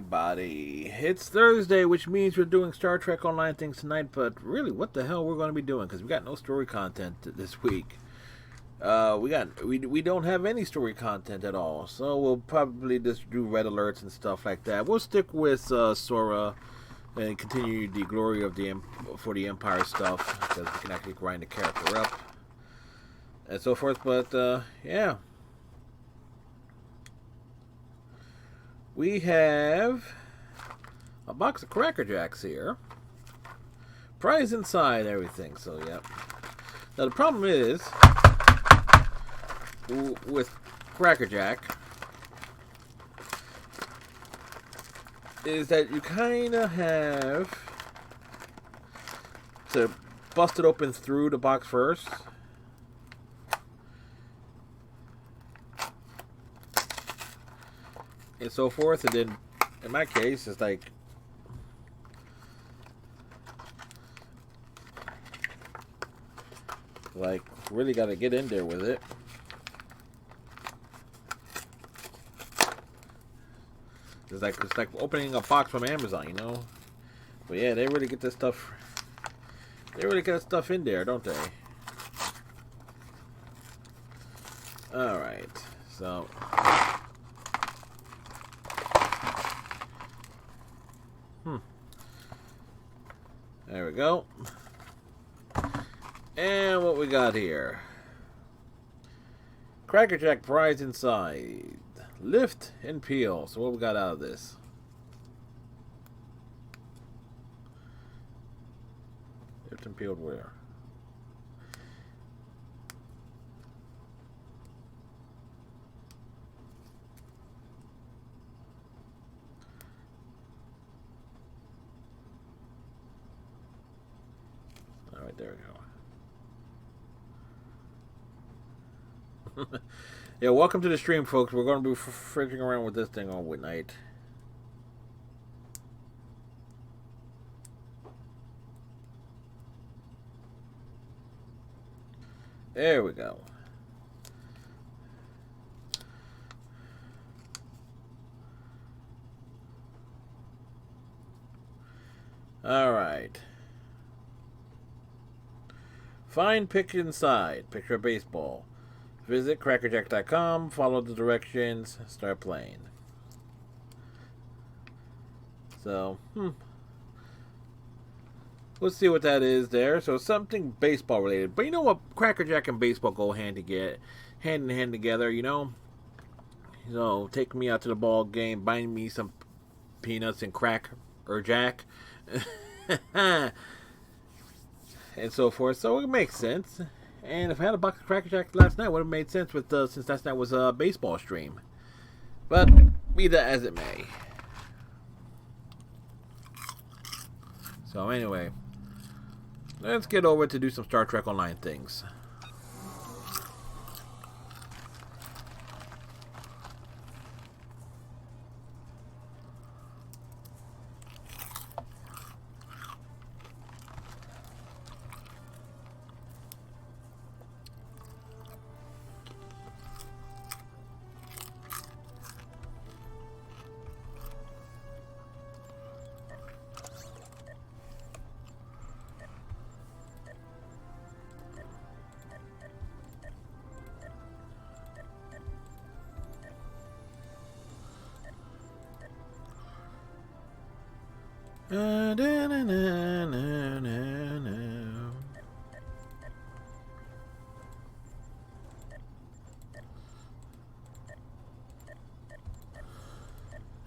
everybody. It's Thursday, which means we're doing Star Trek Online things tonight, but really, what the hell we're going to be doing? Because we got no story content this week. We don't have any story content at all, so we'll probably just do red alerts and stuff like that. We'll stick with Sora and continue the glory of for the Empire stuff, because we can actually grind the character up and so forth. But yeah. We have a box of Cracker Jacks here. Prize inside everything, so yep. Now the problem is with Cracker Jack is that you kind of have to bust it open through the box first. And so forth, and then in my case it's like really got to get in there with it. It's like opening a box from Amazon, you know. But yeah, they really get this stuff. They really get stuff in there, don't they? All right, so. There we go. And what we got here? Cracker Jack prize inside. Lift and peel. So what we got out of this? Lift and peeled where? Alright, there we go. Yeah, welcome to the stream, folks. We're going to be freaking around with this thing all night. There we go. Alright. Find picture inside. Picture of baseball. Visit crackerjack.com. Follow the directions. Start playing. So, let's see what that is there. So, something baseball related. But you know what? Crackerjack and baseball go hand in hand together, you know? So, take me out to the ball game. Buy me some peanuts and crack or jack. And so forth. So it makes sense. And if I had a box of Cracker Jack last night, it would have made sense with since last night was a baseball stream. But be that as it may. So anyway, let's get over to do some Star Trek Online things.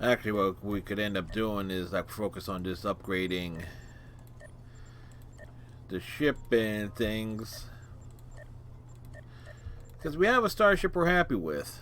Actually, what we could end up doing is like focus on just upgrading the ship and things, because we have a starship we're happy with.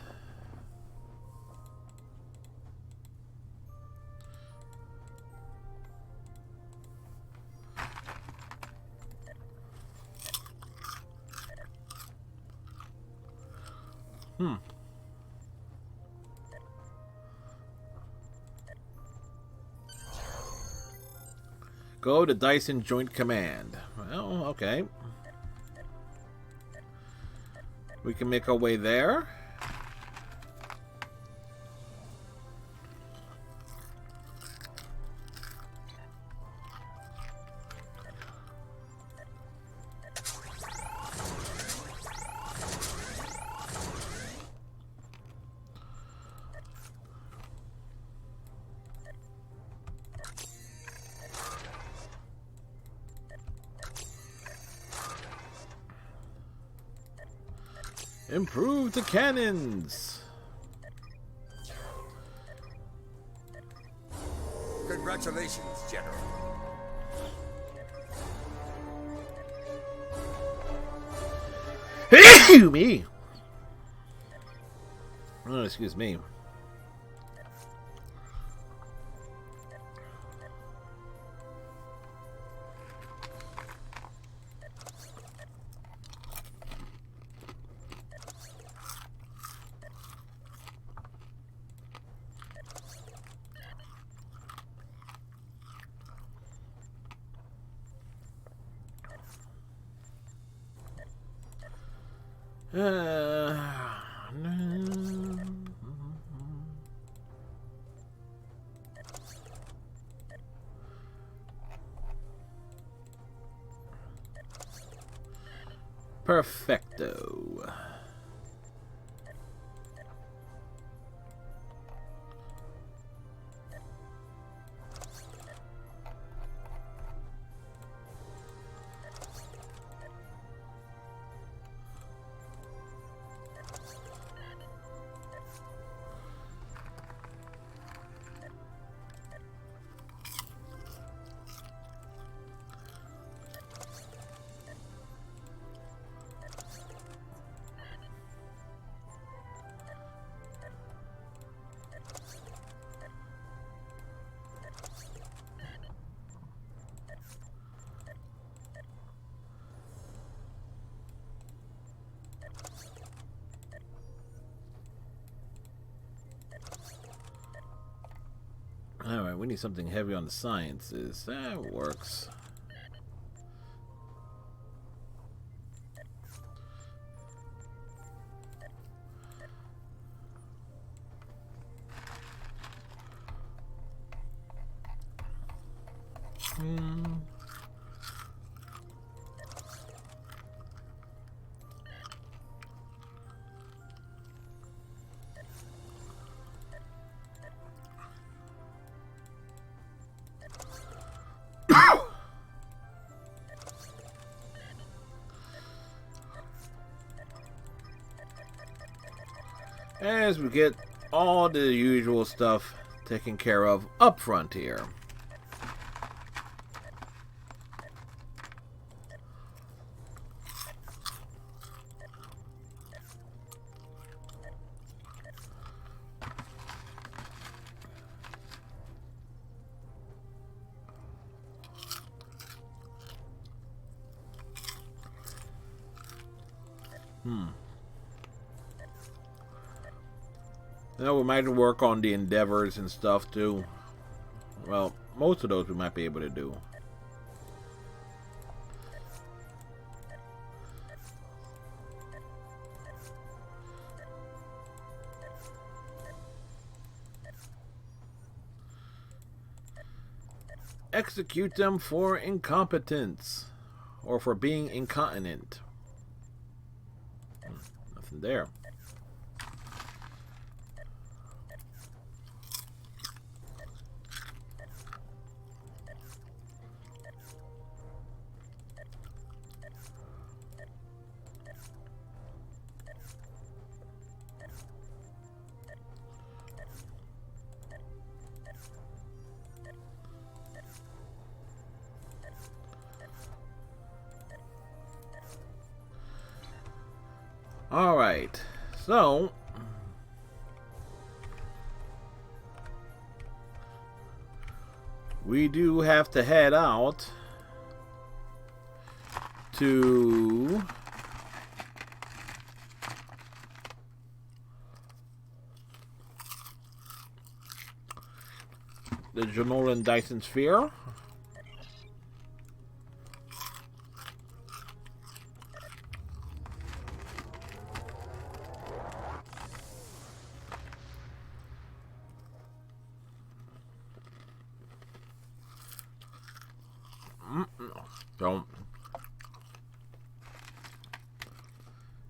Go to Dyson Joint Command. Well, okay. We can make our way there. Improve the cannons. Congratulations, General. Me. Oh, excuse me. Perfecto. Alright, we need something heavy on the sciences. That works. As we get all the usual stuff taken care of up front here. We might work on the endeavors and stuff too. Well, most of those we might be able to do. Execute them for incompetence or for being incontinent. Nothing there. Alright, so we do have to head out to the Janolan Dyson Sphere. Don't.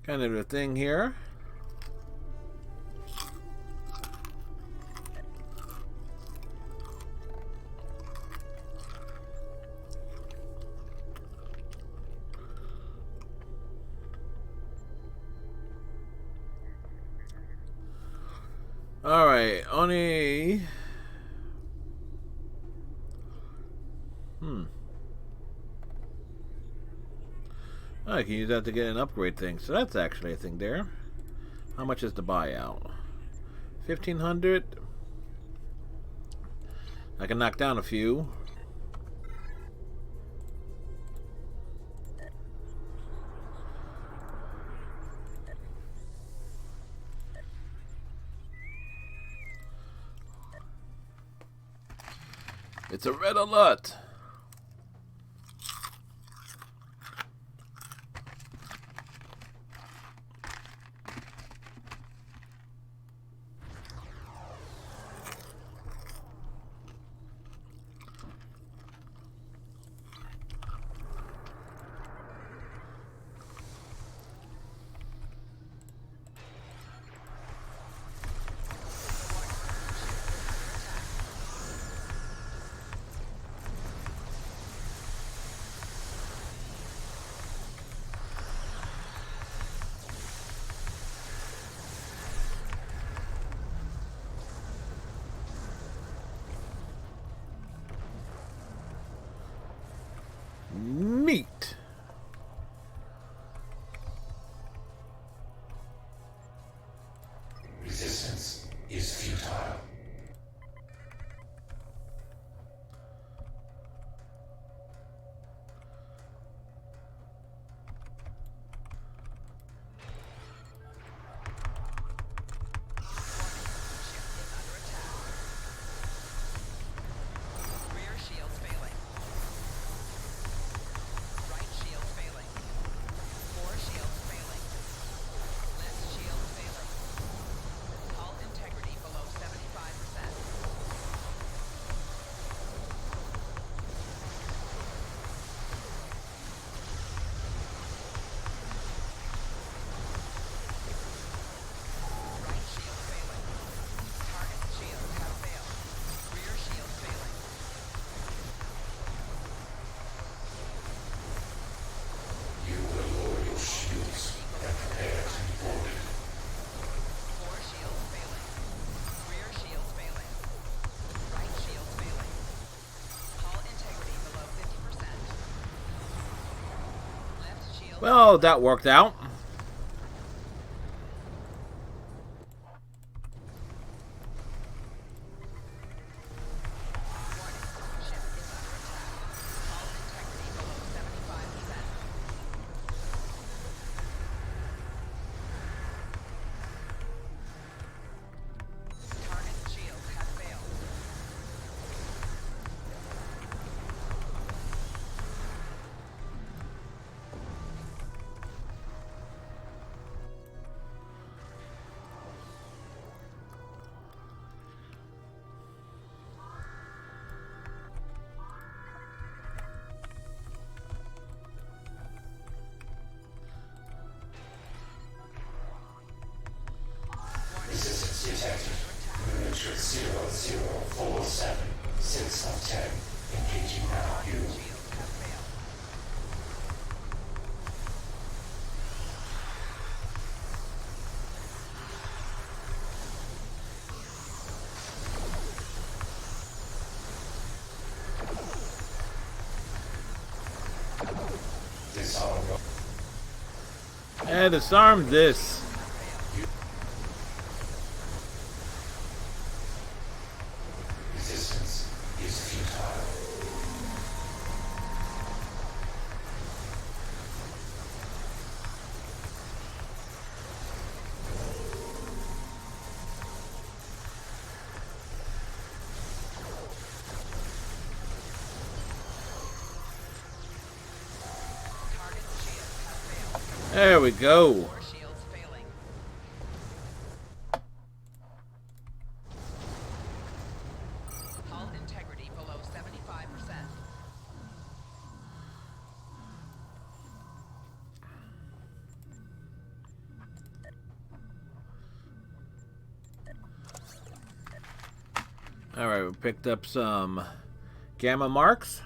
Kind of a thing here. Alright, Oni. I can use that to get an upgrade thing. So that's actually a thing there. How much is the buyout? 1,500. I can knock down a few. It's a red alert. Meat. Resistance is futile. Well, that worked out. Resistance detected. Miniature 0047. 6 of 10. Engaging now. You. Disarm. And disarm this. Resistance is futile. There we go. Hull integrity below 75%. Alright, we picked up some gamma marks.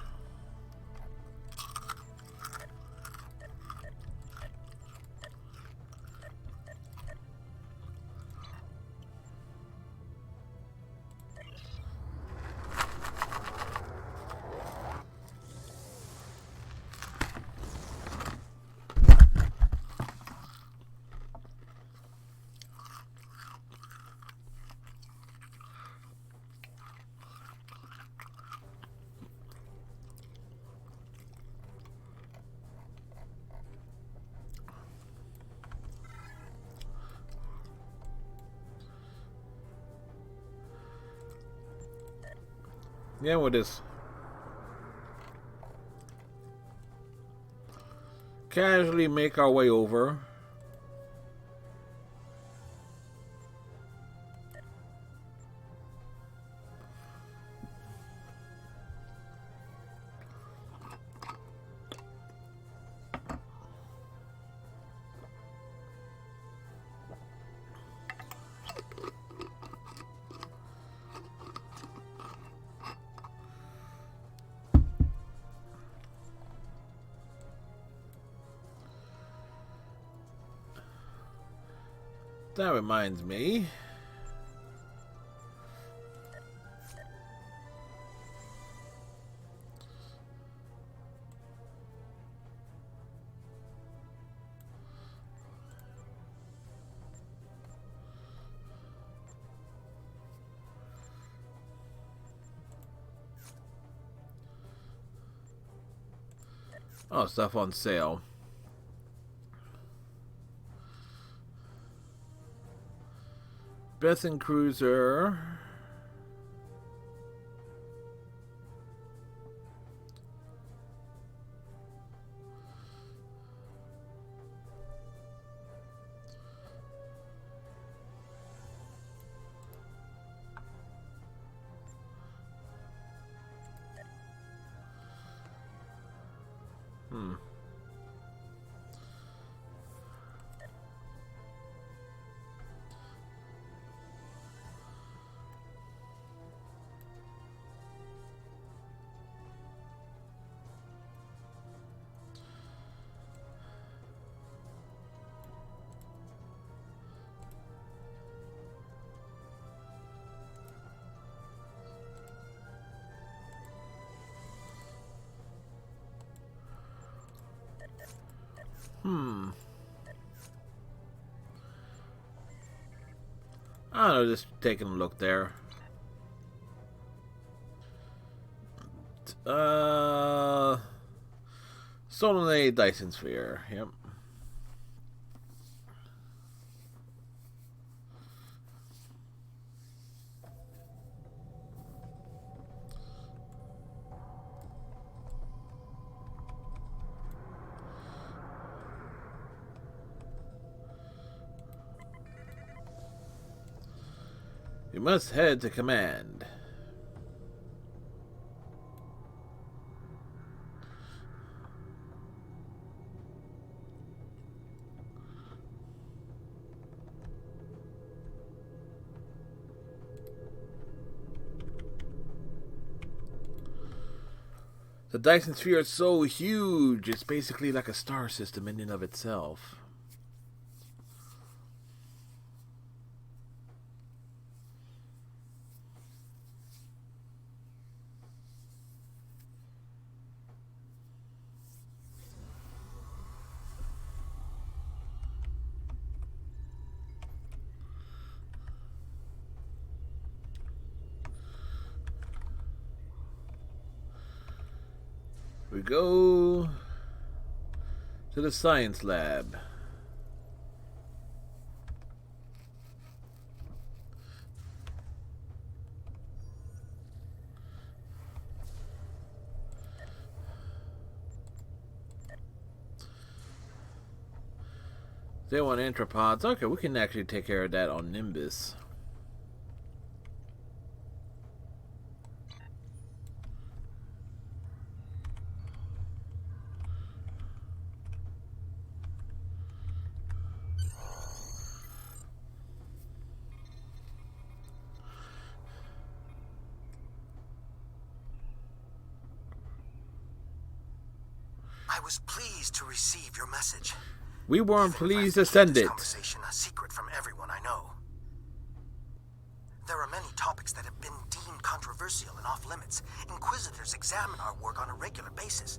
Yeah, we'll just casually make our way over. That reminds me. Oh, stuff on sale. Bethan Cruiser. I don't know, just taking a look there. Solenoid Dyson Sphere, yep. You must head to command. The Dyson Sphere is so huge, it's basically like a star system in and of itself. We go to the science lab. They want anthropods. Okay, we can actually take care of that on Nimbus. I was pleased to receive your message. We weren't Even if I pleased to keep send this it. conversation a secret from everyone I know. There are many topics that have been deemed controversial and off limits. Inquisitors examine our work on a regular basis,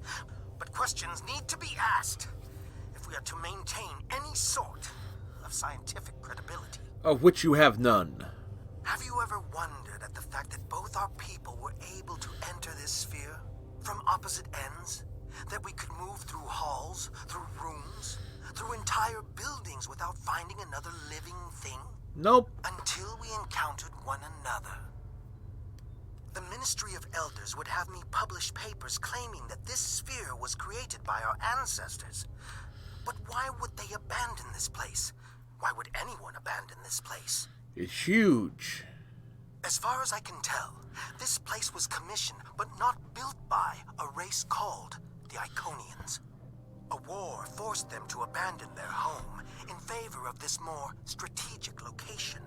but questions need to be asked if we are to maintain any sort of scientific credibility. Of which you have none. Have you ever wondered at the fact that both our people were able to enter this sphere from opposite ends? That we could move through halls, through rooms, through entire buildings without finding another living thing? Nope. Until we encountered one another. The Ministry of Elders would have me publish papers claiming that this sphere was created by our ancestors. But why would they abandon this place? Why would anyone abandon this place? It's huge. As far as I can tell, this place was commissioned but not built by a race called the Iconians. A war forced them to abandon their home in favor of this more strategic location.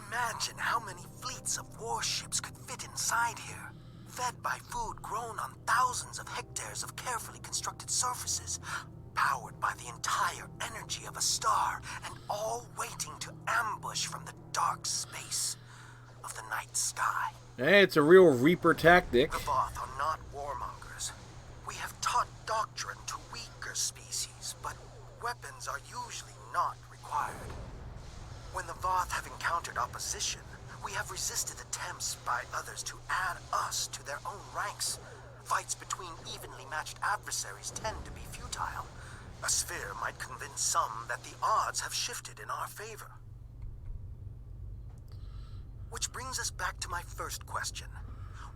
Imagine how many fleets of warships could fit inside here, fed by food grown on thousands of hectares of carefully constructed surfaces, powered by the entire energy of a star, and all waiting to ambush from the dark space of the night sky. Hey, it's a real Reaper tactic. The Voth are not warmongers. We have taught doctrine to weaker species, but weapons are usually not required. When the Voth have encountered opposition, we have resisted attempts by others to add us to their own ranks. Fights between evenly matched adversaries tend to be futile. A sphere might convince some that the odds have shifted in our favor. Which brings us back to my first question.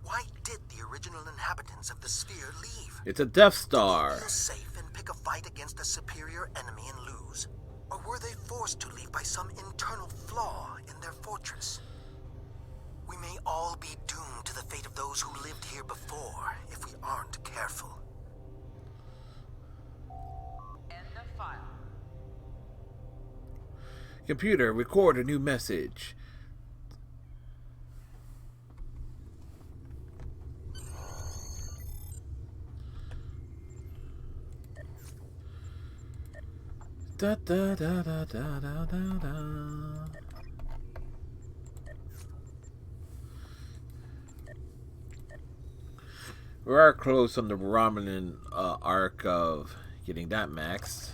Why did the original inhabitants of the sphere leave? It's a Death Star. Feel safe and pick a fight against a superior enemy and lose? Or were they forced to leave by some internal flaw in their fortress? We may all be doomed to the fate of those who lived here before if we aren't careful. End of file. Computer, record a new message. Da da da da da da da da. We are close on the Romulan arc of getting that maxed.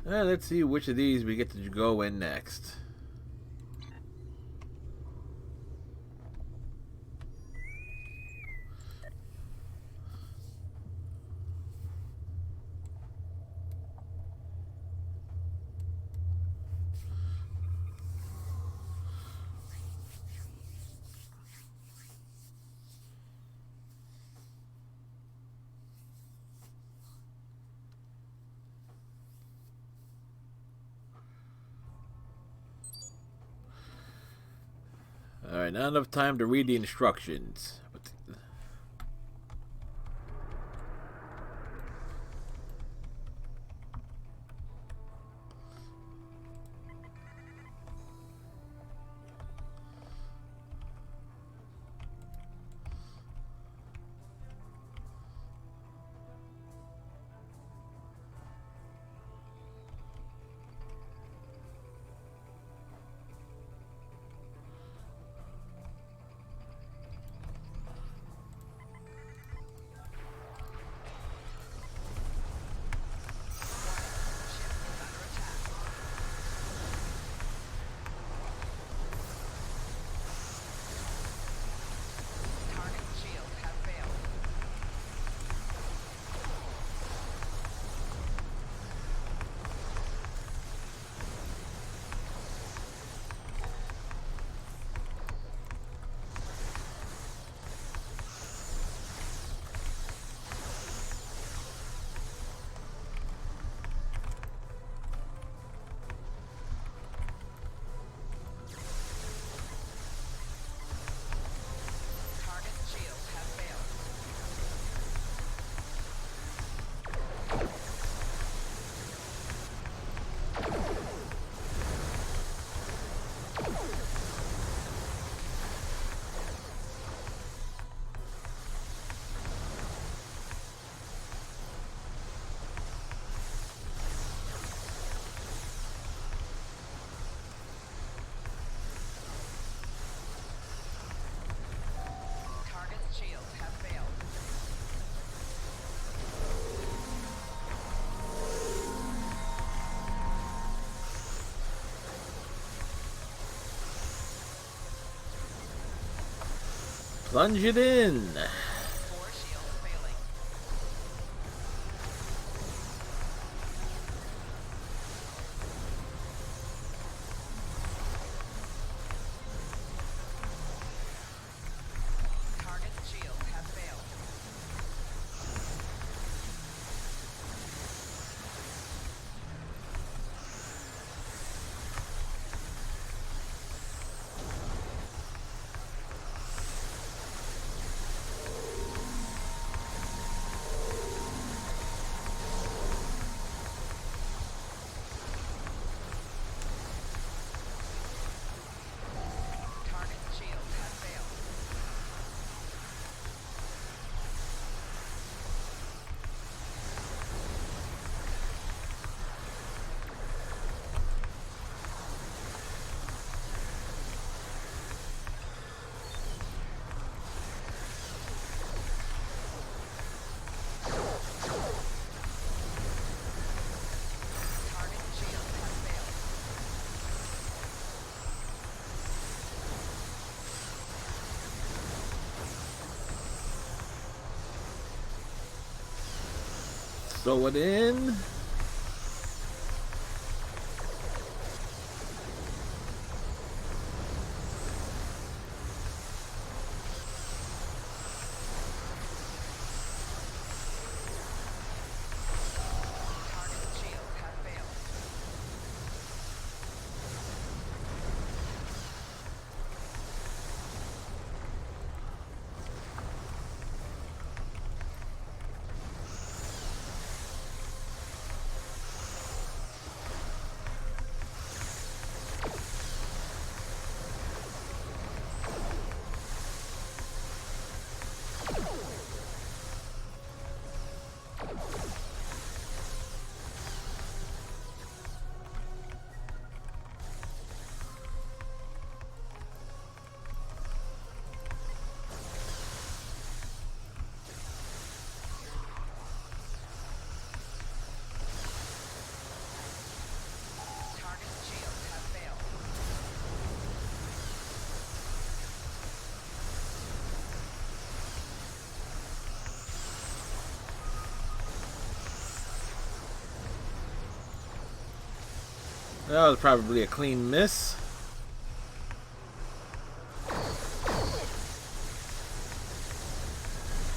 Let's see which of these we get to go in next. Alright, not enough time to read the instructions. Plunge it in. 4 shields failing. Target's shields have failed. Target's shields have failed. Target's shields have failed. Throw it in. Target's shields have failed. Target's shields have failed. That was probably a clean miss.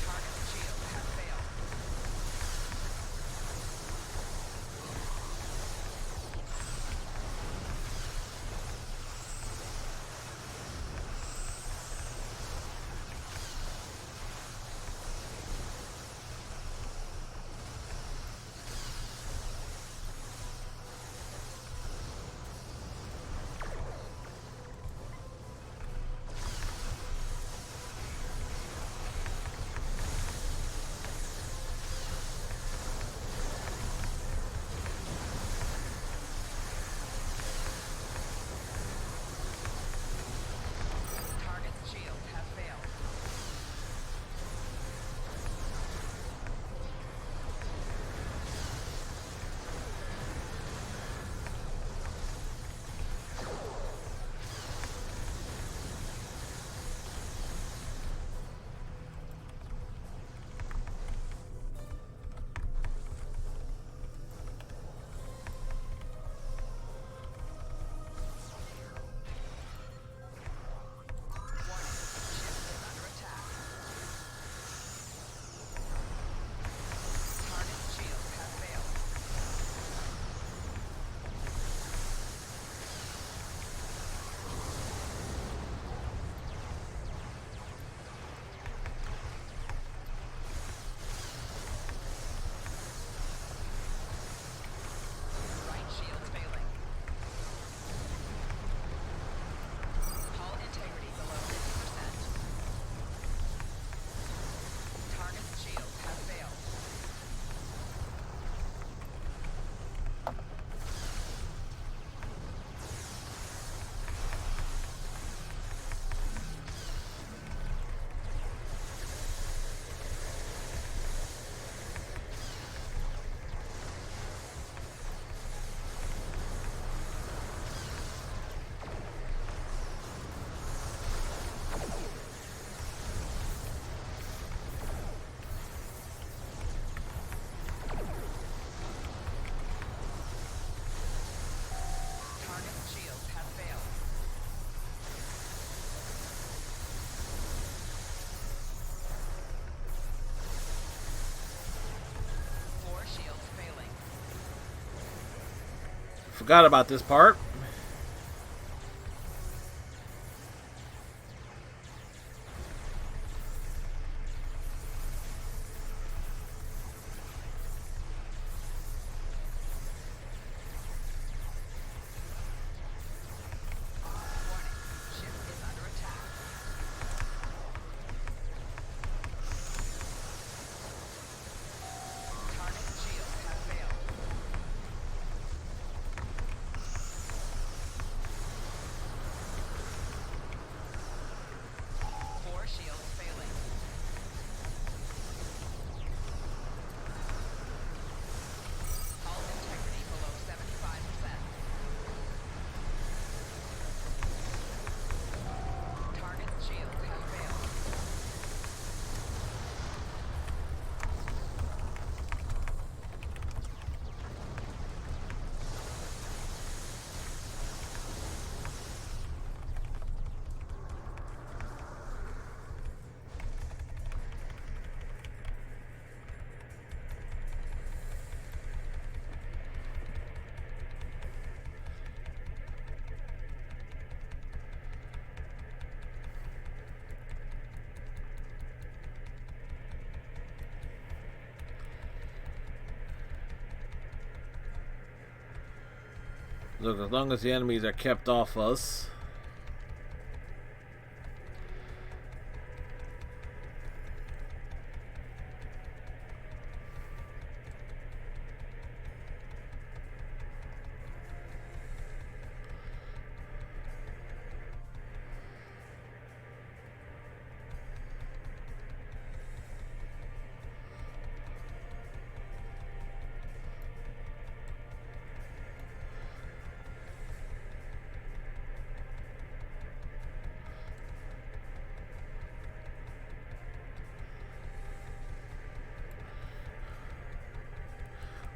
Target's shields have failed. Forgot about this part. Ship is under attack. Target shields have failed. Four shields failing. Hull integrity below 75%. Target shields have failed. Look, as long as the enemies are kept off us.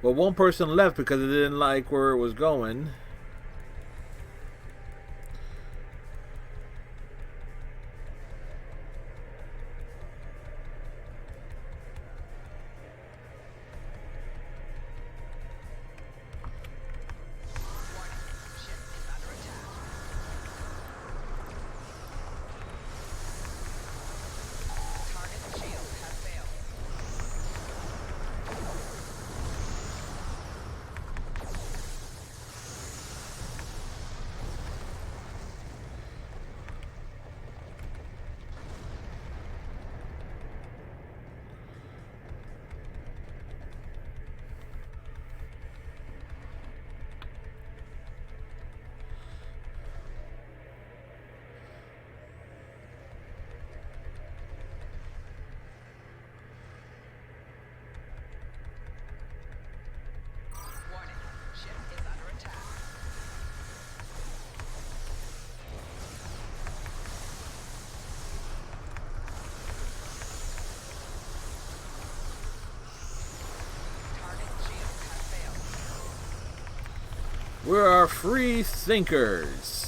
Well, one person left because it didn't like where it was going. Warning. Ship is under attack. Target shields have failed. Warning. Ship is under attack. Target shields have failed. We are free thinkers.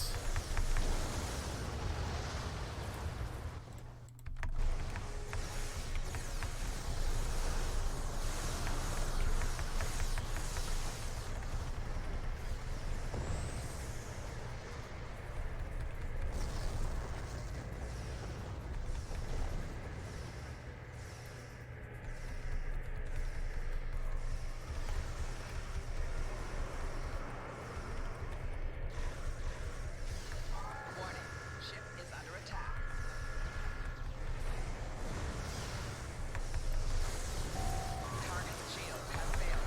Warning. Ship is under attack. Target shields have failed.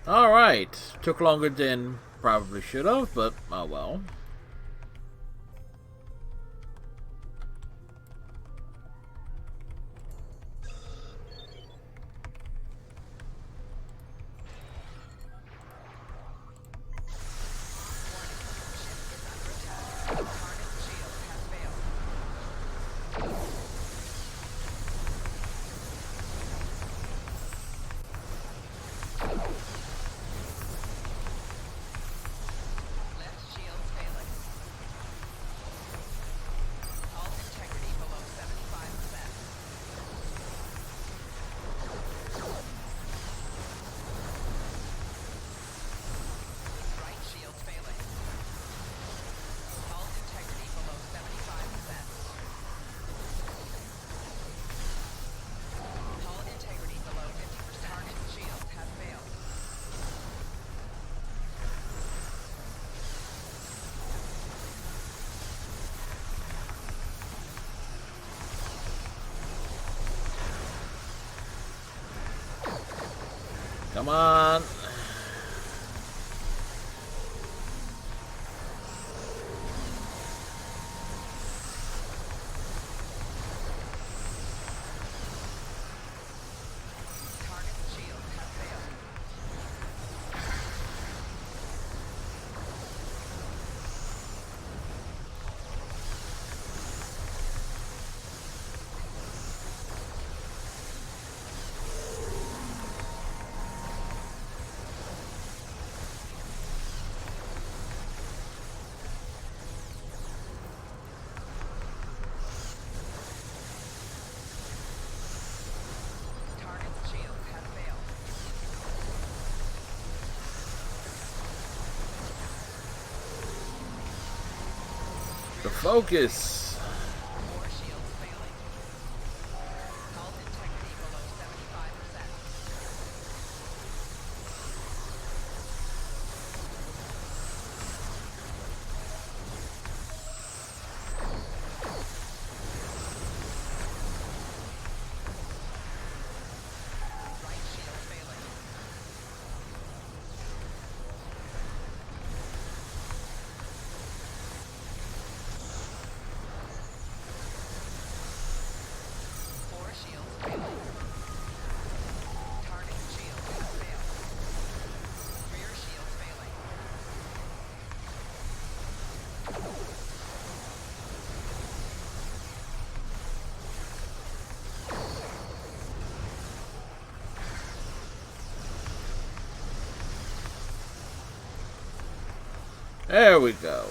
All right, took longer than Probably should have, but oh well. Left shields failing. Hull integrity below 75%. Right shields failing. Hull integrity below 75%. Hull integrity below 50%. Target shields have failed. Come on. Target shields have failed. Target shields have failed. The focus. Four shields failing. Hull integrity below 75%. Right shield failing. Four shields failing. Target shield has failed. Rear shields failing. There we go.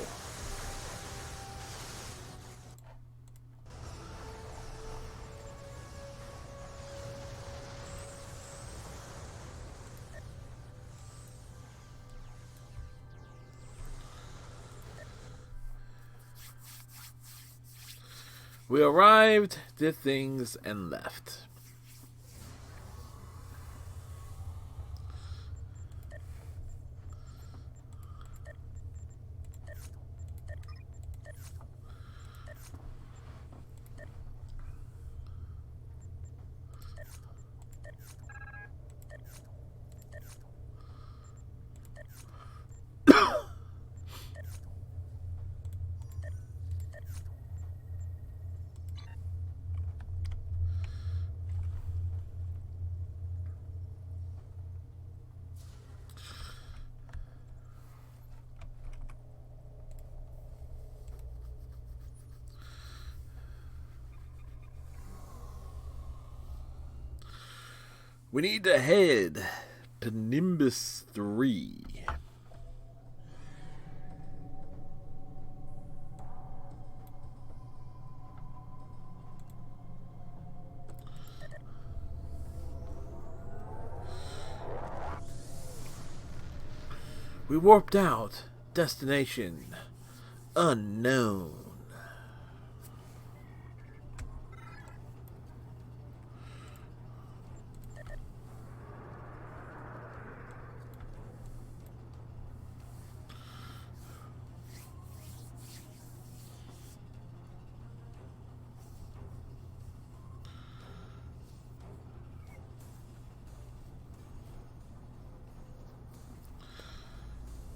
We arrived, did things, and left. We need to head to Nimbus 3. We warped out. Destination unknown.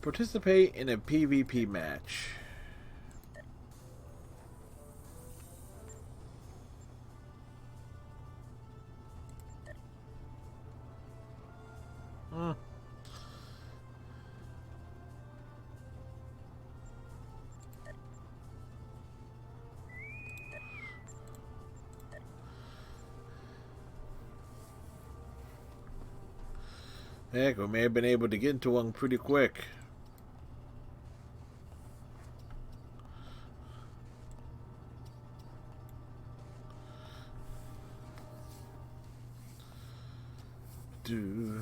Participate in a PvP match. Heck, we may have been able to get into one pretty quick. Do.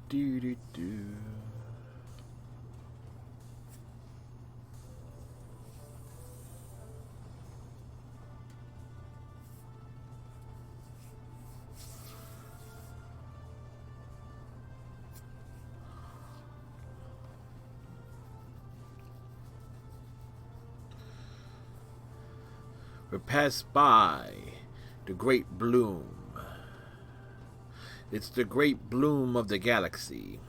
Do. Do. We pass by the great bloom. It's the great bloom of the galaxy.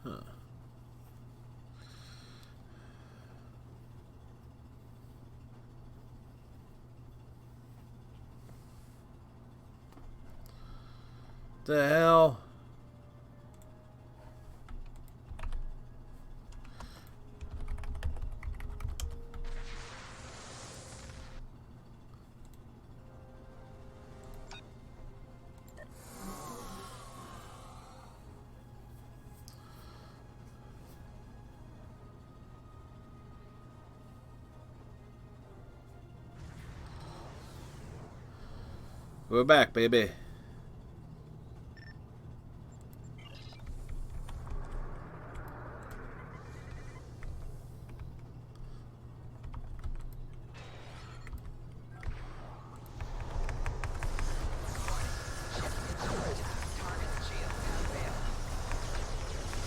Huh. The hell? We're back, baby. Target's shield has failed. Target's shield has failed.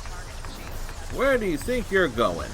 Target's shield has Where do you think you're going?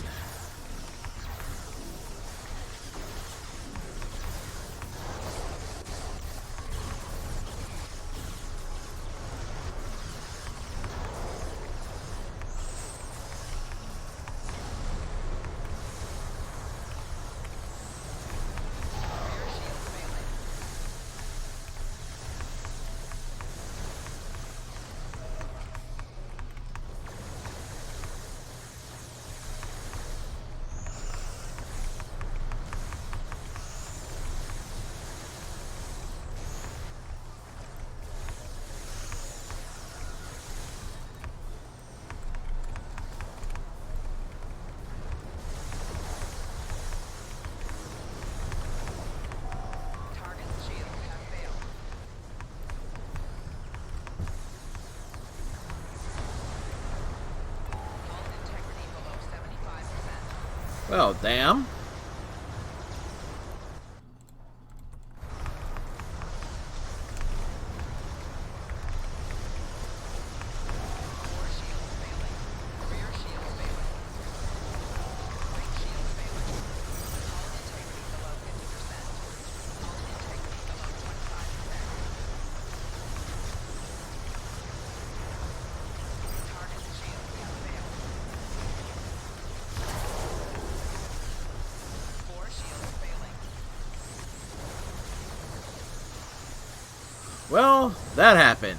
rear shield failing. Target's shield has failed. Hull integrity below 75%. Well, damn. Well, that happened.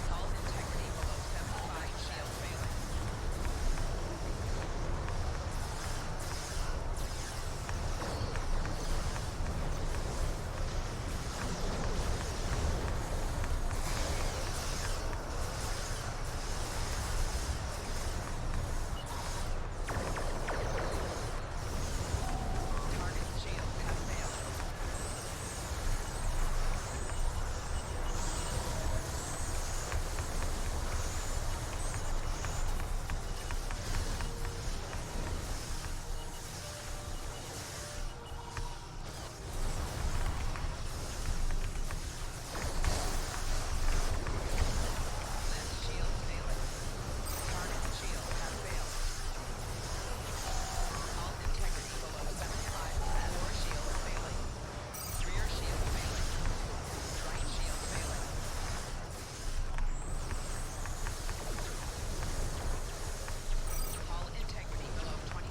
Hull integrity below 75. Shield failing. Target shields have failed. Left shield failing. Target shield have failed. Hull integrity below 75%. Core shield failing. Rear shield failing. Right shield failing. Hull integrity below 25%.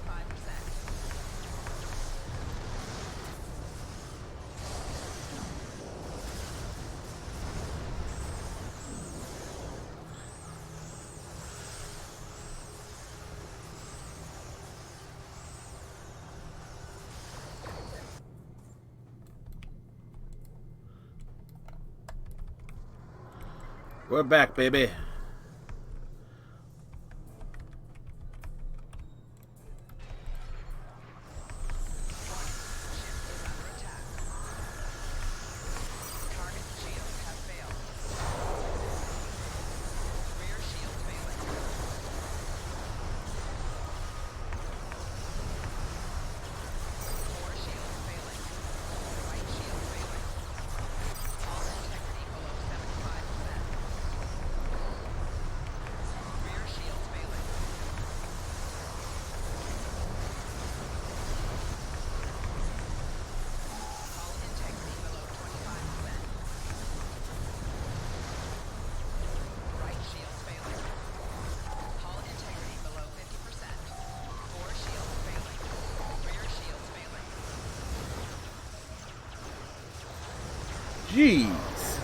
We're back, baby. Ship is under attack. Target shields have failed. Rear shield failing. Core shield failing. Right shield failing. Hull integrity below 75%. Rear shield failing. Hull integrity below 25%. Right shield failing. Hull integrity below 50%. Core shield failing. Rear shield failing. Jeez.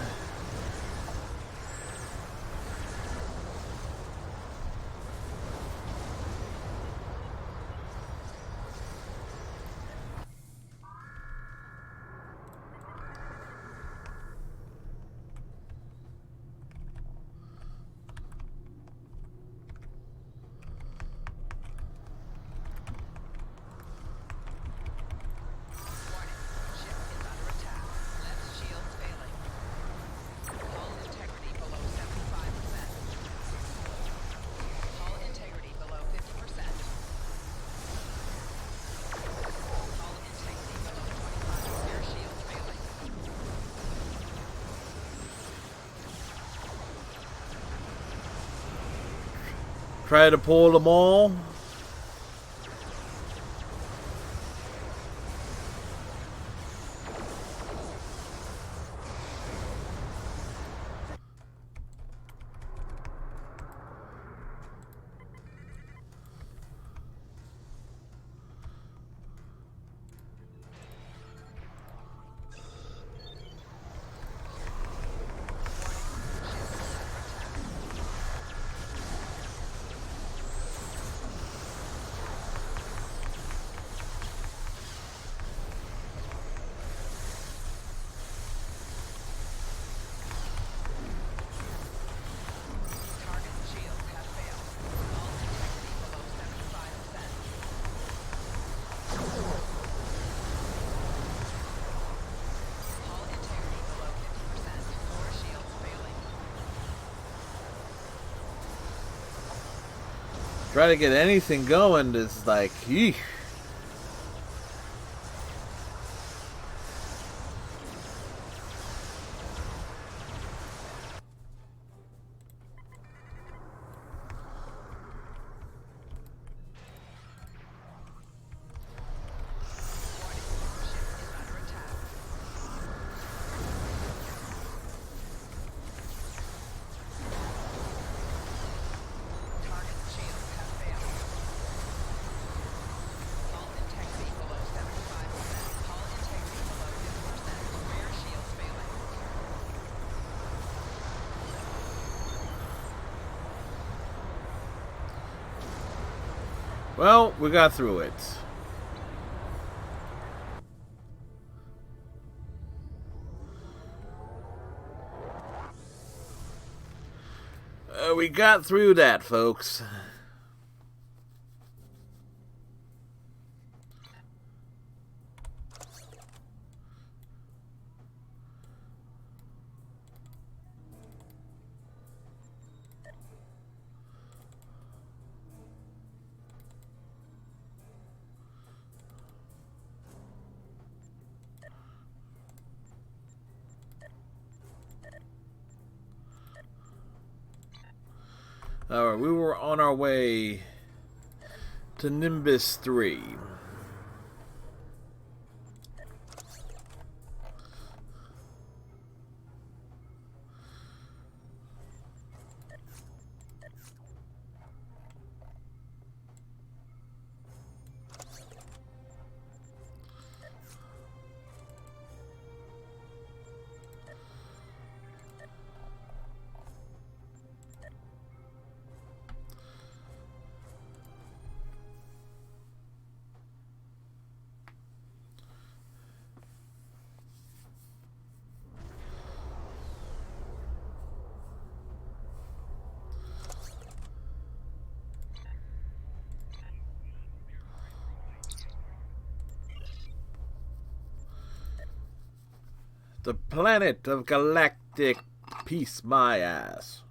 Warning. Ship is under attack. Left shield failing. Hull integrity below 75%. Hull integrity below 50%. Hull integrity below 25%. Rear shield failing. Try to pull them all. Target shields have failed. Hull integrity below 75%. Hull integrity below 50%. Core shields failing. Try to get anything going is like, yeesh. Well, we got through it. We got through that, folks. Alright, we were on our way to Nimbus 3. The planet of galactic peace, my ass.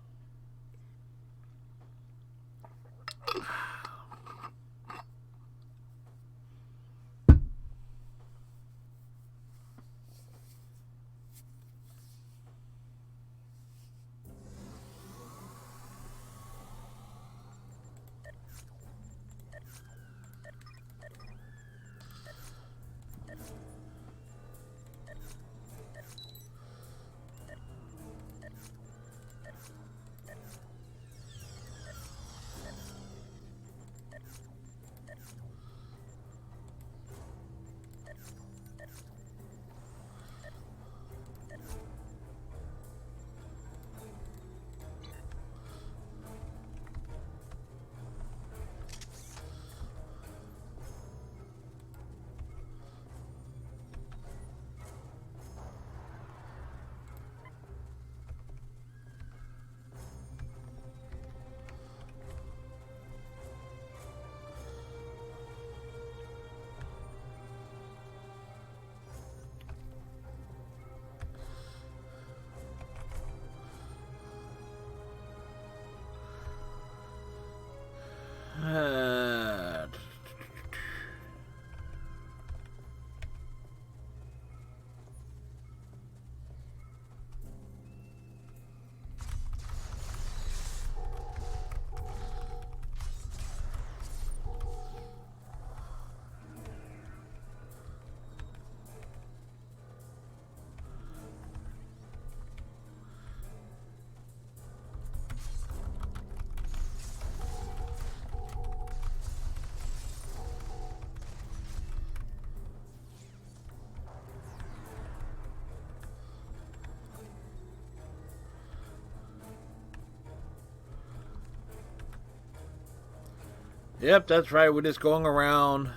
Yep, that's right. We're just going around.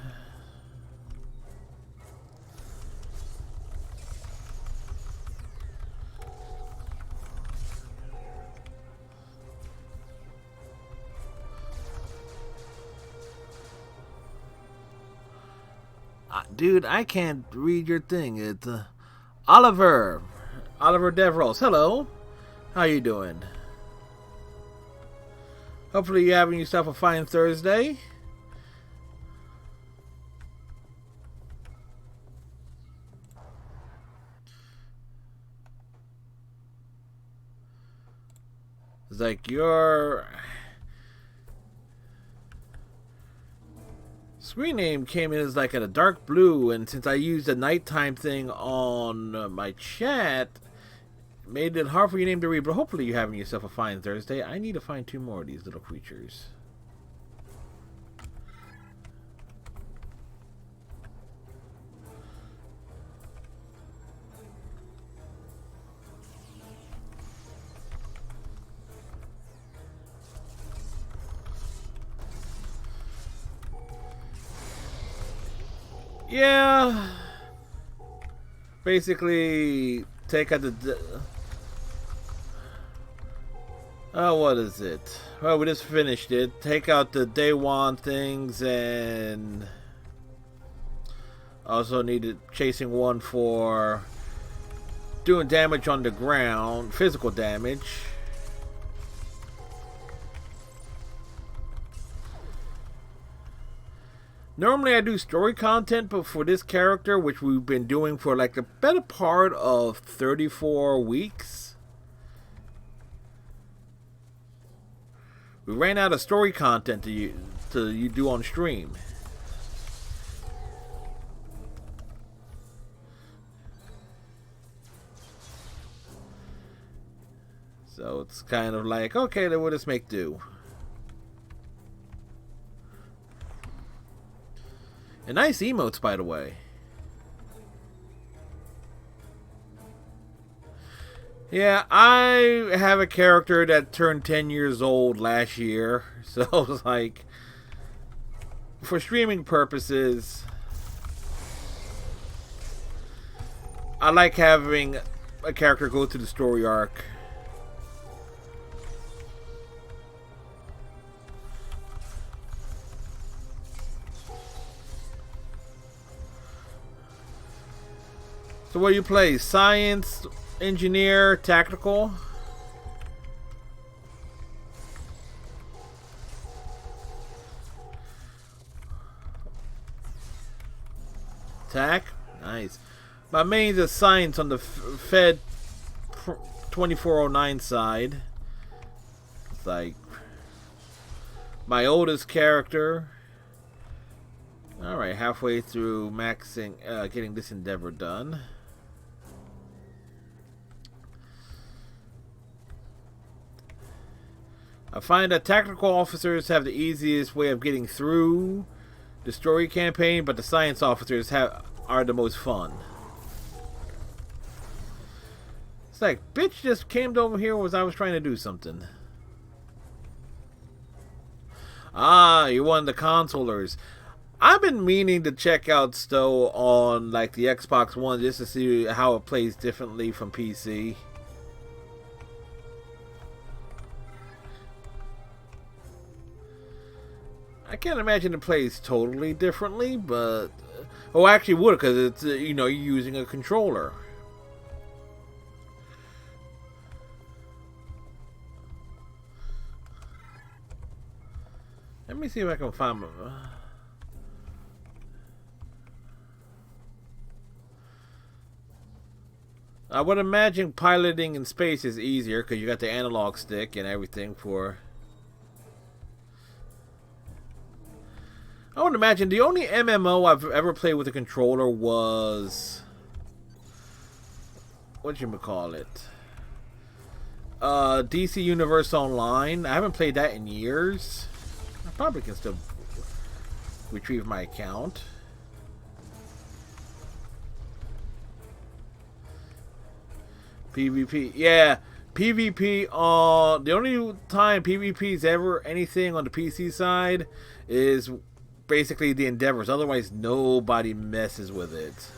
Dude, I can't read your thing. It's Oliver Devros. Hello. How you doing? Hopefully you're having yourself a fine Thursday. It's like your screen name came in as like a dark blue, and since I used the nighttime thing on my chat, made it hard for your name to read. But hopefully you're having yourself a fine Thursday. I need to find 2 more of these little creatures. Yeah. Basically, take out the. Oh, what is it? Well, we just finished it. Take out the day one things and also needed chasing one for doing damage on the ground, physical damage. Normally I do story content, but for this character, which we've been doing for like the better part of 34 weeks, we ran out of story content to do on stream. So it's kind of like, okay, then we'll just make do. And nice emotes, by the way. Yeah, I have a character that turned 10 years old last year. So it's like, for streaming purposes, I like having a character go through the story arc. So what do you play? Science, engineer, tactical? Tac? Nice. My main's a science on the Fed 2409 side. It's like my oldest character. Alright, halfway through maxing, getting this endeavor done. I find that tactical officers have the easiest way of getting through the story campaign, but the science officers are the most fun. It's like, bitch just came over here as I was trying to do something. Ah, you're one of the consolers. I've been meaning to check out Stow on like the Xbox One just to see how it plays differently from PC. I can't imagine it plays totally differently, but oh, actually would, because it's you know, you're using a controller. Let me see if I can find. I would imagine piloting in space is easier because you got the analog stick and everything for. I would imagine the only MMO I've ever played with a controller was whatchamacallit? DC Universe Online. I haven't played that in years. I probably can still retrieve my account. PvP, yeah, PvP. The only time PvP's ever anything on the PC side is basically the Endeavors. Otherwise, nobody messes with it.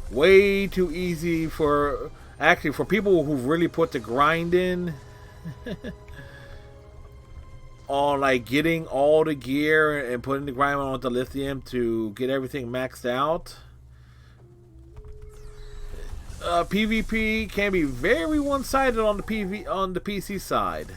Way too easy for actually for people who really put the grind in. On like getting all the gear and putting the grind on with the lithium to get everything maxed out. PvP can be very one-sided on the PC side.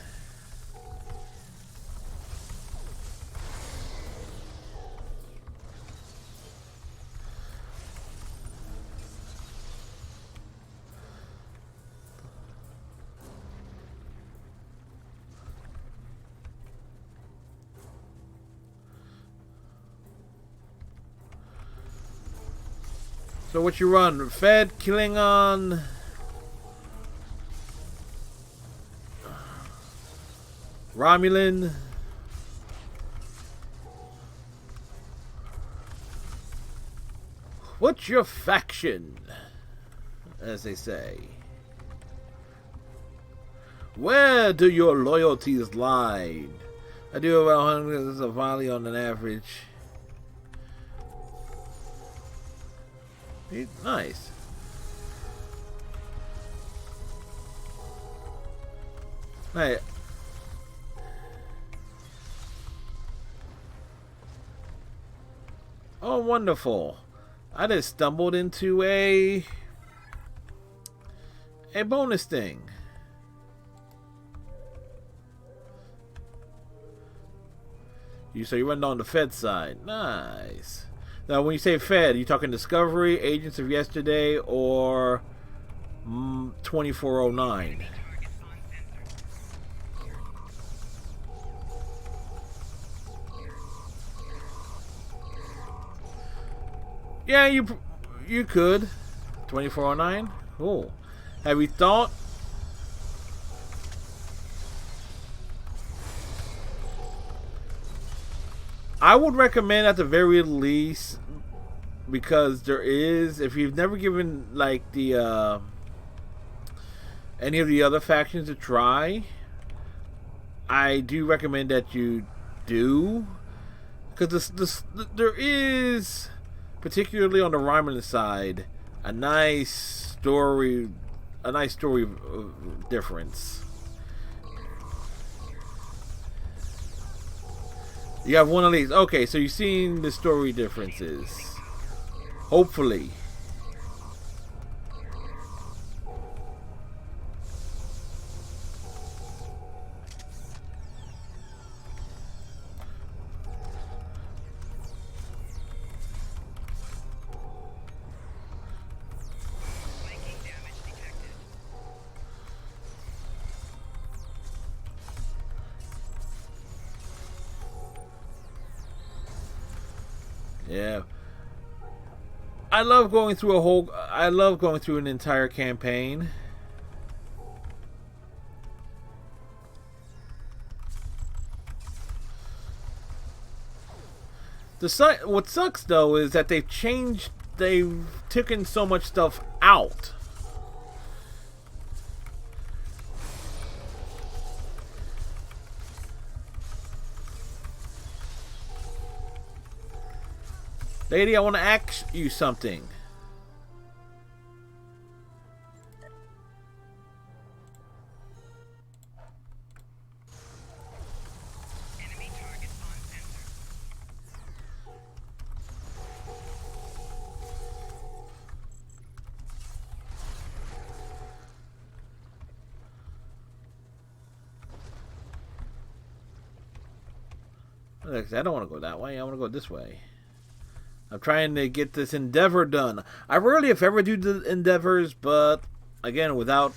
So what you run? Fed, Klingon, Romulan. What's your faction? As they say. Where do your loyalties lie? I do about 100 of volley on an average. Nice. Hey. Oh, wonderful. I just stumbled into a bonus thing. So you went on the Fed side. Nice. Now, when you say Fed, you talking Discovery, Agents of Yesterday, or 2409? Yeah, you could. 2409? Cool. Have you thought? I would recommend at the very least, because there is, if you've never given like the any of the other factions a try, I do recommend that you do, because there is, particularly on the Romulan side, a nice story difference. You have one of these. Okay, so you've seen the story differences. Hopefully. Yeah. I love going through an entire campaign. What sucks though is that they've taken so much stuff out. Lady, I want to ask you something. Enemy target on sensor. I don't want to go that way. I want to go this way. I'm trying to get this endeavor done. I rarely, if ever, do the endeavors, but again, without.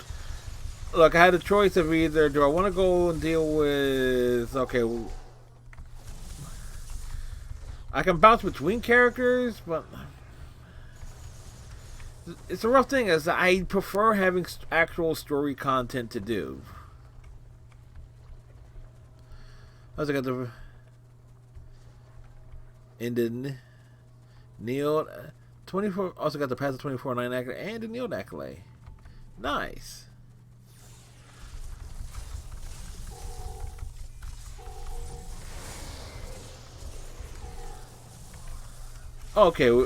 Look, I had a choice of either do I want to go and deal with. Okay, I can bounce between characters, but it's a rough thing. As I prefer having actual story content to do. Also got the ended. Neil 24 also got the pass of 24/9 accolade and the Neil accolade. Nice. Okay,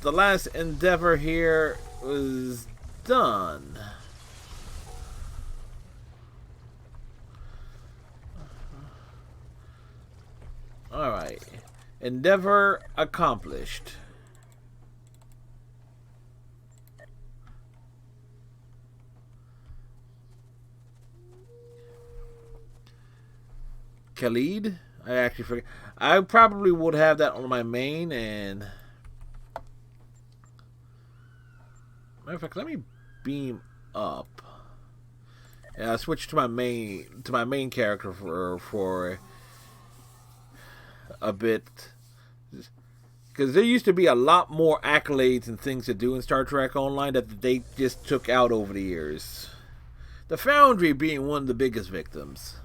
the last endeavor here was done. All right. Endeavor accomplished. Khalid? I actually forget. I probably would have that on my main, and matter of fact, let me beam up. And I switch to my main character for a bit, because there used to be a lot more accolades and things to do in Star Trek Online that they just took out over the years. The Foundry being one of the biggest victims.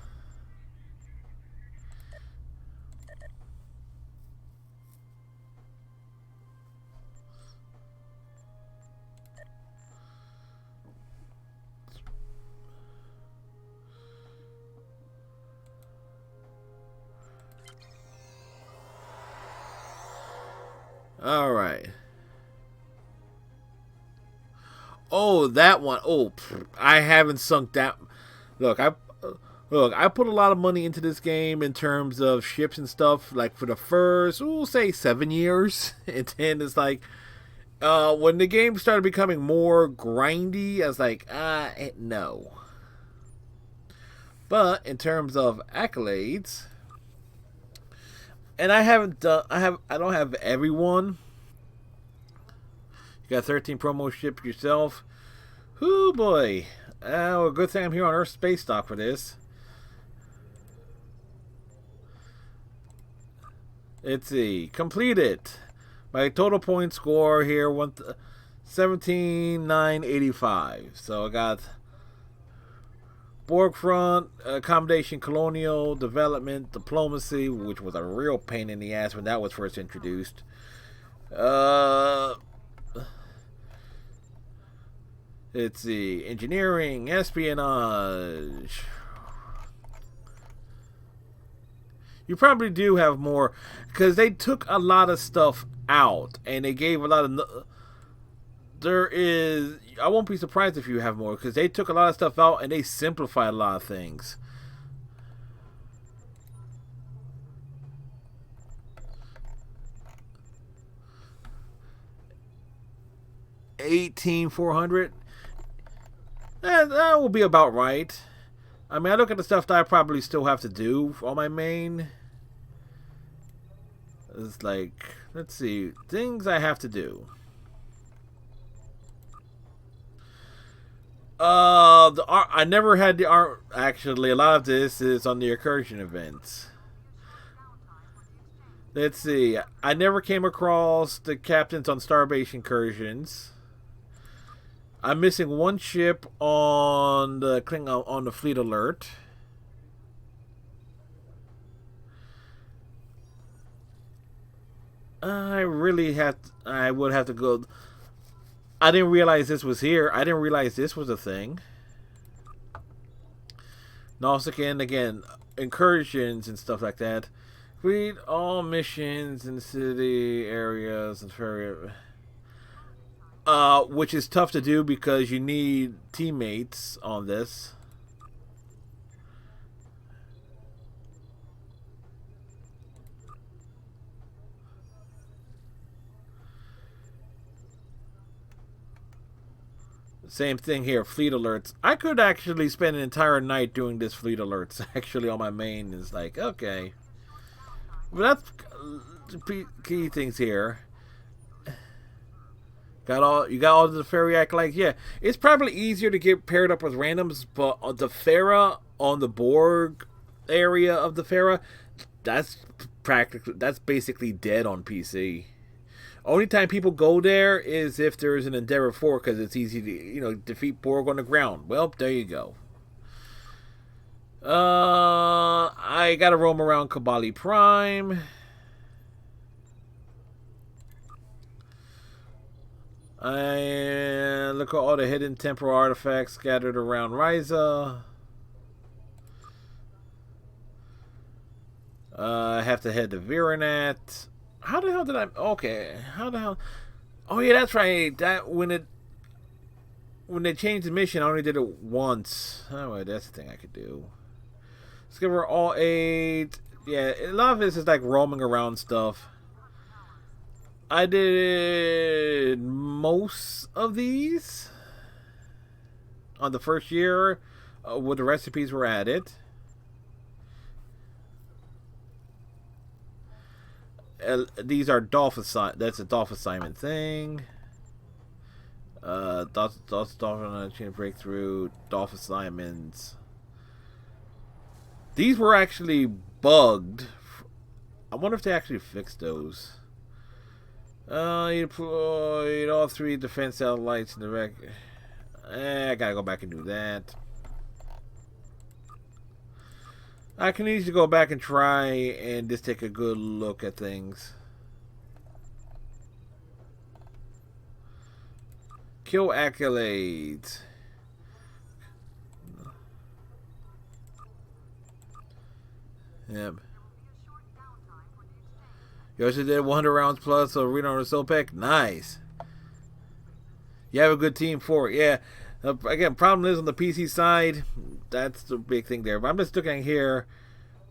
All right. Oh, that one. Oh, I haven't sunk that. Look, I put a lot of money into this game in terms of ships and stuff. Like for the first, we'll say 7 years, and then it's like, when the game started becoming more grindy, I was like, no. But in terms of accolades, and I haven't done, I don't have everyone. You got 13 promo ships yourself. Whoo boy. Well, good thing I'm here on Earth Space Stock for this. Let's see. Complete it. My total point score here, 17,985. So I got Borg Front, Accommodation, Colonial, Development, Diplomacy, which was a real pain in the ass when that was first introduced. Let's see. Engineering, Espionage. You probably do have more, because they took a lot of stuff out, and they gave a lot of... There is... I won't be surprised if you have more, because they took a lot of stuff out, and they simplified a lot of things. $18,400. That will be about right. I mean, I look at the stuff that I probably still have to do on my main. It's like, let's see, things I have to do. I never had the art. Actually, a lot of this is on the incursion events. Let's see. I never came across the captains on Starbase incursions. I'm missing one ship on the Klingon on the Fleet Alert. I would have to go. I didn't realize this was here. I didn't realize this was a thing. Nausicaan, again, incursions and stuff like that. Read all missions in city areas and ferry. Which is tough to do because you need teammates on this. Same thing here, fleet alerts. I could actually spend an entire night doing this fleet alerts actually on my main. It's like, okay. But that's key things here. You got all the Ferry Acolytes. Yeah, it's probably easier to get paired up with randoms, but on the Farah on the Borg area of the Farah, that's basically dead on PC. Only time people go there is if there's an Endeavor 4 because it's easy to defeat Borg on the ground. Well, there you go. I gotta roam around Kabali Prime. And look at all the hidden temporal artifacts scattered around Ryza. I have to head to Virenat. How the hell did I... Okay, how the hell... Oh yeah, that's right. That when they changed the mission, I only did it once. Oh, wait, that's the thing I could do. Discover all 8. Yeah, a lot of this is like roaming around stuff. I did most of these on the first year where the recipes were added. These are that's a Dolph assignment thing. Dolph chain breakthrough, Dolph assignments. These were actually bugged. I wonder if they actually fixed those. You deployed all 3 defense satellites in the wreck. I gotta go back and do that. I can easily go back and try and just take a good look at things. Kill accolades. Yep. You also did 100 rounds plus of Reno and Sopek. Nice. You have a good team for it. Yeah. Again, problem is on the PC side, that's the big thing there. But I'm just looking here.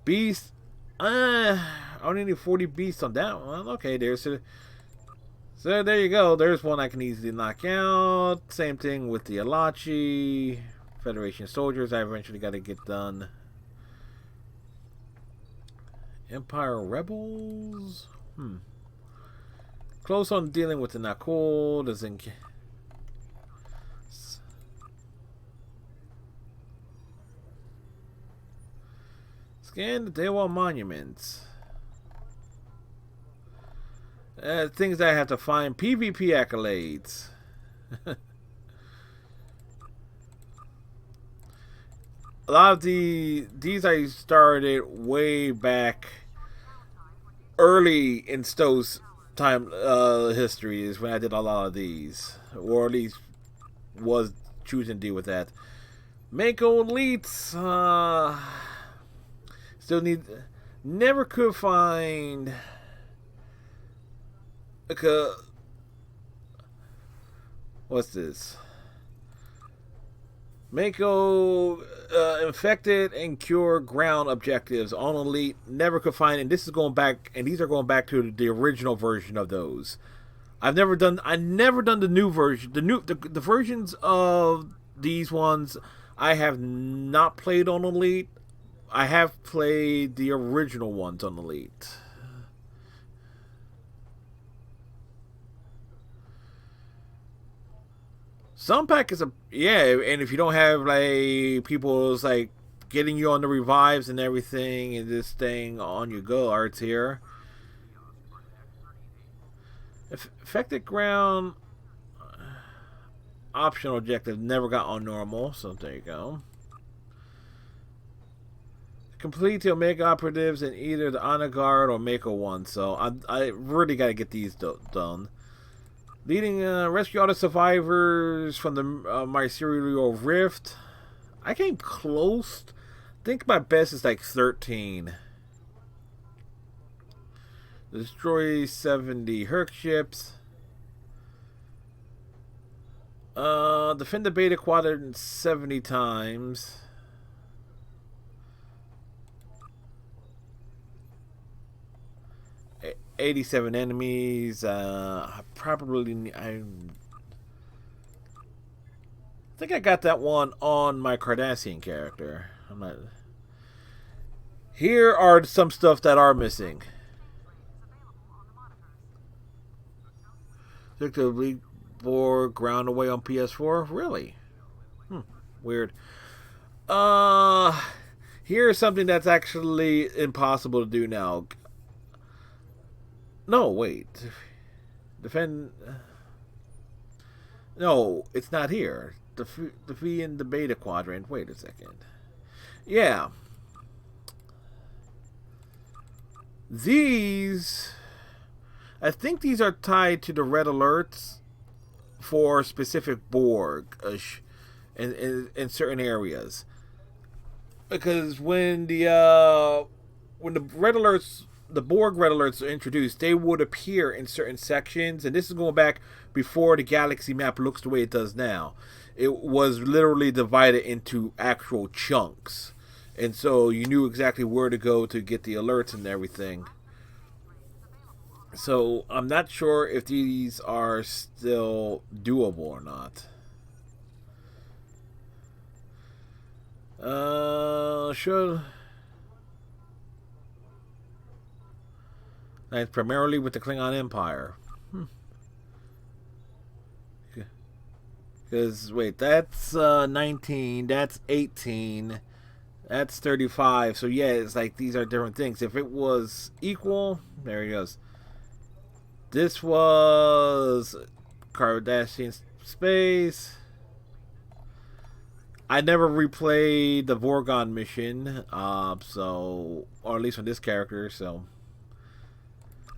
Beast. I only need 40 beasts on that one. Okay, there's so there you go. There's one I can easily knock out. Same thing with the Alachi. Federation soldiers I eventually got to get done. Empire rebels. Close on dealing with the Nakul. Doesn't. Scan the Dewa monuments. Things I have to find. PvP accolades. A lot of these I started way back early in Stowe's time history is when I did a lot of these, or at least was choosing to deal with that. Mako elites still never could find what's this? Mako infected and cure ground objectives on elite. Never could find, and this is going back, and these are going back to the original version of those. I never done the new version. The versions of these ones I have not played on elite. I have played the original ones on elite. Some pack is and if you don't have like people's like getting you on the revives and everything, and this thing on your go arts here. Affected ground optional objective never got on normal, so there you go. Complete the Omega operatives in either the Honor Guard or Mako one, so I really got to get these done. Leading rescue all the survivors from the Mycelial Rift. I came close. I think my best is like 13. Destroy 70 Herc ships. Defend the Beta Quadrant 70 times. Uh, 87 enemies. I think I got that one on my Cardassian character. I'm not. Here are some stuff that are missing. Took the League board ground away on PS4. Really? Weird. Here's something that's actually impossible to do now. No, wait. Defend. No, it's not here. Defeat in the Beta Quadrant. Wait a second. Yeah. These. I think these are tied to the red alerts for specific Borg in certain areas. Because when the red alerts, the Borg red alerts are introduced, they would appear in certain sections, and this is going back before the galaxy map looks the way it does now. It was literally divided into actual chunks, and so you knew exactly where to go to get the alerts and everything. So I'm not sure if these are still doable or not. Should. That's primarily with the Klingon Empire. Because, wait, that's 19, that's 18, that's 35. So, yeah, it's like these are different things. If it was equal, there he goes. This was Cardassian Space. I never replayed the Vorgon mission, so, or at least on this character, so.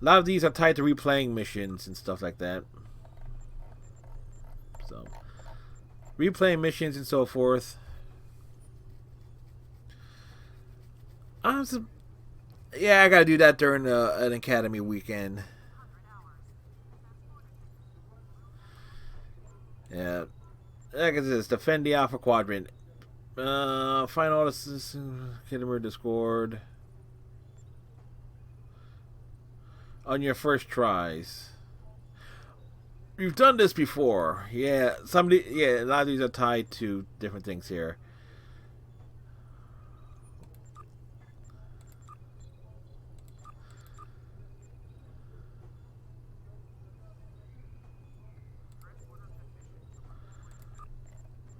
A lot of these are tied to replaying missions and stuff like that. So, replaying missions and so forth. Yeah, I gotta do that during an academy weekend. Yeah. Like I said, defend the Alpha Quadrant. Find all the Kittimer Discord on your first tries. You've done this before. Yeah, somebody. Yeah, a lot of these are tied to different things here.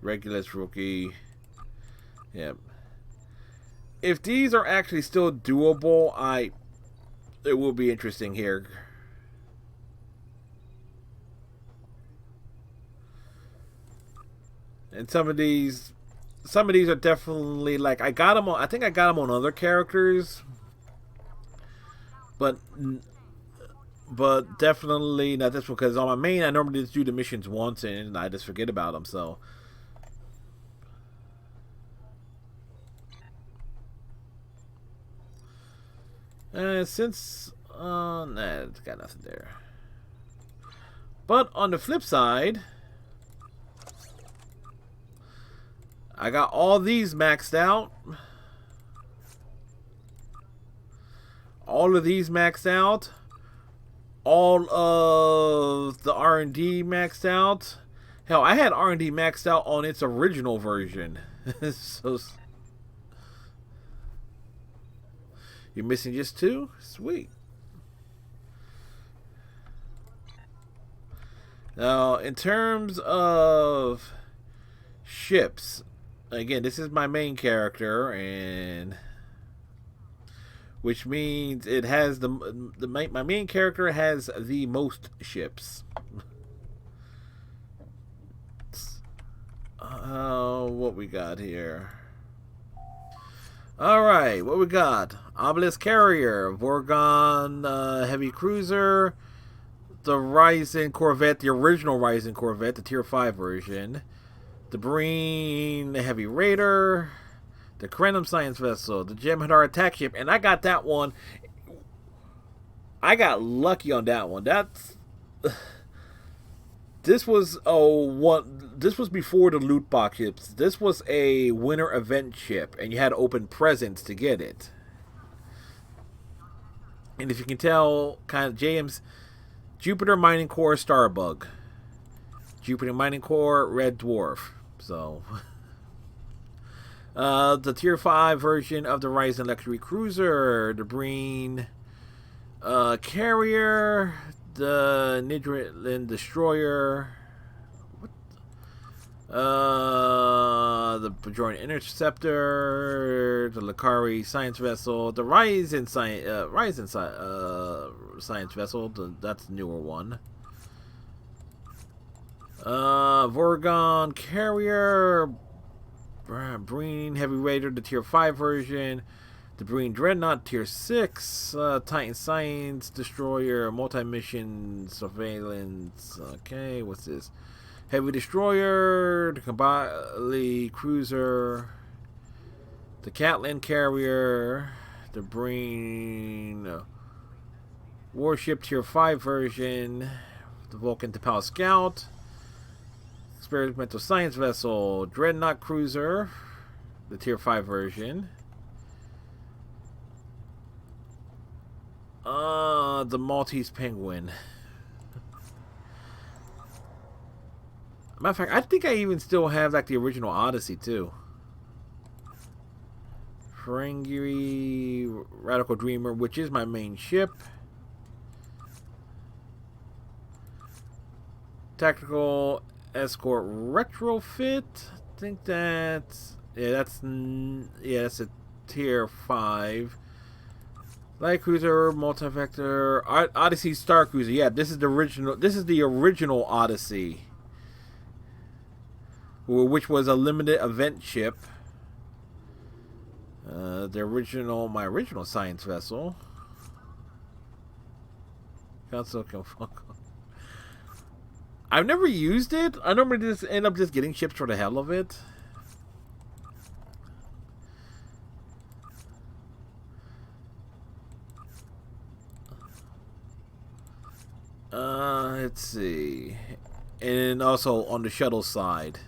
Regulus rookie. Yep. If these are actually still doable, it will be interesting here. And some of these are definitely like I got them on. I think I got them on other characters, but definitely not this one because on my main I normally just do the missions once and I just forget about them. So. Since nah, it's got nothing there. But on the flip side, I got all these maxed out. All of these maxed out. All of the R&D maxed out. Hell, I had R&D maxed out on its original version. So you're missing just 2? Sweet. Now, in terms of ships, again, this is my main character, and which means it has my main character has the most ships. What we got here? Alright, what we got? Obelisk Carrier, Vorgon Heavy Cruiser, the Ryzen Corvette, the original Ryzen Corvette, the Tier 5 version, the Breen Heavy Raider, the Krenum Science Vessel, the Jem'Hadar Attack Ship, and I got that one. I got lucky on that one. This was This was before the loot box ships. This was a winter event ship, and you had to open presents to get it. And if you can tell, kind of JM's Jupiter Mining Core Starbug, Jupiter Mining Core Red Dwarf. So, the Tier 5 version of the Ryzen Luxury Cruiser, the Breen Carrier, the Nidrilin Destroyer, the Bajoran Interceptor, the Lakari Science Vessel, the Ryzen Science Vessel, that's the newer one. Vorgon Carrier, Breen Heavy Raider, the Tier 5 version, the Breen Dreadnought Tier 6, Titan Science Destroyer, Multi-Mission Surveillance, okay, what's this? Heavy Destroyer, the Kabali Cruiser, the Catlin Carrier, the Breen Warship Tier 5 version, the Vulcan T'Pau Scout, Experimental Science Vessel, Dreadnought Cruiser, the Tier 5 version, the Maltese Penguin. Matter of fact, I think I even still have like the original Odyssey too. Ferengi Radical Dreamer, which is my main ship. Tactical Escort Retrofit. I think that's that's a Tier 5. Light Cruiser, Multi-Vector, Odyssey Star Cruiser. Yeah, this is the original. This is the original Odyssey, which was a limited event ship. My original science vessel. I've never used it. I normally just end up just getting ships for the hell of it. Let's see. And also on the shuttle side.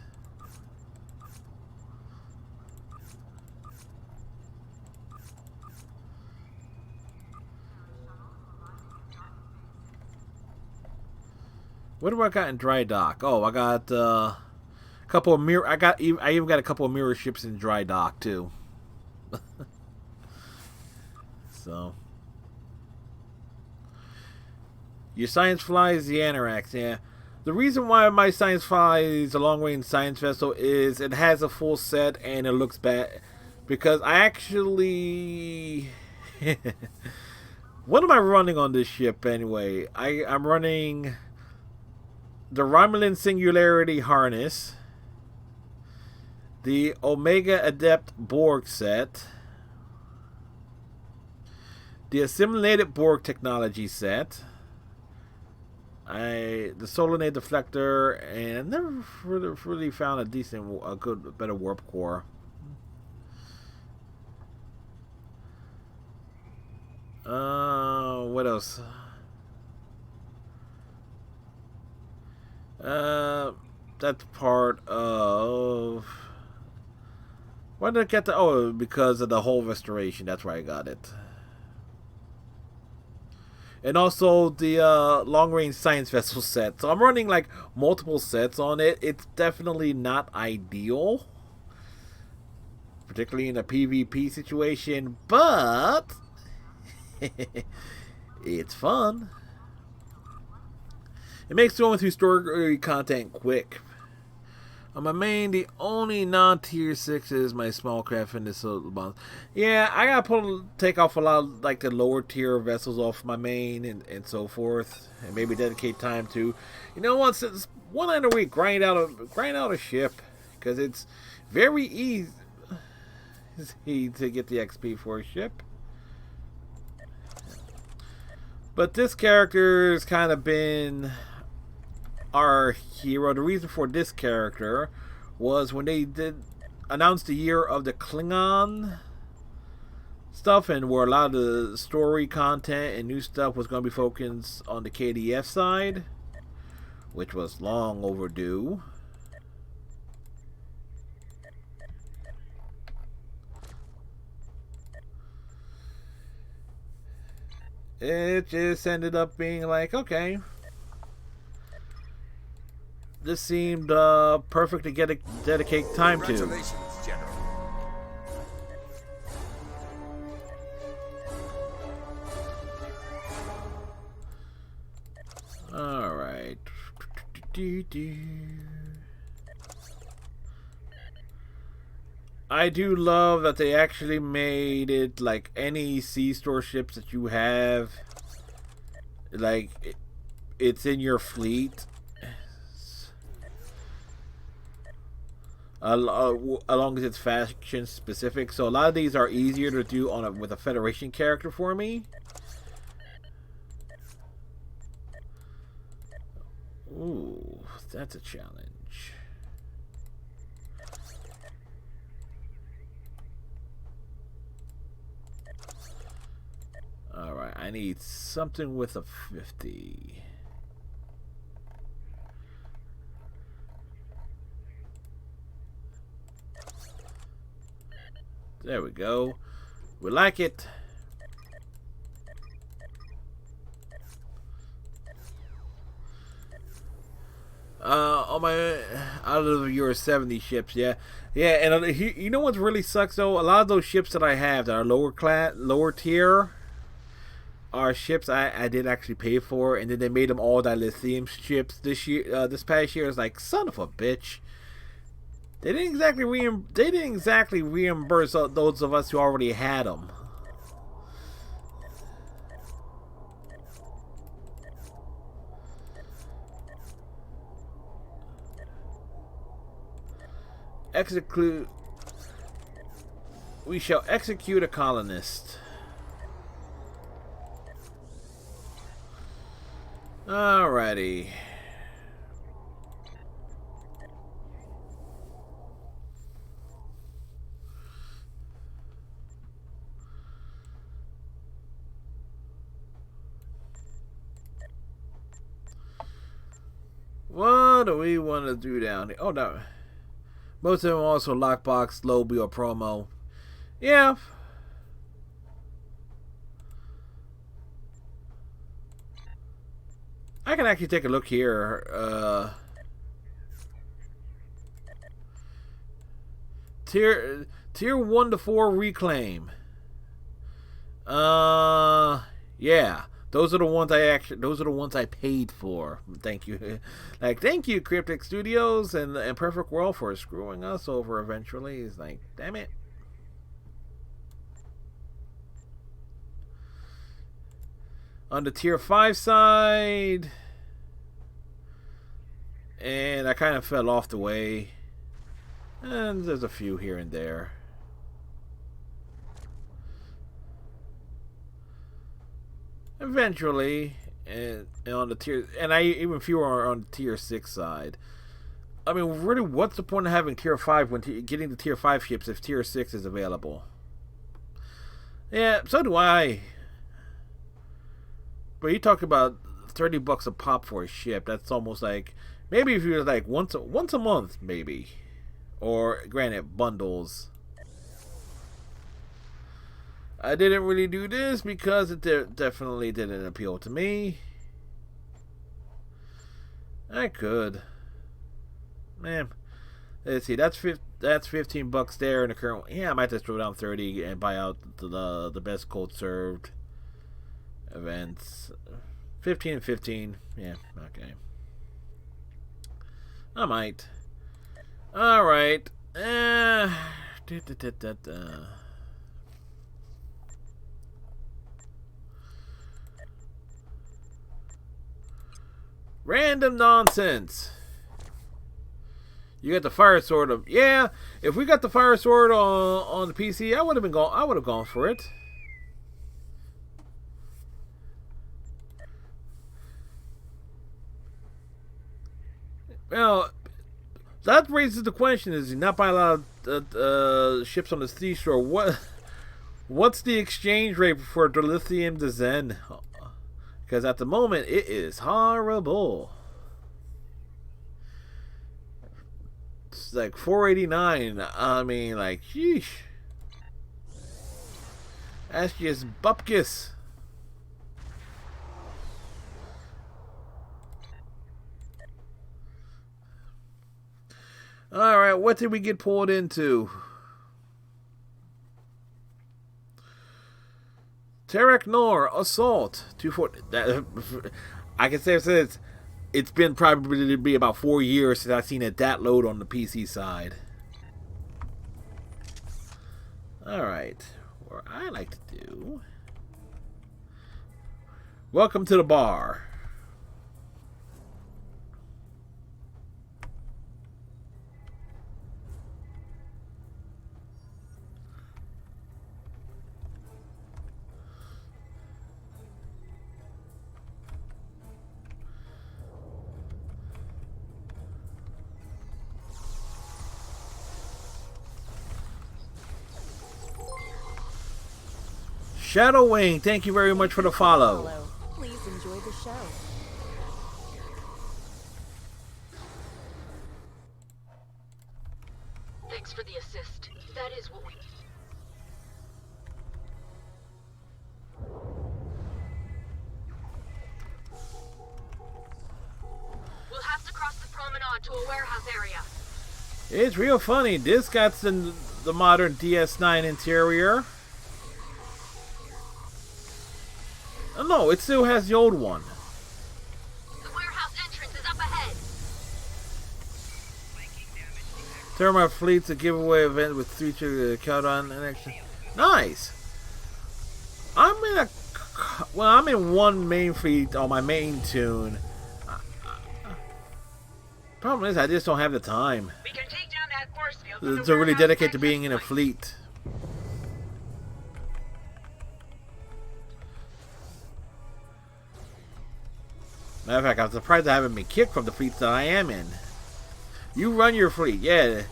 What do I got in dry dock? Oh, I got a couple of mirror. I even got a couple of mirror ships in dry dock too. So, your science fly is the Anorax. Yeah, the reason why my science fly is a long-range science vessel is it has a full set and it looks bad because I actually. What am I running on this ship anyway? I'm running the Romulan Singularity Harness, the Omega Adept Borg set, the Assimilated Borg Technology set, the Solonate Deflector, and I never really found a better warp core. What else? That's part of. Why did I get the? Oh, because of the whole restoration. That's why I got it. And also the long-range science vessel set. So I'm running like multiple sets on it. It's definitely not ideal, particularly in a PvP situation, but it's fun. It makes going through story content quick. On my main, the only non-tier 6 is my small craft and this boss. Yeah, I gotta take off a lot of like the lower tier vessels off my main and so forth, and maybe dedicate time to, you know, once it's one night a week, grind out a ship, because it's very easy to get the XP for a ship. But this character has kind of been our hero. The reason for this character was when they did announce the year of the Klingon stuff, and where a lot of the story content and new stuff was going to be focused on the KDF side, which was long overdue. It just ended up being like, okay, this seemed perfect to dedicate time to. Congratulations, General. All right. I do love that they actually made it like any C-store ships that you have, like it's in your fleet. As long as it's faction specific, so a lot of these are easier to do with a Federation character for me. Ooh, that's a challenge. Alright, I need something with a 50. There we go. We like it. On my out of your 70 ships, yeah, and you know what really sucks though? A lot of those ships that I have that are lower tier, are ships I did actually pay for, and then they made them all dilithium ships this year. This past year, it's like, son of a bitch. They didn't exactly reimburse those of us who already had them. We shall execute a colonist. Alrighty. What do we want to do down here? Oh, no. Most of them also lockbox, lobby, or promo. Yeah. I can actually take a look here. Tier 1 to 4 reclaim. Yeah. Those are the ones I paid for. Thank you. Like, thank you, Cryptic Studios and Perfect World, for screwing us over eventually. It's like, damn it. On the tier 5 side, and I kind of fell off the way. And there's a few here and there. Eventually, and on the tier, and I even fewer on the tier 6 side. I mean, really, what's the point of having tier 5 when getting the tier 5 ships if tier 6 is available? Yeah, so do I. But you talk about $30 a pop for a ship. That's almost like, maybe if you're like once a month, maybe, or granted bundles. I didn't really do this because it definitely didn't appeal to me. I could, man. Let's see. That's $15 there in the current. Yeah, I might just throw down 30 and buy out the best cold served events. 15 and 15. Yeah, okay. I might. All right. Random nonsense. You got the fire sword of, yeah. If we got the fire sword on the PC, I would have gone for it. Well, that raises the question: is you not buy a lot of ships on the seashore? What's the exchange rate for dilithium to Zen? Because at the moment, it is horrible. It's like 489. I mean, like, sheesh. That's just bupkis. Alright, what did we get pulled into? Terek Nor Assault 240. I can say it's been probably to be about 4 years since I've seen it that load on the PC side. Alright, what I like to do. Welcome to the bar. Shadow Wing, thank you very much for the follow. Please enjoy the show. Thanks for the assist. That is what we... We'll have to cross the promenade to a warehouse area. It's real funny. This got the modern DS9 interior. Oh, no, it still has the old one. The warehouse entrance is up ahead. Thermite Fleet's a giveaway event with feature count on an extra. Nice. I'm in one main fleet on my main tune. Problem is, I just don't have the time We can take down that force field to really dedicate to being in a fleet. Matter of fact, I'm surprised I haven't been kicked from the fleets that I am in. You run your fleet, yeah.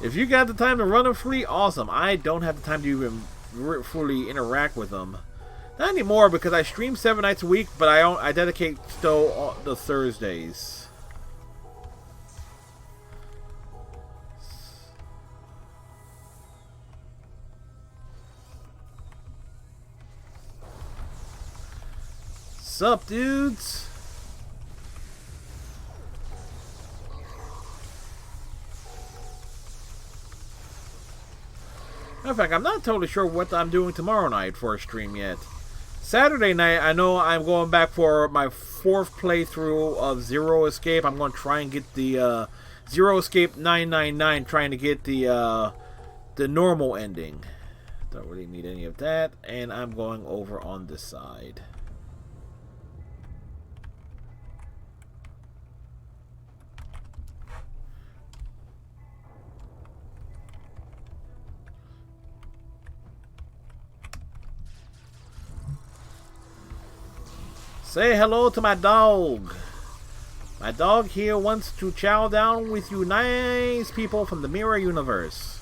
If you got the time to run a fleet, awesome. I don't have the time to even fully interact with them. Not anymore because I stream 7 nights a week, but I dedicate still the Thursdays. What's up, dudes? In fact, I'm not totally sure what I'm doing tomorrow night for a stream yet. Saturday night, I know I'm going back for my 4th playthrough of Zero Escape. I'm going to try and get the Zero Escape 999, trying to get the normal ending. Don't really need any of that, and I'm going over on this side. Say hello to my dog. My dog here wants to chow down with you nice people from the Mirror Universe.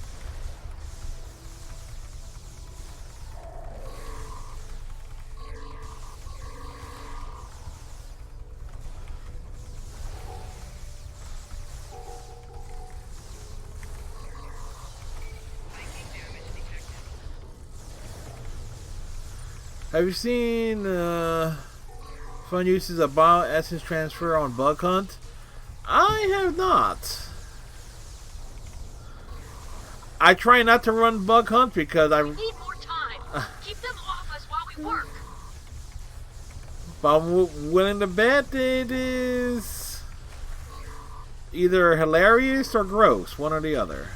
Have you seen fun uses of bio essence transfer on Bug Hunt? I have not. I try not to run Bug Hunt because I We need more time. Keep them off us while we work. But I'm willing to bet it is either hilarious or gross, one or the other.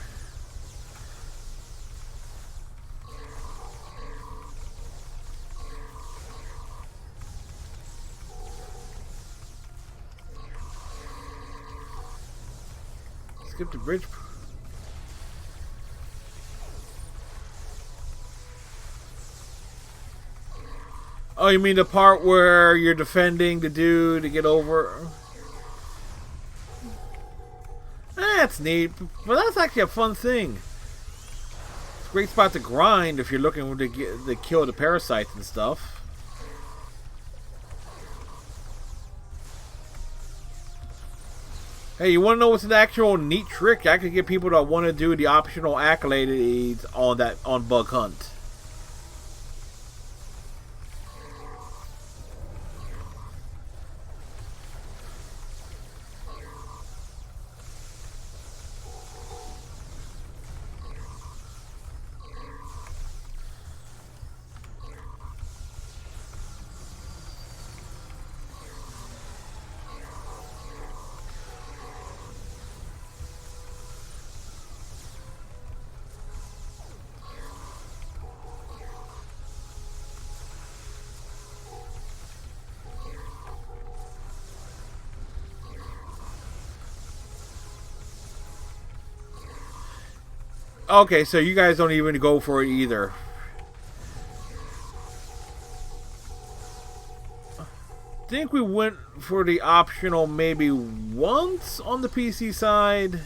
Skip the bridge. Oh, you mean the part where you're defending the dude to get over? That's neat, but that's actually a fun thing. It's a great spot to grind if you're looking to kill the parasites and stuff. Hey, you want to know what's an actual neat trick? I could get people that want to do the optional accolades on Bug Hunt. Okay, so you guys don't even go for it either. I think we went for the optional maybe once on the PC side.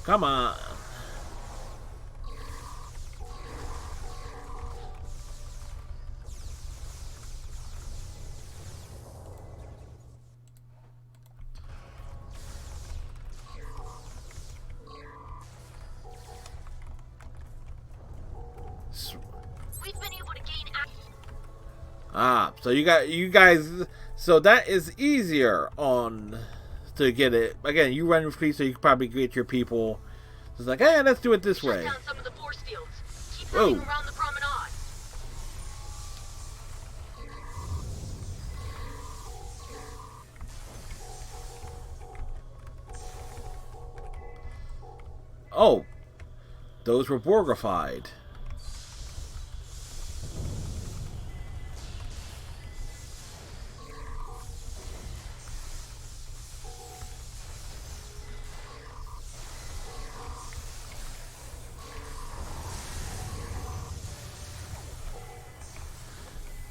Come on. We've been able to gain So you guys, so that is easier on to get it. Again, you run free, so you can probably get your people. It's like, hey, let's do it this shut way. down some of the force fields. Keep Whoa. running around the promenade. Oh, those were Borgified.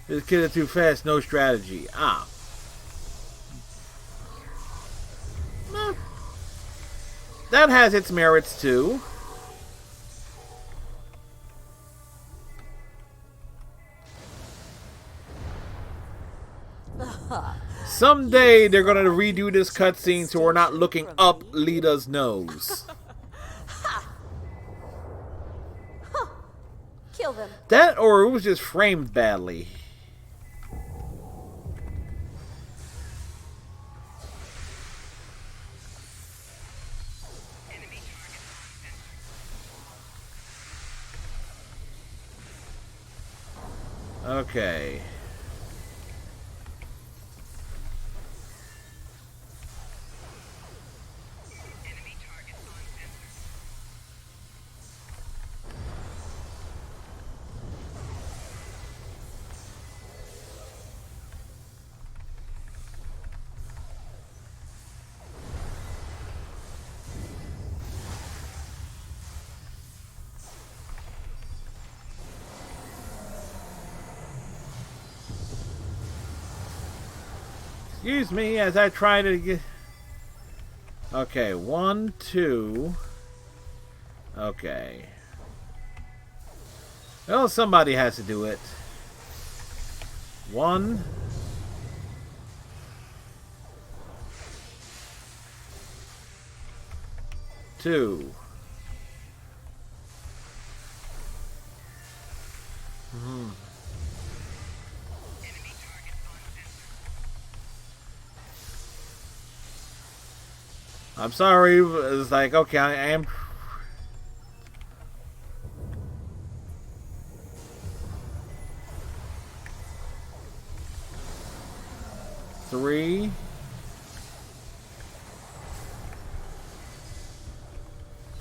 This kid is too fast, no strategy. Ah. Eh. That has its merits too. Someday they're gonna redo this cutscene so we're not looking up Lita's nose. Kill them. That or it was just framed badly. Okay. Excuse me as I try to get... Okay, 1, 2... Okay. Well, somebody has to do it. 1... 2... I'm sorry, it's like, okay, I am... Three...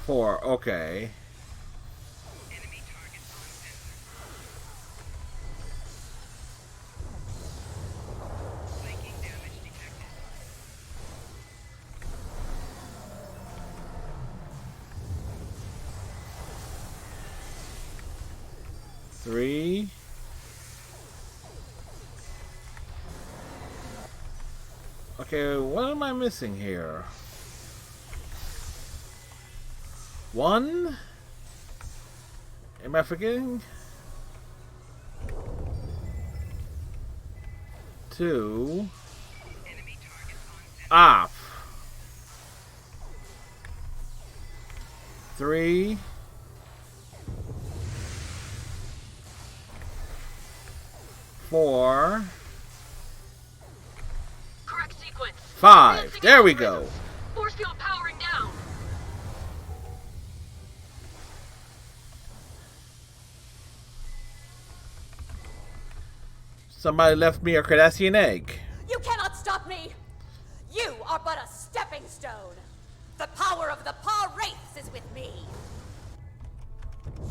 4, okay. Three. Okay, what am I missing here? 1? Am I forgetting? 2. Off. 3. 4. Correct sequence. 5. There we go. Force field powering down. Somebody left me a Cardassian egg. You cannot stop me! You are but a stepping stone! The power of the Pa Wraiths is with me!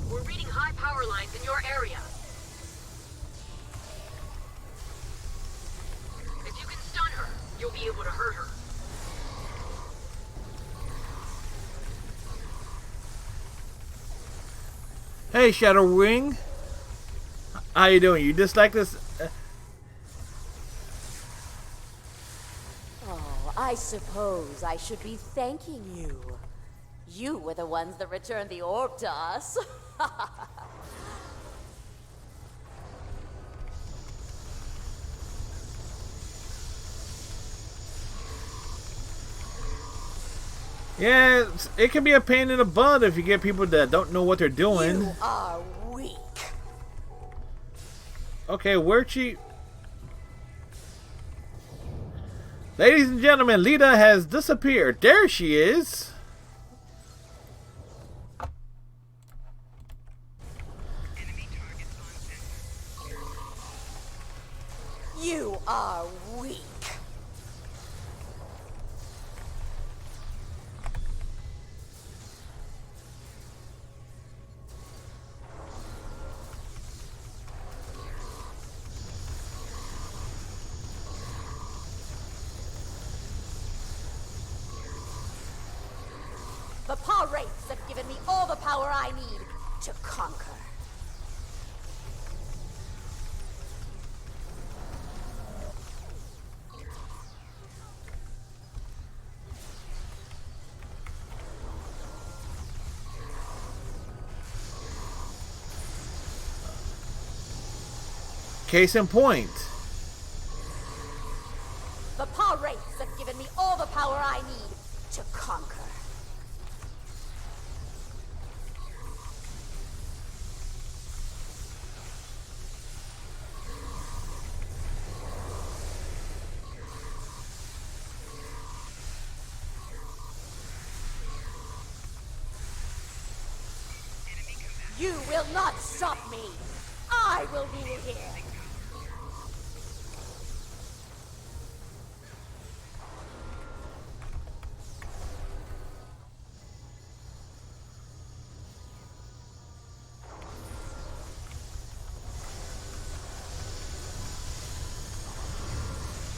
We're reading high power lines in your area. If you can stun her, you'll be able to hurt her. Hey, Shadow Wing. How you doing? You dislike this? Oh, I suppose I should be thanking you. You were the ones that returned the orb to us. Yeah, it can be a pain in the butt if you get people that don't know what they're doing. You are weak. Okay, where'd she... Ladies and gentlemen, Lita has disappeared. There she is. You are weak. The Pa Wraiths have given me all the power I need to conquer. Case in point. The Paw Wraiths have given me all the power I need to conquer. You will not stop me. I will be here.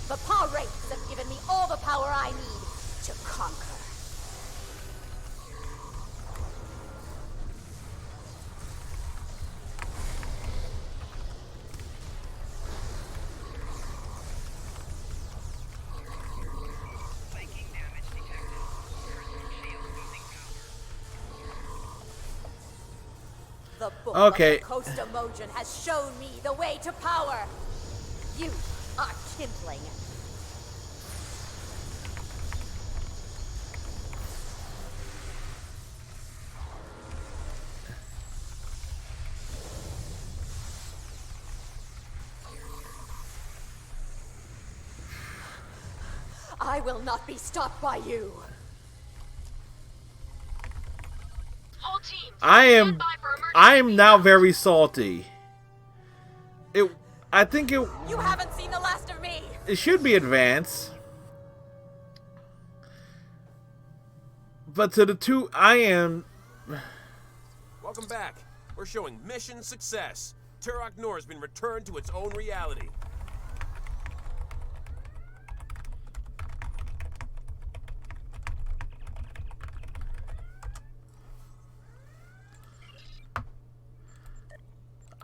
The Paw Wraiths have given me all the power I need to conquer. The book Okay. of the Coast Emojin has shown me the way to power. You are kindling. I will not be stopped by you. Whole team. I stand by for emergency am now feedback. very salty. I think You haven't seen the last of me. it should be advanced. But to the two, I am. Welcome back. We're showing mission success. Turok Nor has been returned to its own reality.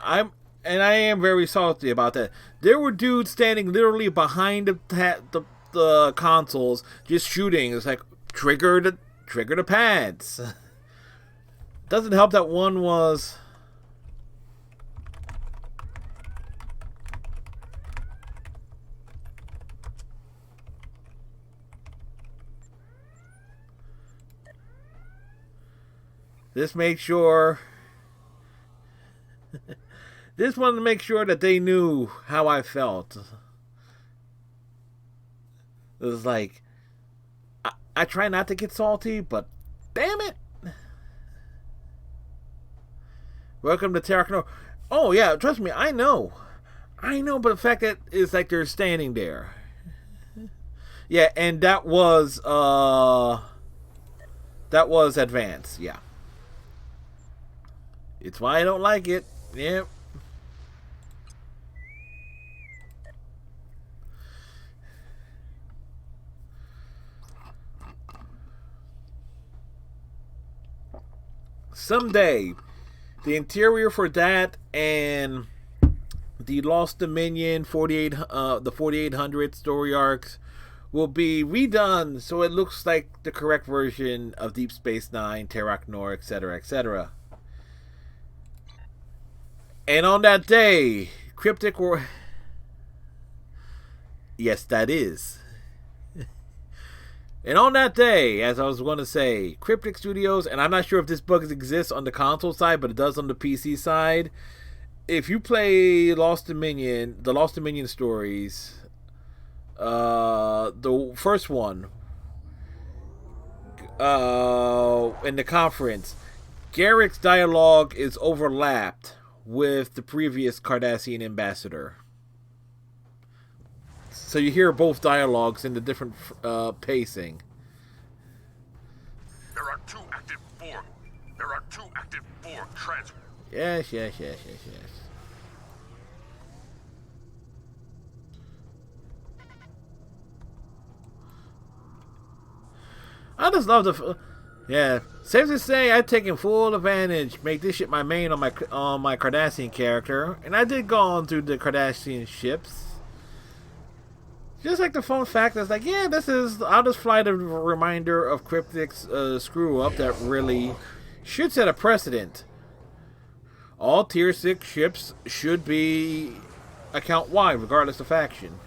I am very salty about that. There were dudes standing literally behind the consoles, just shooting. It's like trigger the pads. Doesn't help that one was. Just make sure. Just wanted to make sure that they knew how I felt. It was like, I try not to get salty, but damn it. Welcome to Turok Nor. Oh yeah, trust me, I know, but the fact that it's like they're standing there. Yeah, and that was advanced. Yeah, it's why I don't like it. Yep. Someday, the interior for that and the Lost Dominion the 4800 story arcs will be redone so it looks like the correct version of Deep Space Nine, Turok Nor, etc., etc. And on that day, Cryptic or yes, that is. And on that day, as I was going to say, Cryptic Studios, and I'm not sure if this bug exists on the console side, but it does on the PC side. If you play the Lost Dominion stories, the first one, in the conference, Garrick's dialogue is overlapped with the previous Cardassian ambassador. So you hear both dialogues in the different pacing. There are two active Borg transfer. Yes. I just love the. Yeah, safe to say I've taken full advantage. Make this shit my main on my Cardassian character, and I did go on through the Cardassian ships. Just like the fun fact that's like, yeah, I'll just fly the reminder of Cryptic's screw up that really should set a precedent. All Tier 6 ships should be account wide, regardless of faction.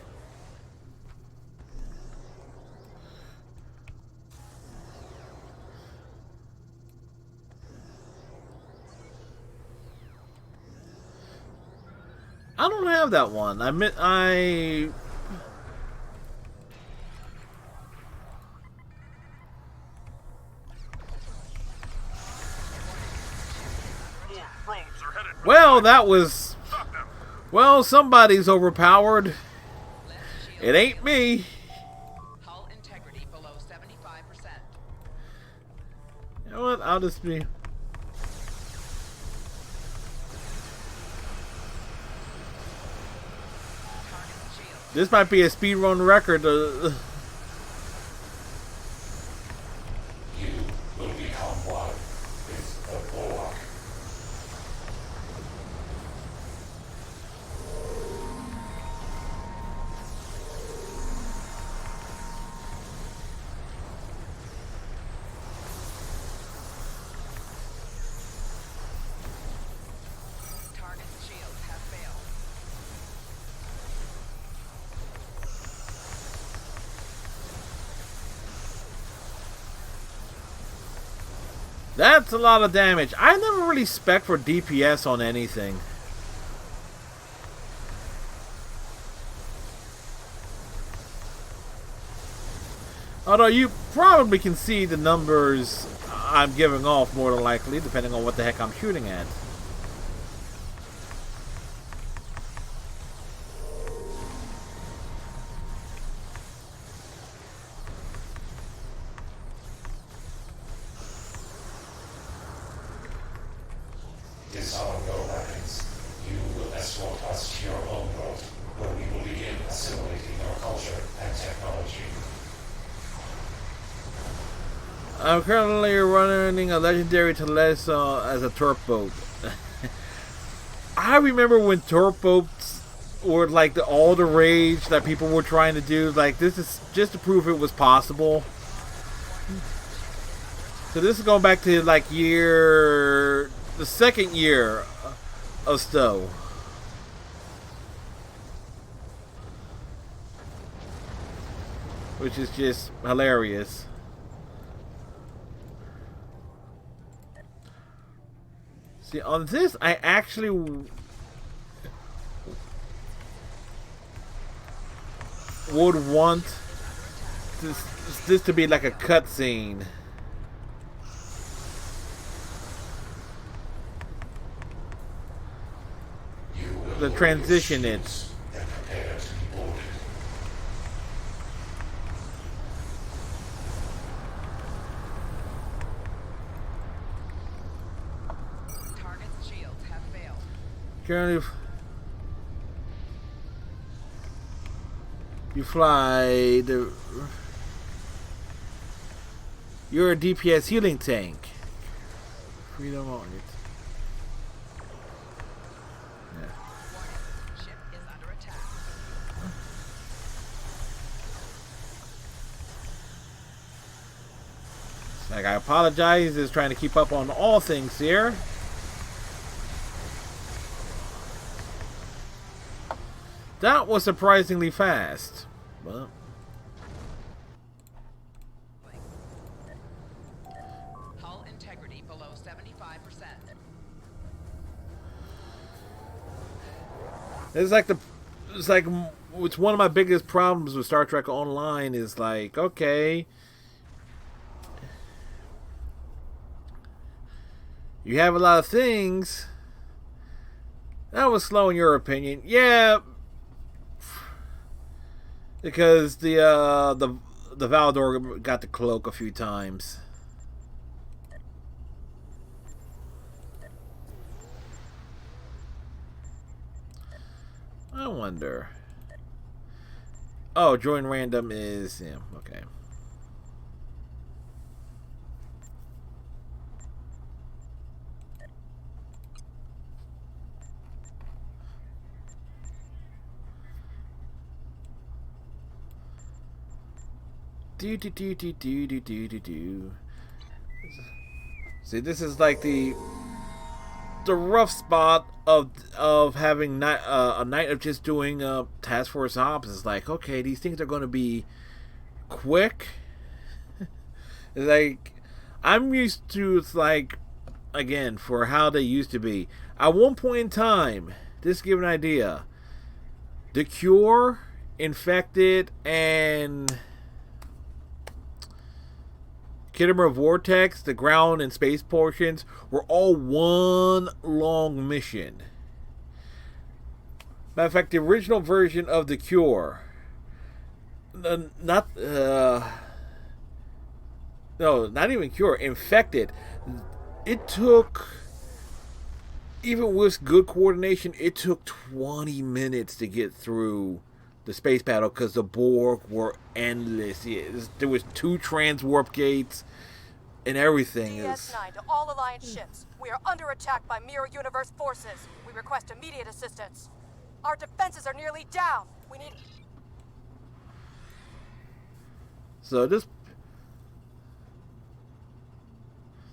I don't have that one. I well, that was... Well, somebody's overpowered. It ain't me. Hull integrity below 75%. You know what? I'll just be... This might be a speedrun record. You will become one with the Borg. Target's shields have failed. That's a lot of damage. I never really spec for DPS on anything. Although you probably can see the numbers I'm giving off more than likely, depending on what the heck I'm shooting at. Disarm your weapons. You will escort us to your own world, where we will begin assimilating your culture and technology. I'm currently running a legendary Telesa as a turret boat. I remember when turret boats were like all the rage that people were trying to do. Like, this is just to prove it was possible. So this is going back to like the second year of Stowe. Which is just hilarious. See, on this, I actually would want this to be like a cutscene. The transition is. And prepare to be boarded. Target's shields have failed. Currently, you fly the. You're a DPS healing tank. Freedom on it. Ship is under attack. Like, I apologize, is trying to keep up on all things here. That was surprisingly fast. Well, Hull integrity below 75%. it's one of my biggest problems with Star Trek Online is like, okay, you have a lot of things. That was slow in your opinion. Yeah, because the Valdor got the cloak a few times. I wonder. Oh, join random is, yeah, okay. Do. See, this is like the the rough spot of having a night of just doing Task Force Ops. Is like, okay, these things are going to be quick. Like, I'm used to, it's like, again, for how they used to be. At one point in time, just to give an idea, the Cure, Infected, and Kittimer Vortex, the ground and space portions, were all one long mission. Matter of fact, the original version of the Cure, not even Cure, Infected, it took, even with good coordination, it took 20 minutes to get through the space battle because the Borg were endless. There was 2 transwarp gates and everything. DS9 to all Alliance ships. We are under attack by Mirror Universe forces. We request immediate assistance. Our defenses are nearly down. We need... So this...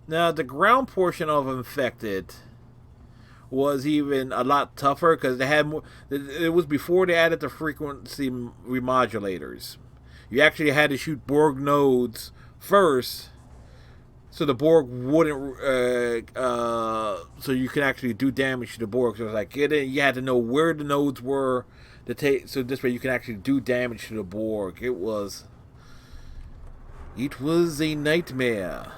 Now, the ground portion of Infected was even a lot tougher because they had more. It was before they added the frequency remodulators. You actually had to shoot Borg nodes first, so the Borg wouldn't. So you could actually do damage to the Borg. So it was like you had to know where the nodes were to take. So this way you can actually do damage to the Borg. It was a nightmare.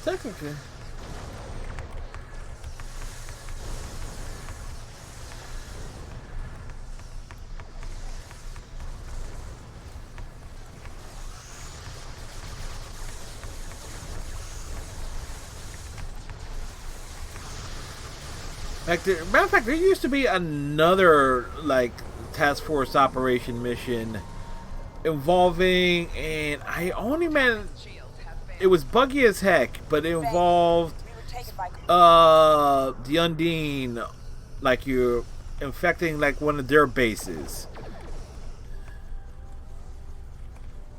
Technically. Matter of fact, there used to be another like Task Force operation mission involving, and I only meant it was buggy as heck, but it involved the Undine, like you're infecting like one of their bases,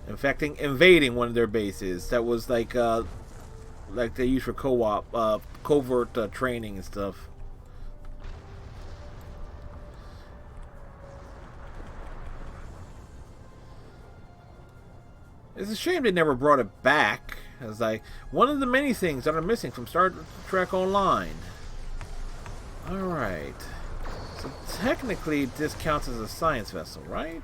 invading one of their bases. That was like they use for co-op, covert training and stuff. It's a shame they never brought it back. As like one of the many things that are missing from Star Trek Online. Alright. So technically this counts as a science vessel, right?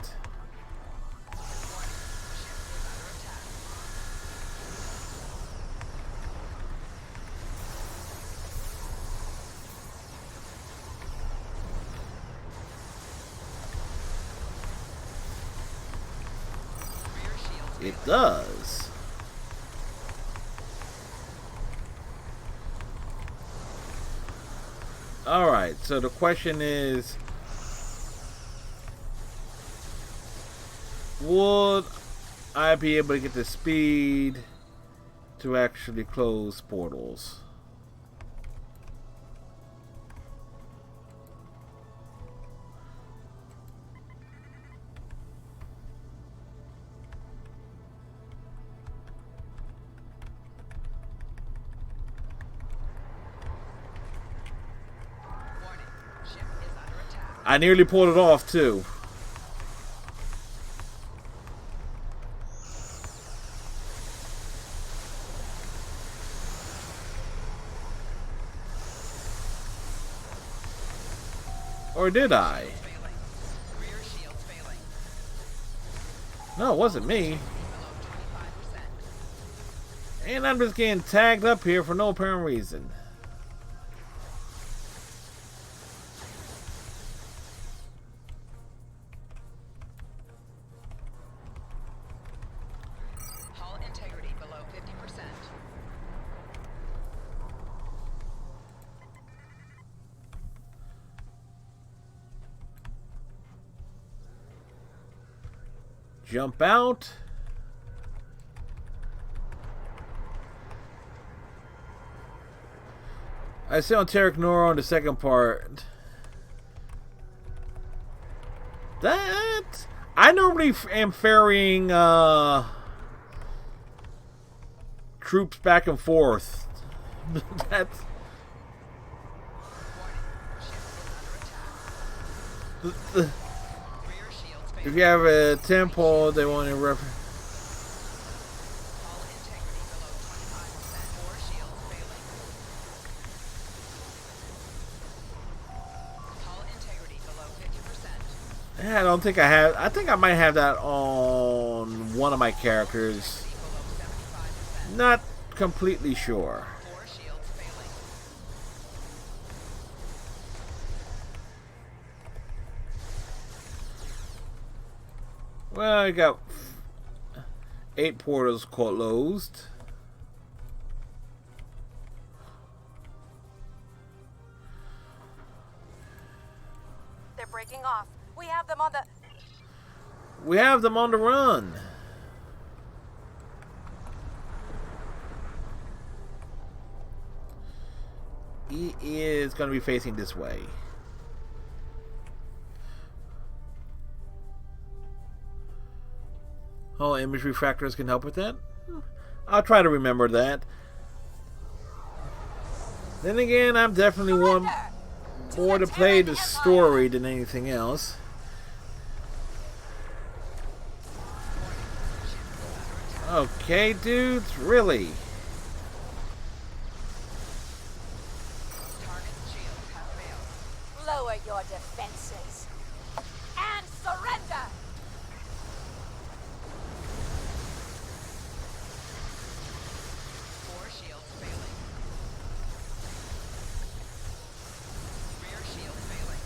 It does. Alright, so the question is, would I be able to get the speed to actually close portals? I nearly pulled it off too. Or did I? No, it wasn't me. And I'm just getting tagged up here for no apparent reason. Jump out. I see on Terok Nora on the second part. That I normally am ferrying troops back and forth. That's if you have a temple, they want to reference. Yeah, I don't think I have. I think I might have that on one of my characters. Not completely sure. Well, I got 8 portals closed. They're breaking off. We have them on the... We have them on the run. He is going to be facing this way. Oh, image refractors can help with that? I'll try to remember that. Then again, I'm definitely one more to play the story than anything else. Okay, dudes, really? Lower your defenses and surrender. Four shields failing. Rear shield failing.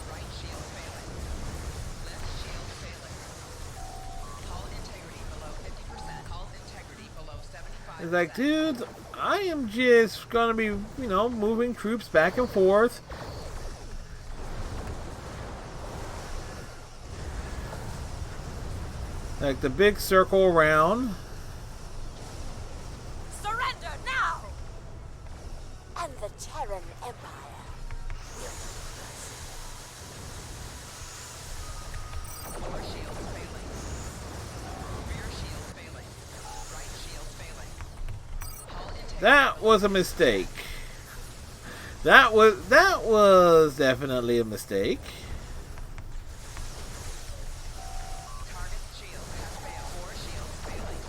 Right shield failing. Left shield failing. Hull integrity below 50%. Hull integrity below 75%. It's like, dude, I am just gonna be, you know, moving troops back and forth. Like the big circle around. Surrender now. And the Terran Empire will Four shields failing. Rear shield failing. Right shield failing. Hull integrity. That was a mistake. That was definitely a mistake. Target shield has failed. Four shields failing.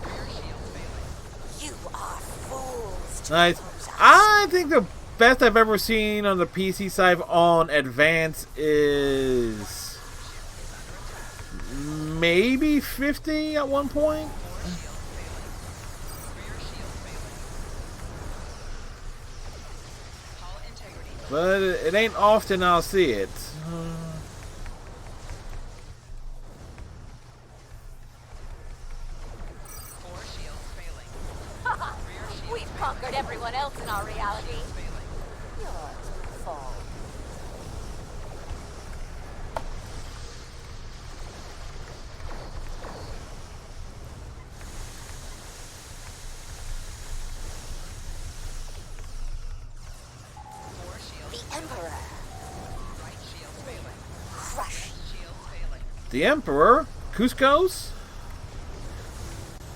Rear shield failing. You are fools to Nice. oppose us. I think the best I've ever seen on the PC side on Advance is maybe 50 at one point. Hull integrity. But it ain't often I'll see it. Four shields failing. Rear shield We've conquered everyone else in our reality. failing. Yours will fall. Four shields. The Emperor. Right shield failing. Crush. Shield failing. The Emperor? Cusco's?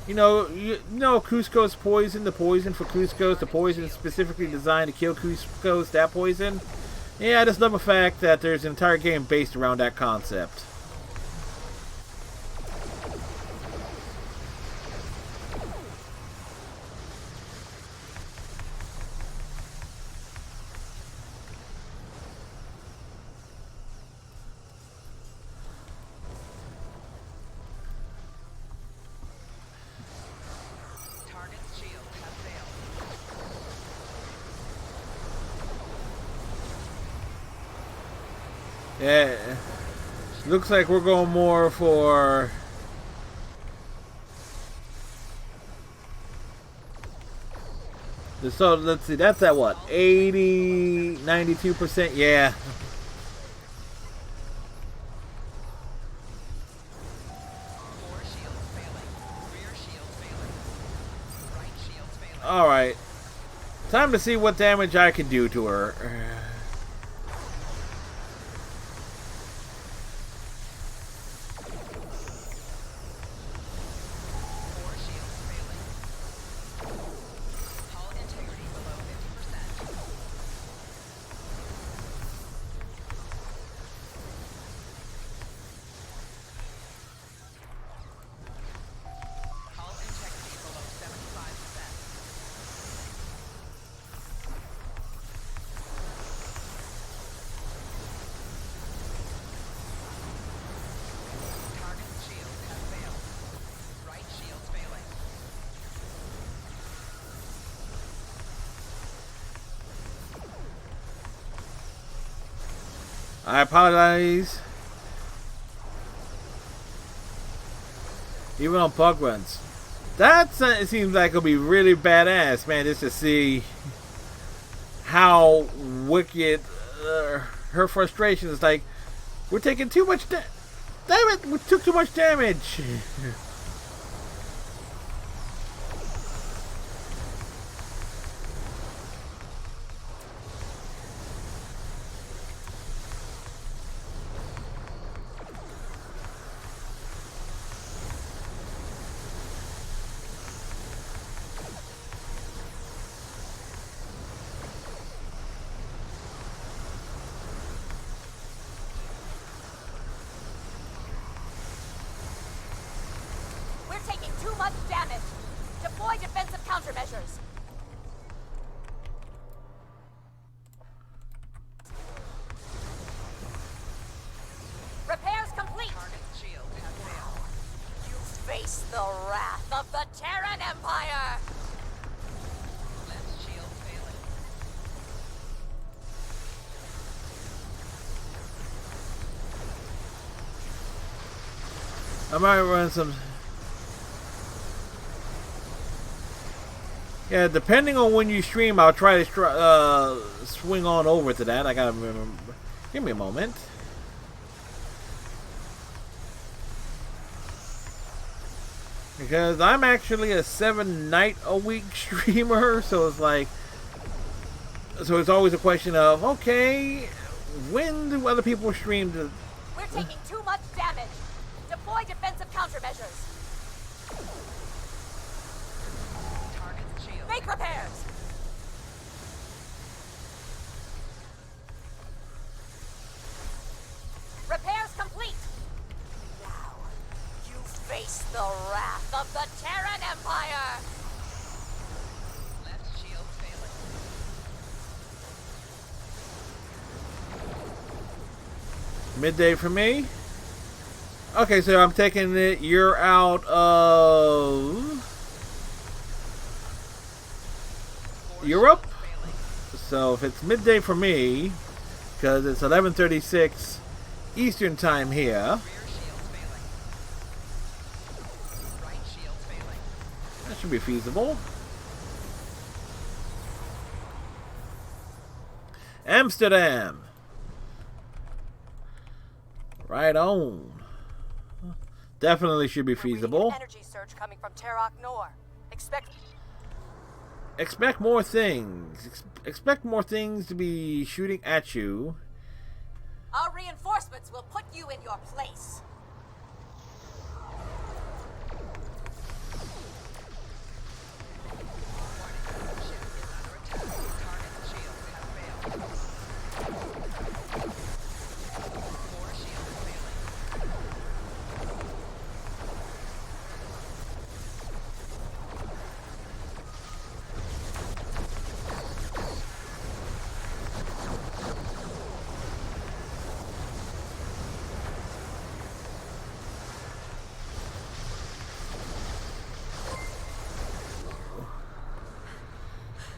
You know Cusco's poison, the poison for Cusco's, the poison specifically designed to kill Cusco's, that poison? Yeah, I just love the fact that there's an entire game based around that concept. Target's shield has failed. Yeah, looks like we're going more for... So let's see, that's at what, 80, 92%? Yeah. Four shields failing. Rear shield failing. Right shield failing. Alright. Time to see what damage I can do to her. Core shields failing. Hull integrity below 50%. Hull integrity below 75%. Target's shield has failed. Right shield's failing. I apologize. Even on pug runs. It seems like it'll be really badass, man, just to see how wicked her frustration is. Like, we're taking too much damn it, we took too much damage. We're taking too much damage. Deploy defensive countermeasures. Repairs complete. Target's shield has failed. You face the wrath of the Terran Empire. Left shield failing. I might run some. Yeah, depending on when you stream, I'll try to swing on over to that. I gotta remember. Give me a moment. Because I'm actually a 7-night-a-week streamer, so it's like, so it's always a question of, okay, when do other people stream? We're taking too much damage. Deploy defensive countermeasures. Target's shield. Make repairs. Repairs complete. Now, you face the wrath of the Terran Empire. Left shield failing. Midday for me. Okay, so I'm taking it. You're out of Europe. So if it's midday for me, because it's 11:36 Eastern time here. Rear shield's failing. Right shield's failing. That should be feasible. Amsterdam. Right on. Definitely should be We're reading feasible. an energy surge coming from Terok Nor. Expect more things. Expect more things to be shooting at you. Our reinforcements will put you in your place. Target's shield has failed. Core shield failing.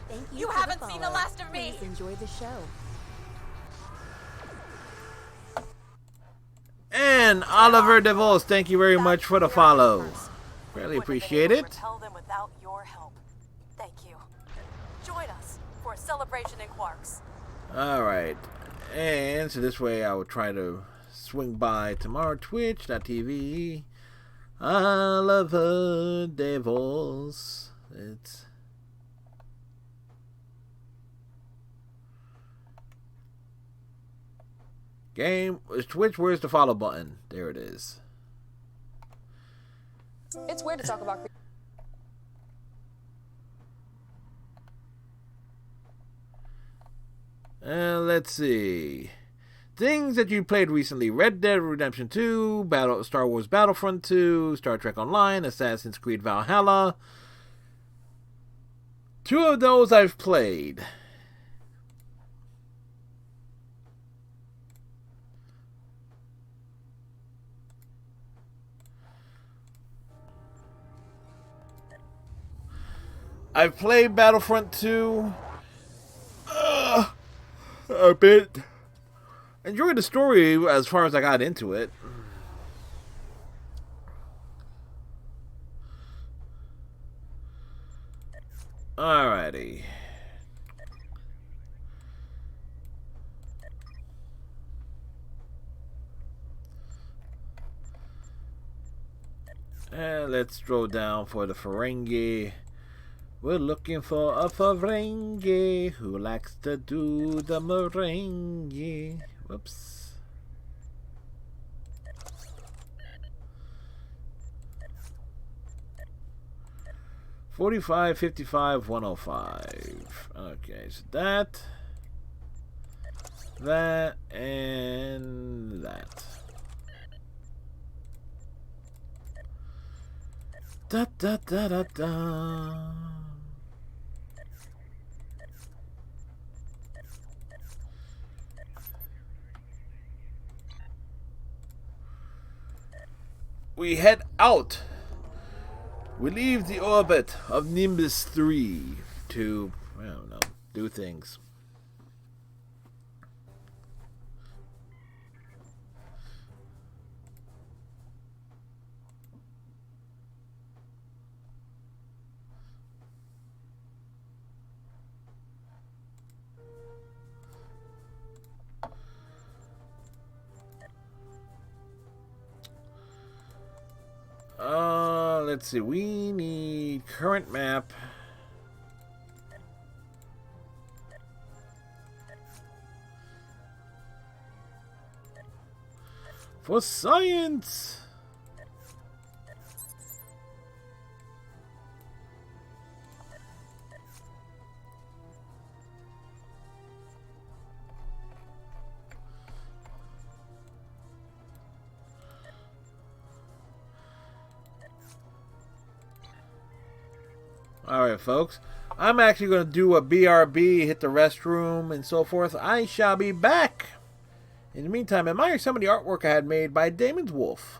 Thank you. You for haven't the seen the follow. last of me. Please enjoy the show. And Oliver DeVos, thank you very much for the follow. Really appreciate it. Repel them without your help. Thank you. Join us for a celebration in Quarks. Alright. And so this way I will try to swing by tomorrow, twitch.tv. Oliver DeVos. It's Game. Twitch, where's the follow button? There it is. It's weird to talk about. Let's see. Things that you played recently: Red Dead Redemption 2, Star Wars Battlefront 2, Star Trek Online, Assassin's Creed Valhalla. 2 of those I've played. I've played Battlefront 2 a bit. Enjoyed the story as far as I got into it. Alrighty. And let's throw down for the Ferengi. We're looking for a Ferengi who likes to do the merengue. Whoops. $45, $55, $105. Okay, so that, and that. Da da da da da. We head out. We leave the orbit of Nimbus 3 to, I don't know, do things. Let's see, we need current map. For science! Alright, folks. I'm actually going to do a BRB, hit the restroom, and so forth. I shall be back. In the meantime, admire some of the artwork I had made by Damon's Wolf.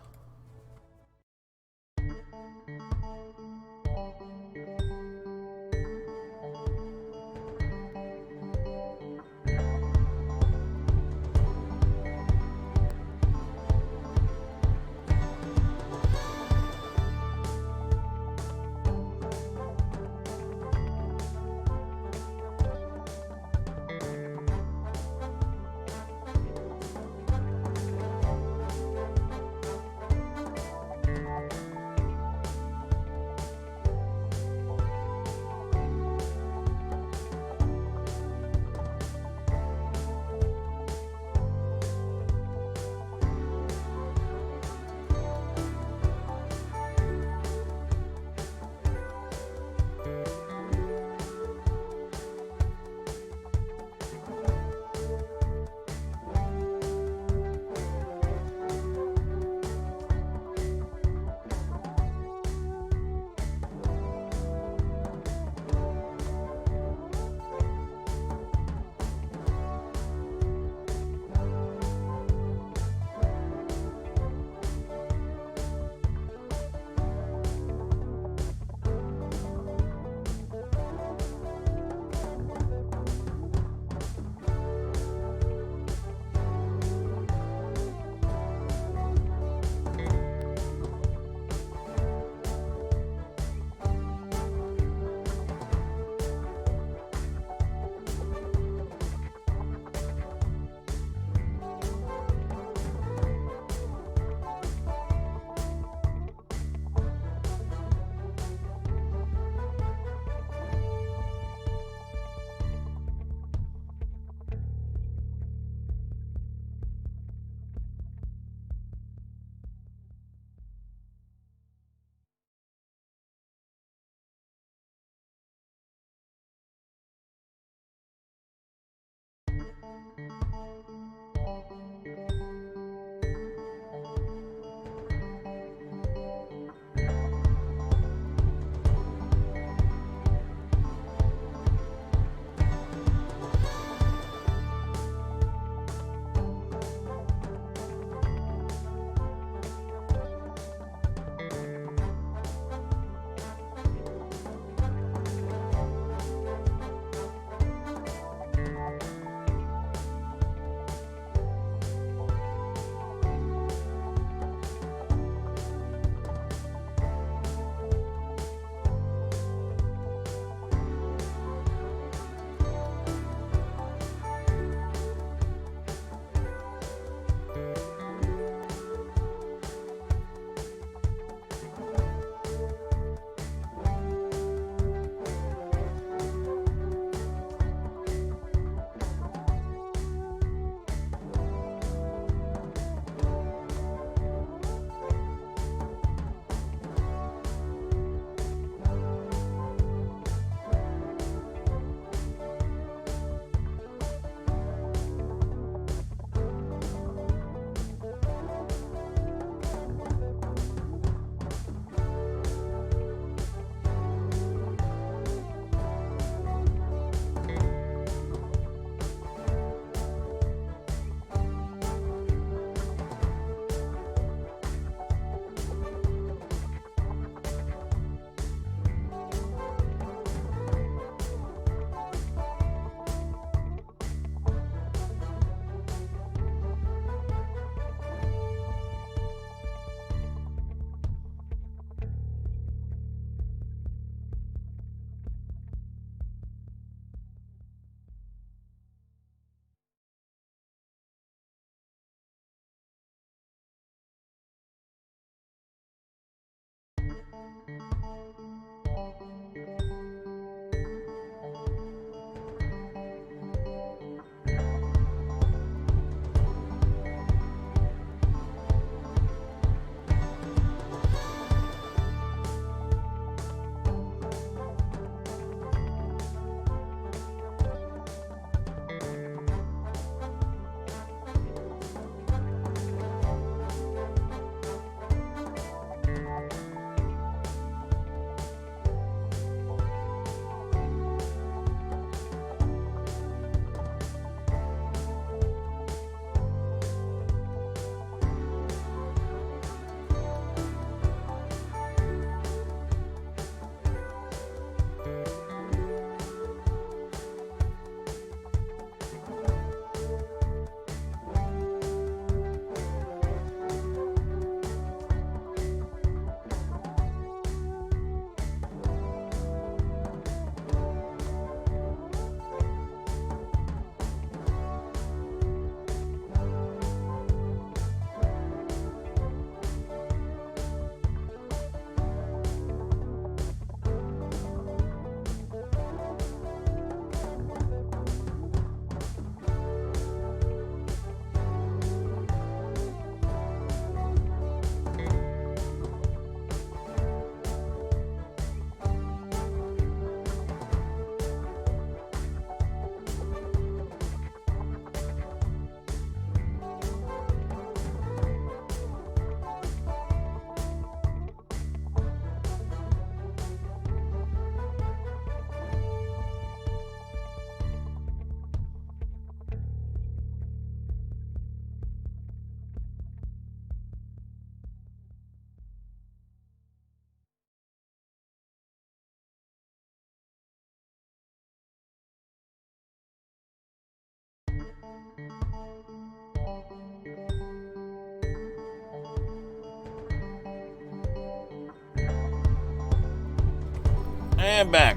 And back.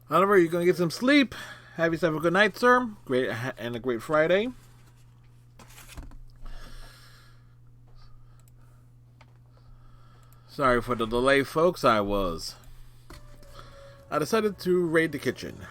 Oliver, you gonna get some sleep? Have yourself a good night, sir. Great and a great Friday. Sorry for the delay, folks. I decided to raid the kitchen.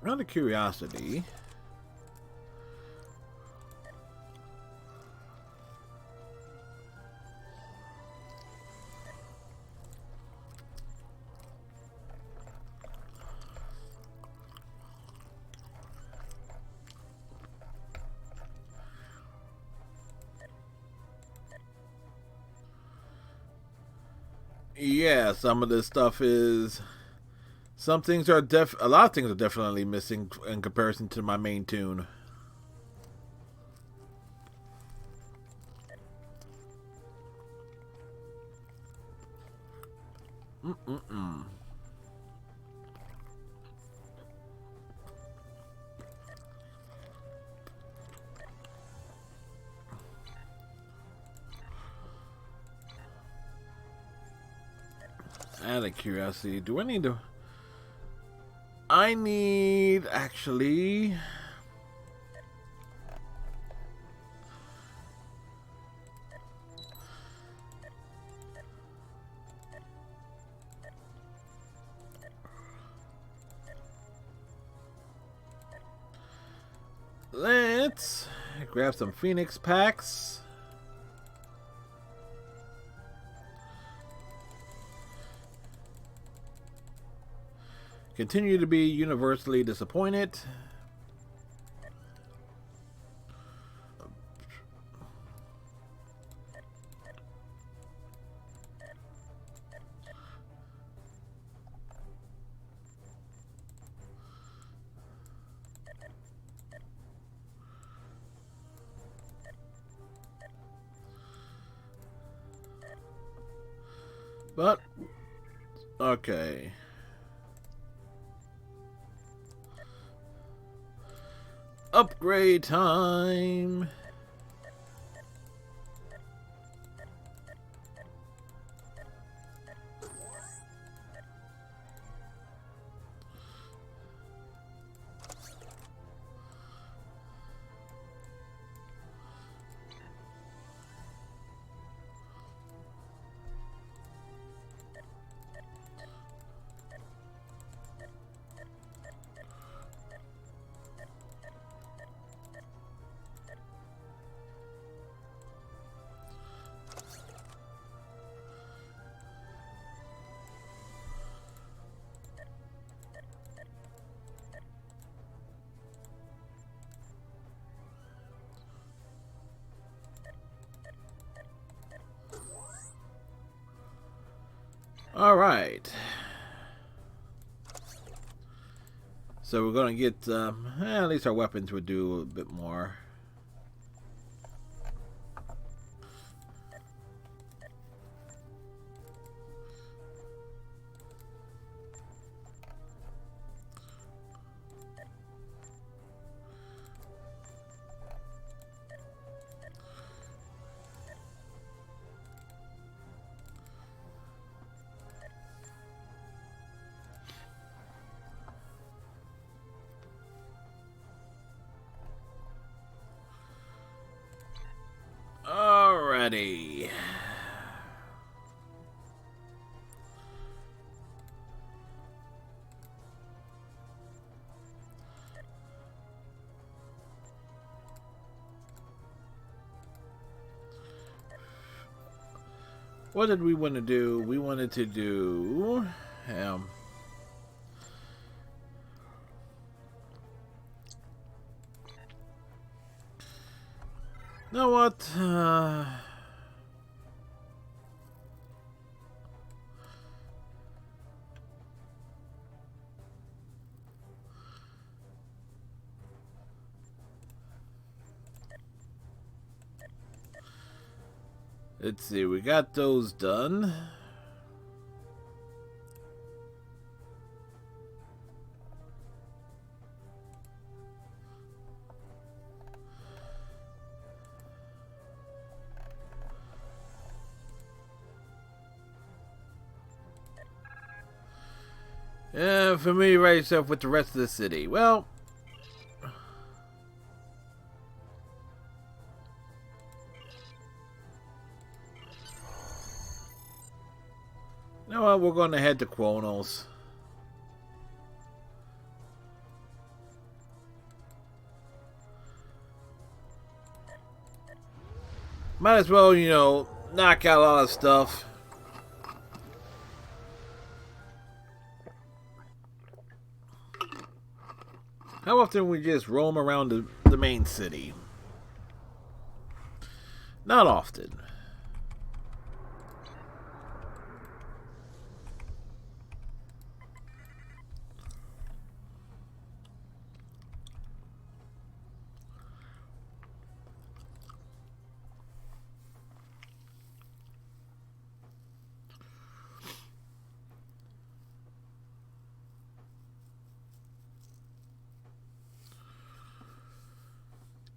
Out of curiosity, yeah, some of this stuff is. Some things are a lot of things are definitely missing in comparison to my main tune. Out of curiosity, do I need to... I need, actually... Let's grab some Phoenix packs. Continue to be universally disappointed. But okay. Upgrade time. All right. So we're gonna get at least our weapons would do a bit more. Alrighty. What did we want to do? We wanted to do you know what? Let's see, we got those done. Familiarize yourself with the rest of the city. Well, you know what? We're going to head to Kronos. Might as well, you know, knock out a lot of stuff. How often we just roam around the main city? Not often.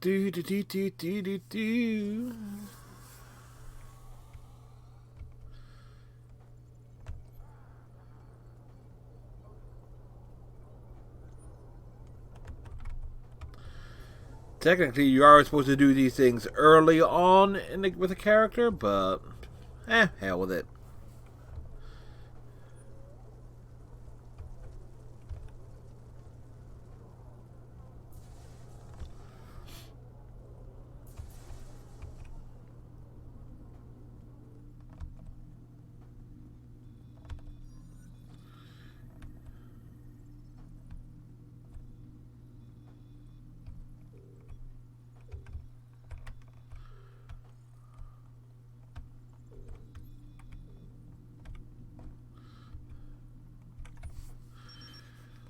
Do do do do do do do. Technically, you are supposed to do these things early on with a character, but hell with it.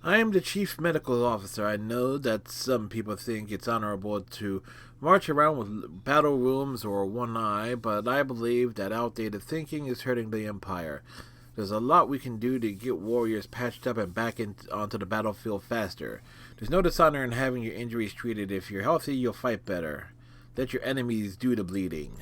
I am the chief medical officer. I know that some people think it's honorable to march around with battle rooms or one eye, but I believe that outdated thinking is hurting the Empire. There's a lot we can do to get warriors patched up and back onto the battlefield faster. There's no dishonor in having your injuries treated. If you're healthy, you'll fight better. Let your enemies do the bleeding.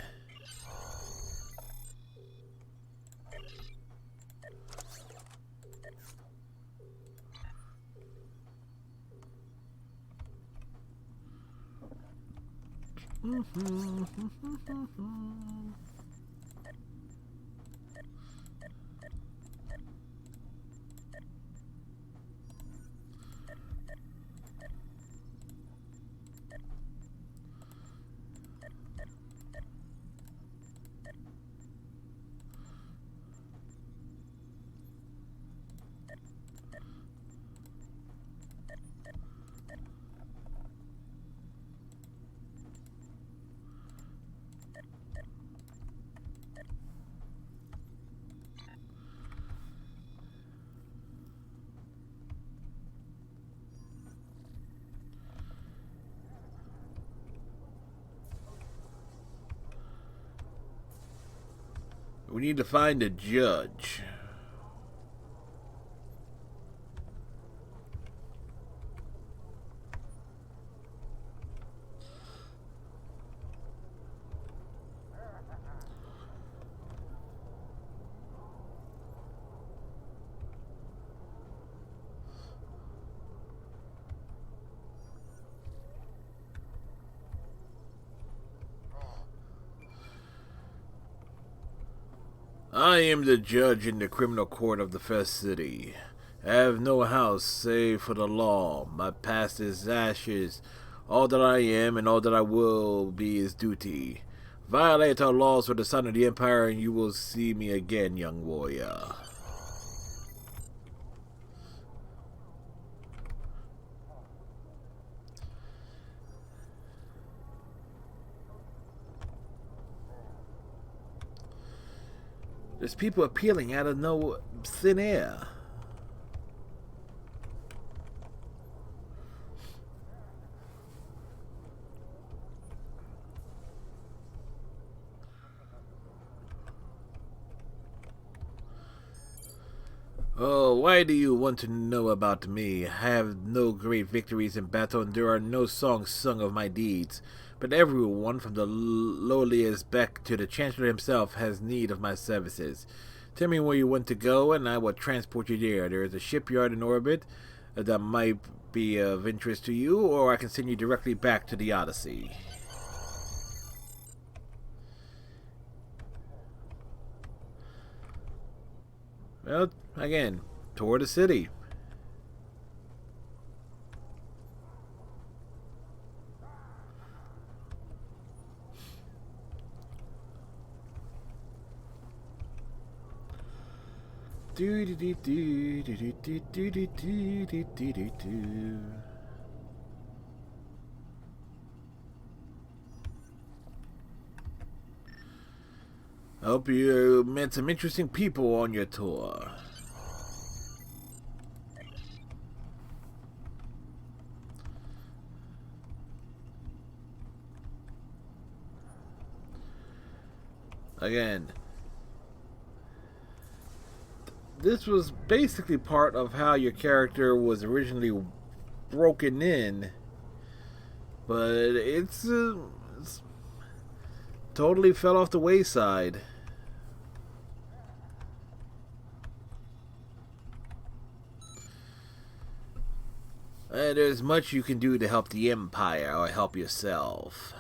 We need to find a judge. I am the judge in the criminal court of the first city. I have no house save for the law. My past is ashes. All that I am and all that I will be is duty. Violate our laws for the son of the Empire and you will see me again, young warrior. There's people appealing out of no thin air. Oh, why do you want to know about me? I have no great victories in battle, and there are no songs sung of my deeds. But everyone, from the lowliest Beck to the Chancellor himself, has need of my services. Tell me where you want to go, and I will transport you there. There is a shipyard in orbit that might be of interest to you, or I can send you directly back to the Odyssey. Well, again, toward the city. Do do do do do do do do do do do do do. I hope you met some interesting people on your tour. Again, this was basically part of how your character was originally broken in, but it's totally fell off the wayside. There's much you can do to help the Empire or help yourself.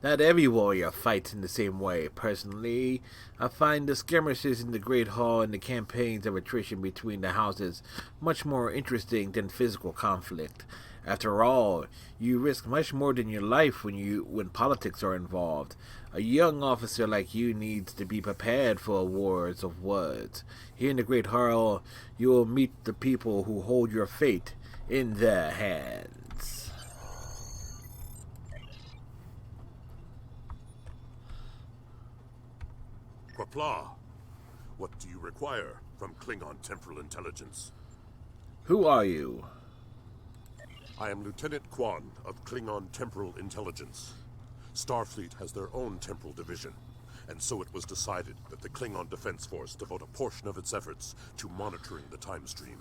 Not every warrior fights in the same way. Personally, I find the skirmishes in the Great Hall and the campaigns of attrition between the houses much more interesting than physical conflict. After all, you risk much more than your life when politics are involved. A young officer like you needs to be prepared for wars of words. Here in the Great Hall, you will meet the people who hold your fate in their hands. Qapla', what do you require from Klingon temporal intelligence? Who are you? I am Lieutenant Quan of Klingon Temporal Intelligence. Starfleet has their own temporal division, and so it was decided that the Klingon Defense Force devote a portion of its efforts to monitoring the time stream.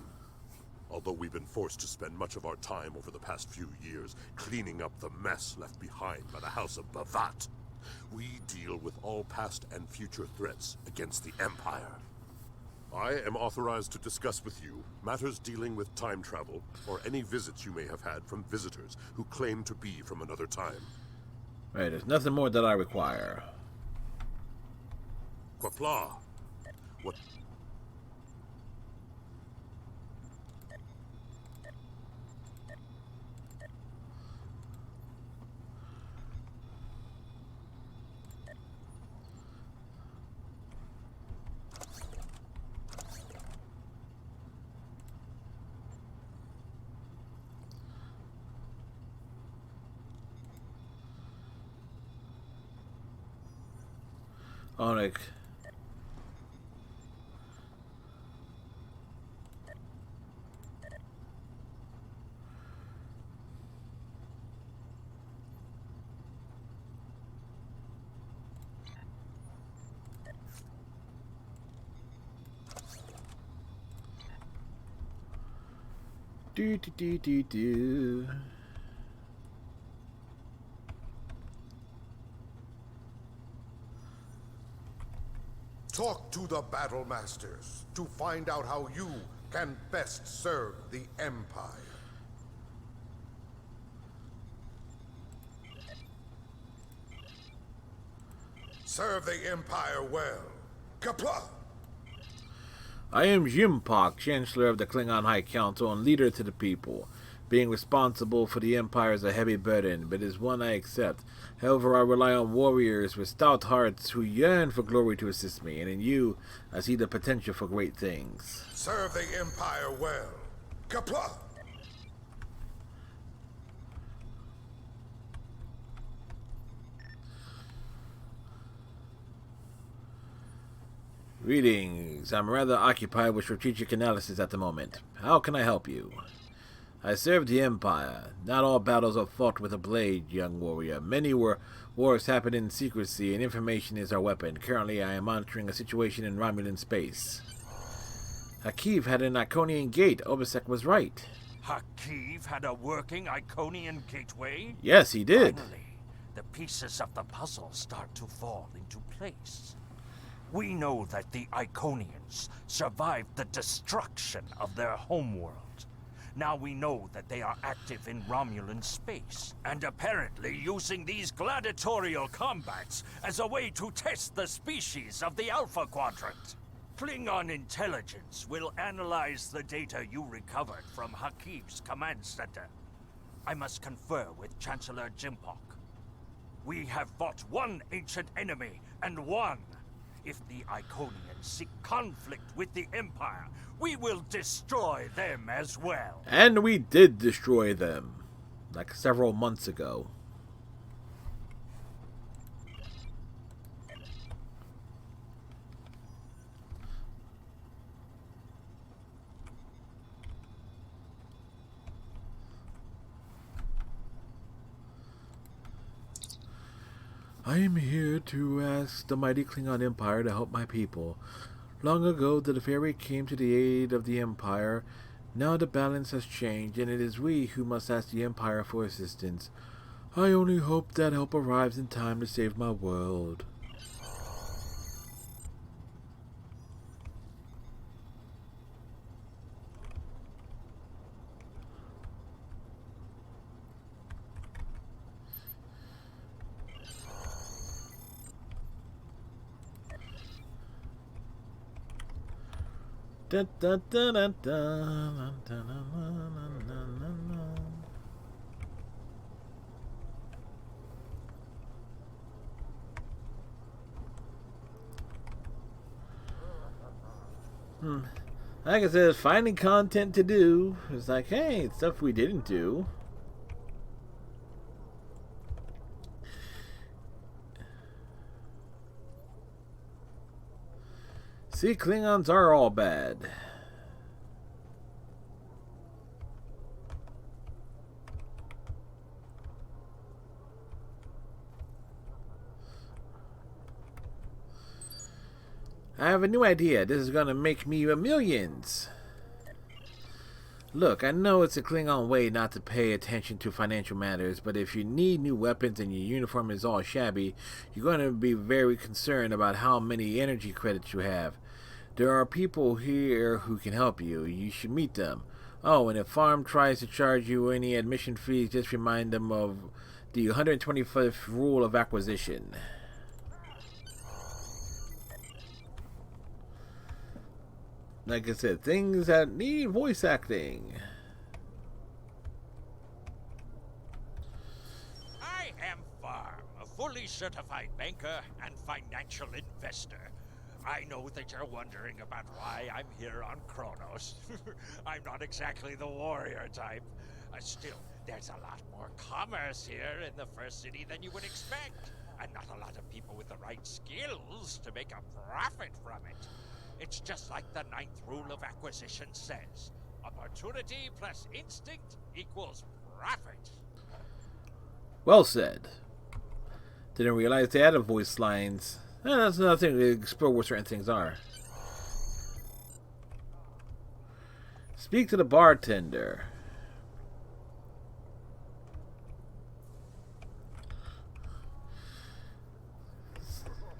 Although we've been forced to spend much of our time over the past few years cleaning up the mess left behind by the House of Bavat, we deal with all past and future threats against the Empire. I am authorized to discuss with you matters dealing with time travel or any visits you may have had from visitors who claim to be from another time. Right, there's nothing more that I require. Qapla'. What? Onik. Do. Talk to the Battle Masters to find out how you can best serve the Empire. Serve the Empire well. Qapla'! I am Jimpak, Chancellor of the Klingon High Council and leader to the people. Being responsible for the Empire is a heavy burden, but is one I accept. However, I rely on warriors with stout hearts who yearn for glory to assist me, and in you, I see the potential for great things. Serve the Empire well. Qapla'! Greetings. I'm rather occupied with strategic analysis at the moment. How can I help you? I serve the Empire. Not all battles are fought with a blade, young warrior. Many wars happen in secrecy, and information is our weapon. Currently, I am monitoring a situation in Romulan space. Hakiv had an Iconian gate. Obisek was right. Hakiv had a working Iconian gateway? Yes, he did. Finally, the pieces of the puzzle start to fall into place. We know that the Iconians survived the destruction of their homeworld. Now we know that they are active in Romulan space, and apparently using these gladiatorial combats as a way to test the species of the Alpha Quadrant. Klingon intelligence will analyze the data you recovered from Hakiv's command center. I must confer with Chancellor Jimpak. We have fought one ancient enemy, and one. If the Iconians seek conflict with the Empire, we will destroy them as well. And we did destroy them, like several months ago. I am here to ask the mighty Klingon Empire to help my people. Long ago, the Teferi came to the aid of the Empire. Now the balance has changed, and it is we who must ask the Empire for assistance. I only hope that help arrives in time to save my world. Like I said, finding content to do. It's like, hey, it's stuff we didn't do. See, Klingons are all bad. I have a new idea. This is gonna make me millions. Look, I know it's a Klingon way not to pay attention to financial matters, but if you need new weapons and your uniform is all shabby, you're going to be very concerned about how many energy credits you have. There are people here who can help you. You should meet them. Oh, and if Farm tries to charge you any admission fees, just remind them of the 125th rule of acquisition. Like I said, things that need voice acting. I am Farm, a fully certified banker and financial investor. I know that you're wondering about why I'm here on Kronos. I'm not exactly the warrior type. Still, there's a lot more commerce here in the First City than you would expect. And not a lot of people with the right skills to make a profit from it. It's just like the 9th rule of acquisition says. Opportunity plus instinct equals profit. Well said. Didn't realize they added voice lines. That's another thing to explore what certain things are. Speak to the bartender.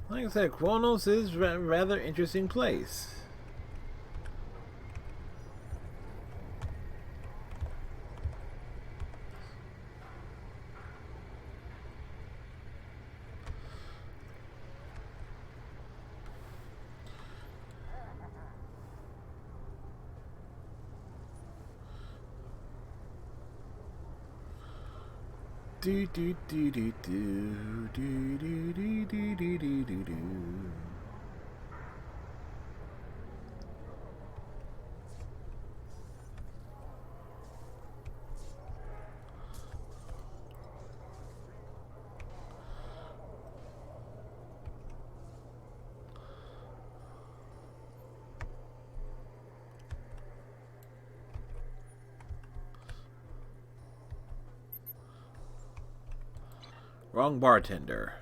Like I said, Kronos is a rather interesting place. Do do do do do do do do do do do do do. Wrong bartender.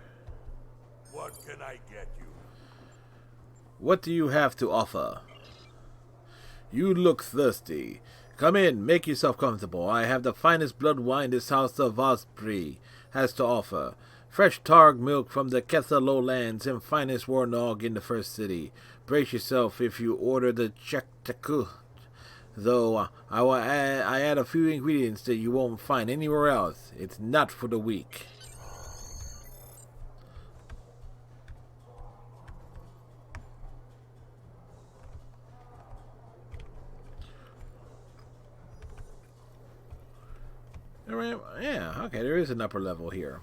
What can I get you? What do you have to offer? You look thirsty. Come in, make yourself comfortable. I have the finest blood wine this house of Osprey has to offer. Fresh targ milk from the Ketha lowlands and finest warnog in the First City. Brace yourself if you order the Chektaku. Though I add a few ingredients that you won't find anywhere else. It's not for the weak. Yeah, okay, there is an upper level here.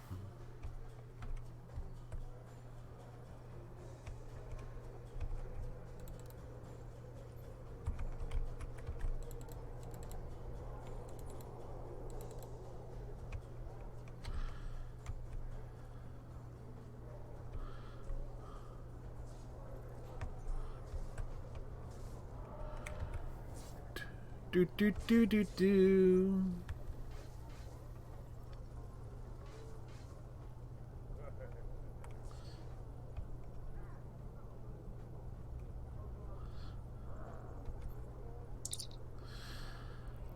Do do do do do.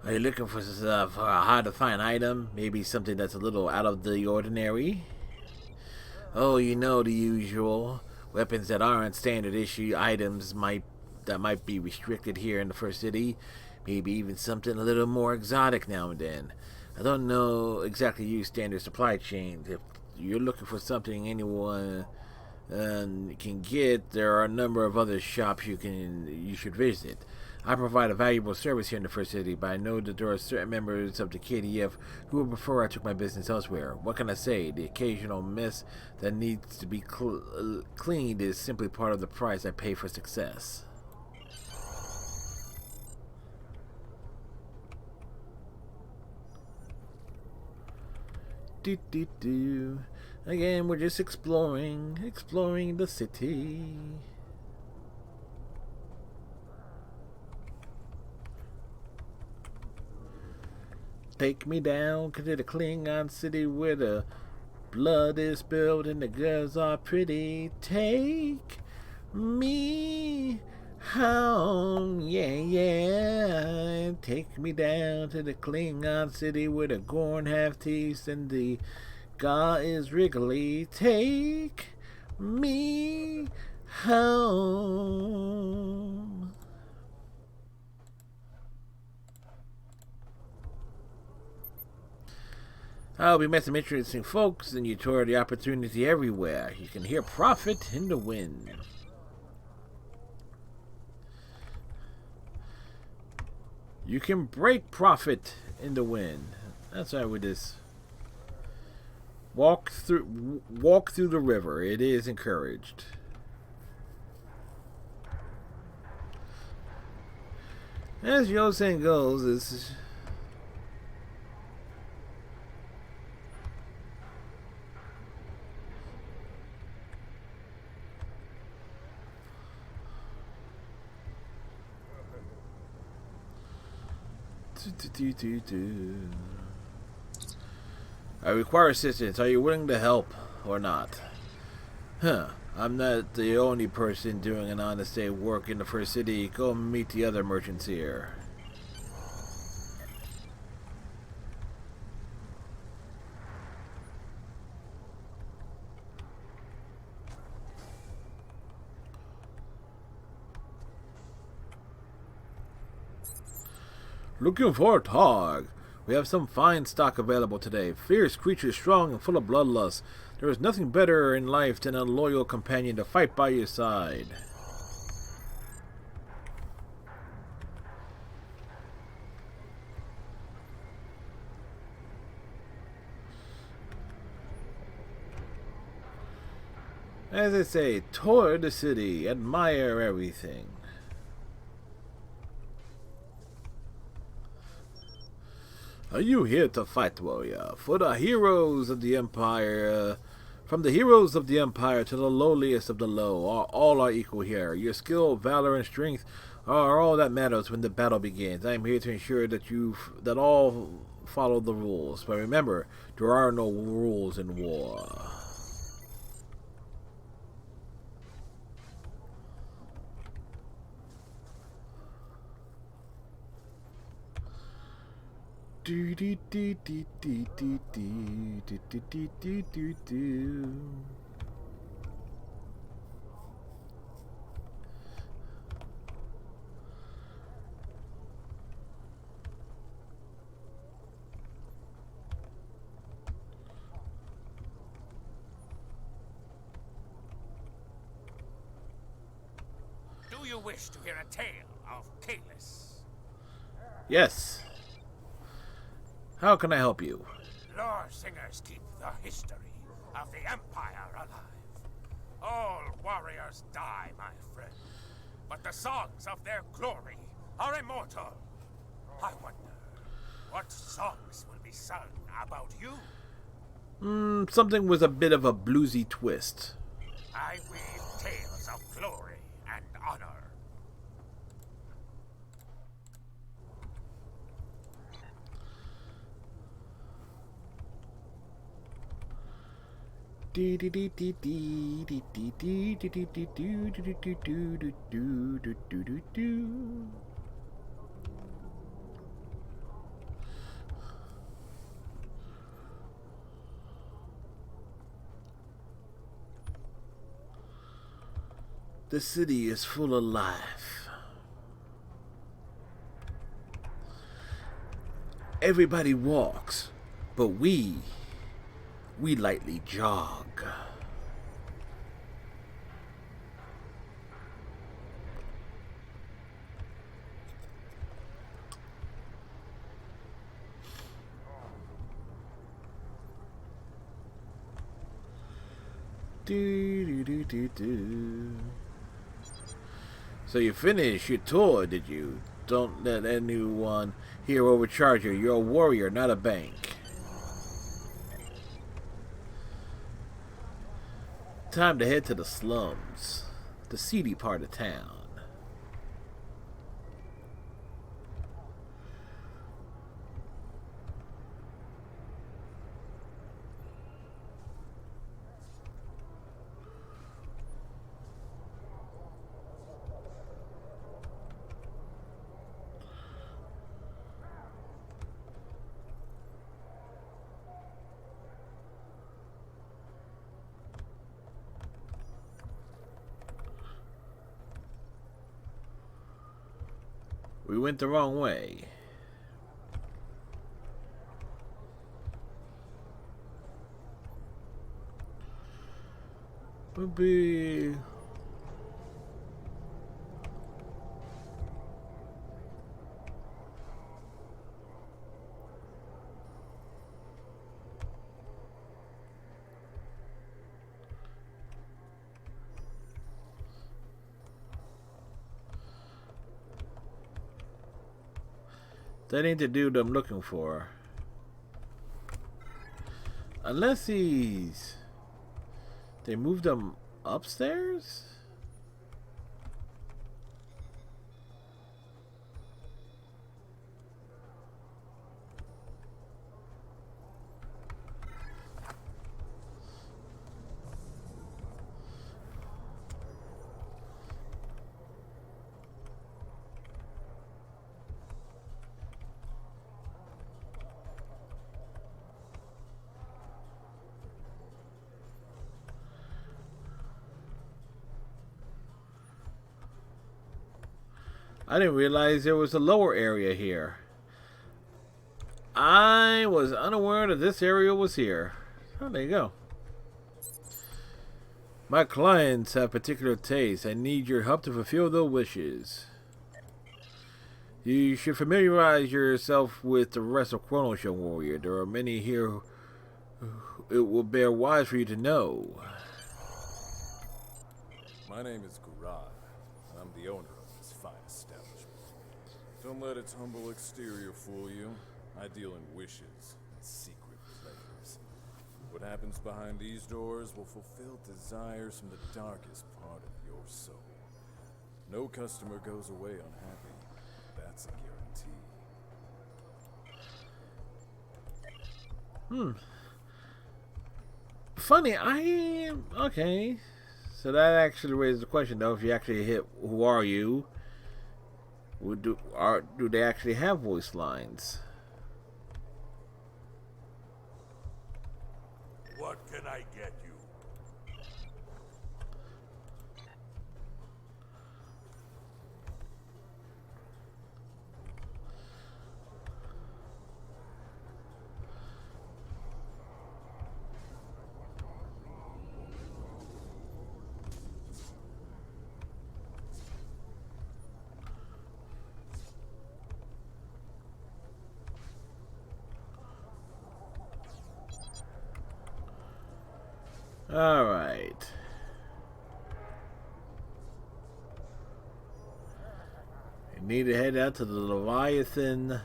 Are you looking for a hard-to-find item? Maybe something that's a little out of the ordinary? Oh, you know the usual. Weapons that aren't standard issue items that might be restricted here in the First City. Maybe even something a little more exotic now and then. I don't know exactly use standard supply chains. If you're looking for something anyone can get, there are a number of other shops you should visit. I provide a valuable service here in the First City, but I know that there are certain members of the KDF who would prefer I took my business elsewhere. What can I say? The occasional mess that needs to be cleaned is simply part of the price I pay for success. Do do do. Again, we're just exploring the city. Take me down to the Klingon city where the blood is spilled and the girls are pretty. Take me home, yeah. Take me down to the Klingon city where the Gorn have teeth and the God is Wrigley. Take me home. I'll be met some interesting folks, and you tour the opportunity everywhere. You can hear profit in the wind. You can break profit in the wind. That's right with this. Walk through the river. It is encouraged. As the old saying goes, is I require assistance. Are you willing to help or not? Huh. I'm not the only person doing an honest day's work in the first city. Go meet the other merchants here. Looking for a Targ. We have some fine stock available today. Fierce creatures, strong and full of bloodlust. There is nothing better in life than a loyal companion to fight by your side. As I say, tour the city, admire everything. Are you here to fight, warrior? For the heroes of the Empire, from the heroes of the Empire to the lowliest of the low, all are equal here. Your skill, valor, and strength are all that matters when the battle begins. I am here to ensure that all follow the rules. But remember, there are no rules in war. Do do do do do do do do do do do do. Do you wish to hear a tale of Kalis? Yes. How can I help you? Lore singers keep the history of the Empire alive. All warriors die, my friend, but the songs of their glory are immortal. I wonder, what songs will be sung about you? Something with a bit of a bluesy twist. I weave tales of glory and honor. The city is full of life. Everybody walks, but we lightly jog. So you finished your tour, did you? Don't let anyone here overcharge you. You're a warrior, not a bank. Time to head to the slums, the seedy part of town. We went the wrong way. Would be... That ain't the dude I'm looking for. Unless he's... They moved him upstairs? I didn't realize there was a lower area here. I was unaware that this area was here. Oh, there you go. My clients have particular tastes. I need your help to fulfill their wishes. You should familiarize yourself with the rest of Chronos, young warrior. There are many here who it will bear wise for you to know. My name is Gurad. I'm the owner of this fine establishment. Don't let its humble exterior fool you. I deal in wishes and secret pleasures. What happens behind these doors will fulfill desires from the darkest part of your soul. No customer goes away unhappy. That's a guarantee. Funny, okay. So that actually raises the question, though. If you actually hit, who are you? Do they actually have voice lines? What can I get you? All right. You need to head out to the Leviathan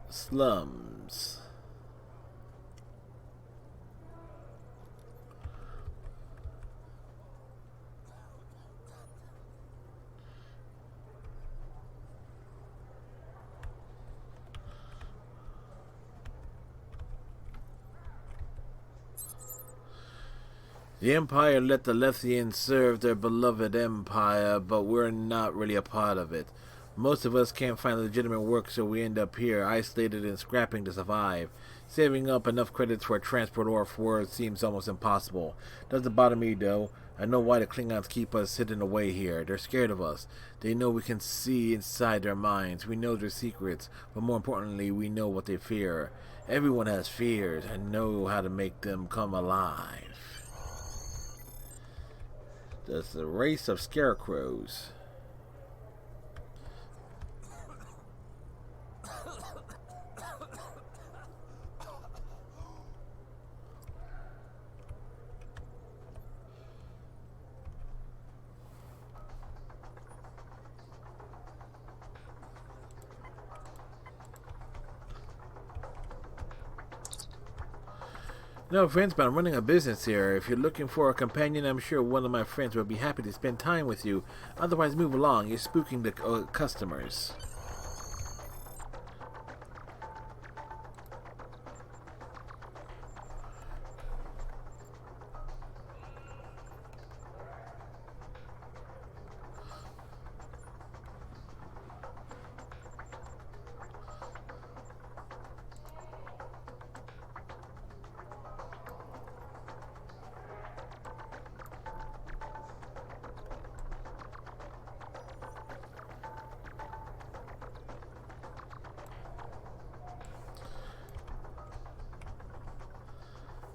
slums. The Empire let the Leviathan serve their beloved Empire, but we're not really a part of it. Most of us can't find legitimate work, so we end up here, isolated and scrapping to survive. Saving up enough credits for a transport off-world seems almost impossible. Doesn't bother me, though. I know why the Klingons keep us hidden away here. They're scared of us. They know we can see inside their minds. We know their secrets, but more importantly, we know what they fear. Everyone has fears, and know how to make them come alive. That's the race of scarecrows. No friends, but I'm running a business here. If you're looking for a companion, I'm sure one of my friends will be happy to spend time with you. Otherwise, move along. You're spooking the customers.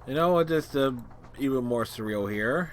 You know what? Just even more surreal here.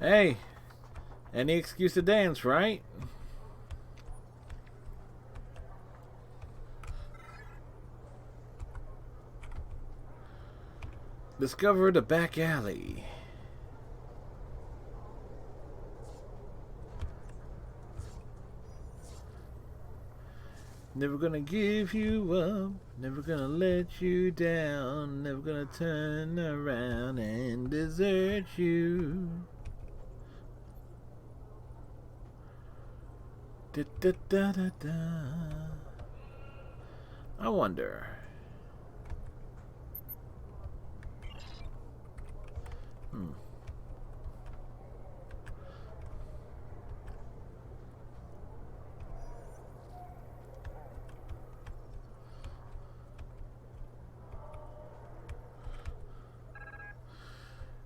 Hey, any excuse to dance, right? Discover the back alley. Never gonna give you up, never gonna let you down, never gonna turn around and desert you. Da, da, da, da, da. I wonder.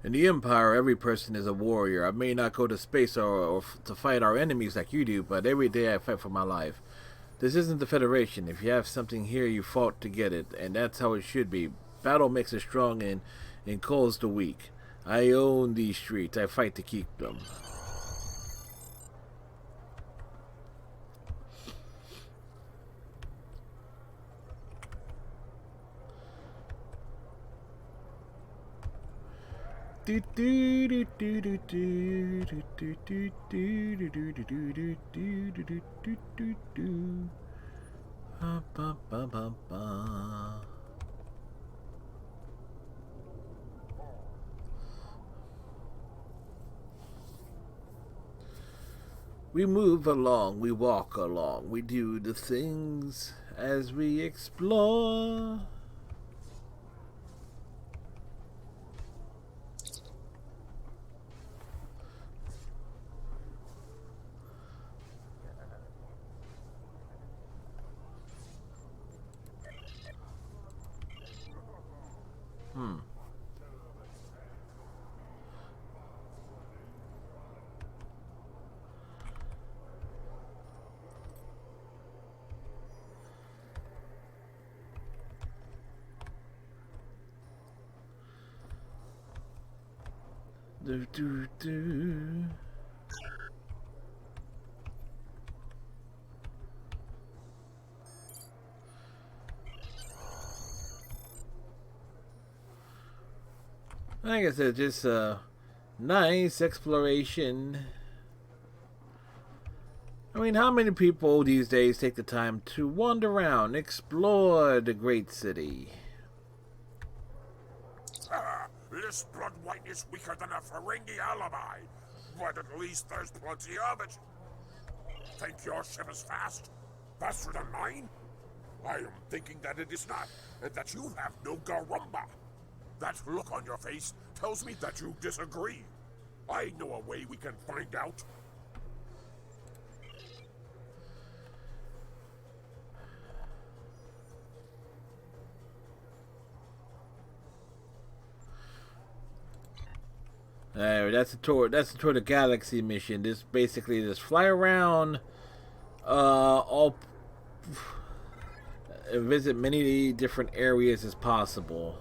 In the Empire, every person is a warrior. I may not go to space or to fight our enemies like you do, but every day I fight for my life. This isn't the Federation. If you have something here, you fought to get it, and that's how it should be. Battle makes the strong and culls the weak. I own these streets. I fight to keep them. Do do do do do do do do do do do do do do do do do. Ba ba ba ba ba. We move along, we walk along, we do the things as we explore. Do do do. Like I said, just a nice exploration. I mean, how many people these days take the time to wander around, explore the great city? This blood wine is weaker than a Ferengi alibi, but at least there's plenty of it. Think your ship is fast? Faster than mine? I am thinking that it is not, and that you have no Garumba. That look on your face tells me that you disagree. I know a way we can find out. That's the tour. That's the tour of the galaxy mission. This basically just fly around, all visit many different areas as possible.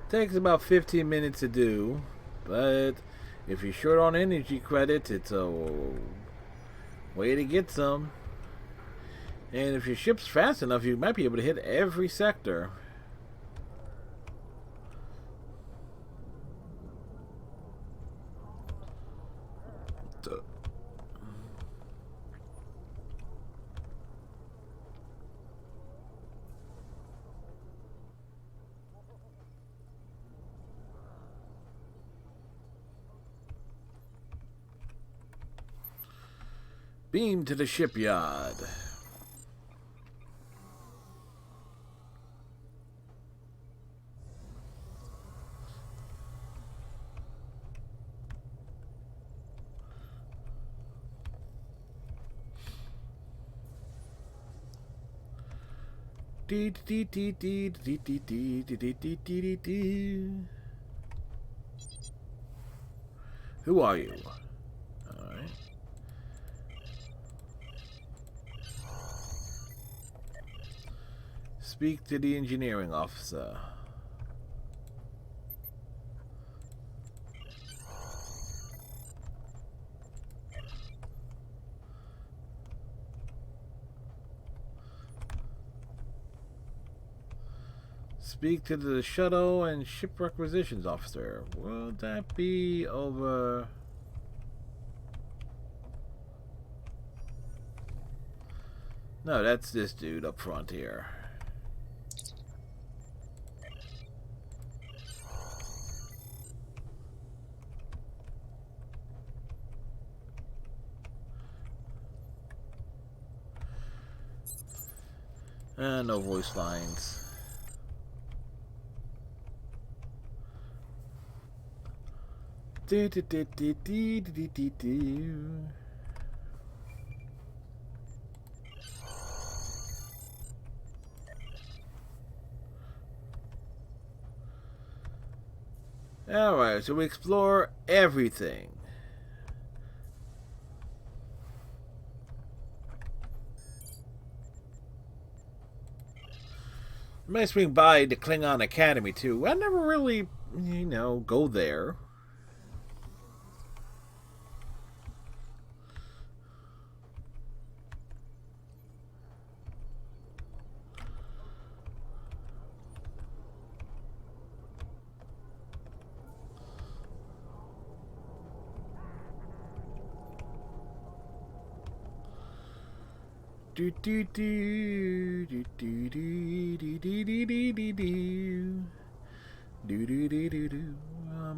Takes about 15 minutes to do, but if you're short on energy credits, it's a way to get some. And if your ship's fast enough, you might be able to hit every sector. Beam to the shipyard. Who are you? All right. Speak to the engineering officer. Speak to the shuttle and ship requisitions officer. Will that be over? No, that's this dude up front here. No voice lines. Alright, so we explore everything. Might swing by the Klingon Academy too. I never really, go there. Do do do do do do do do do do do do do do do do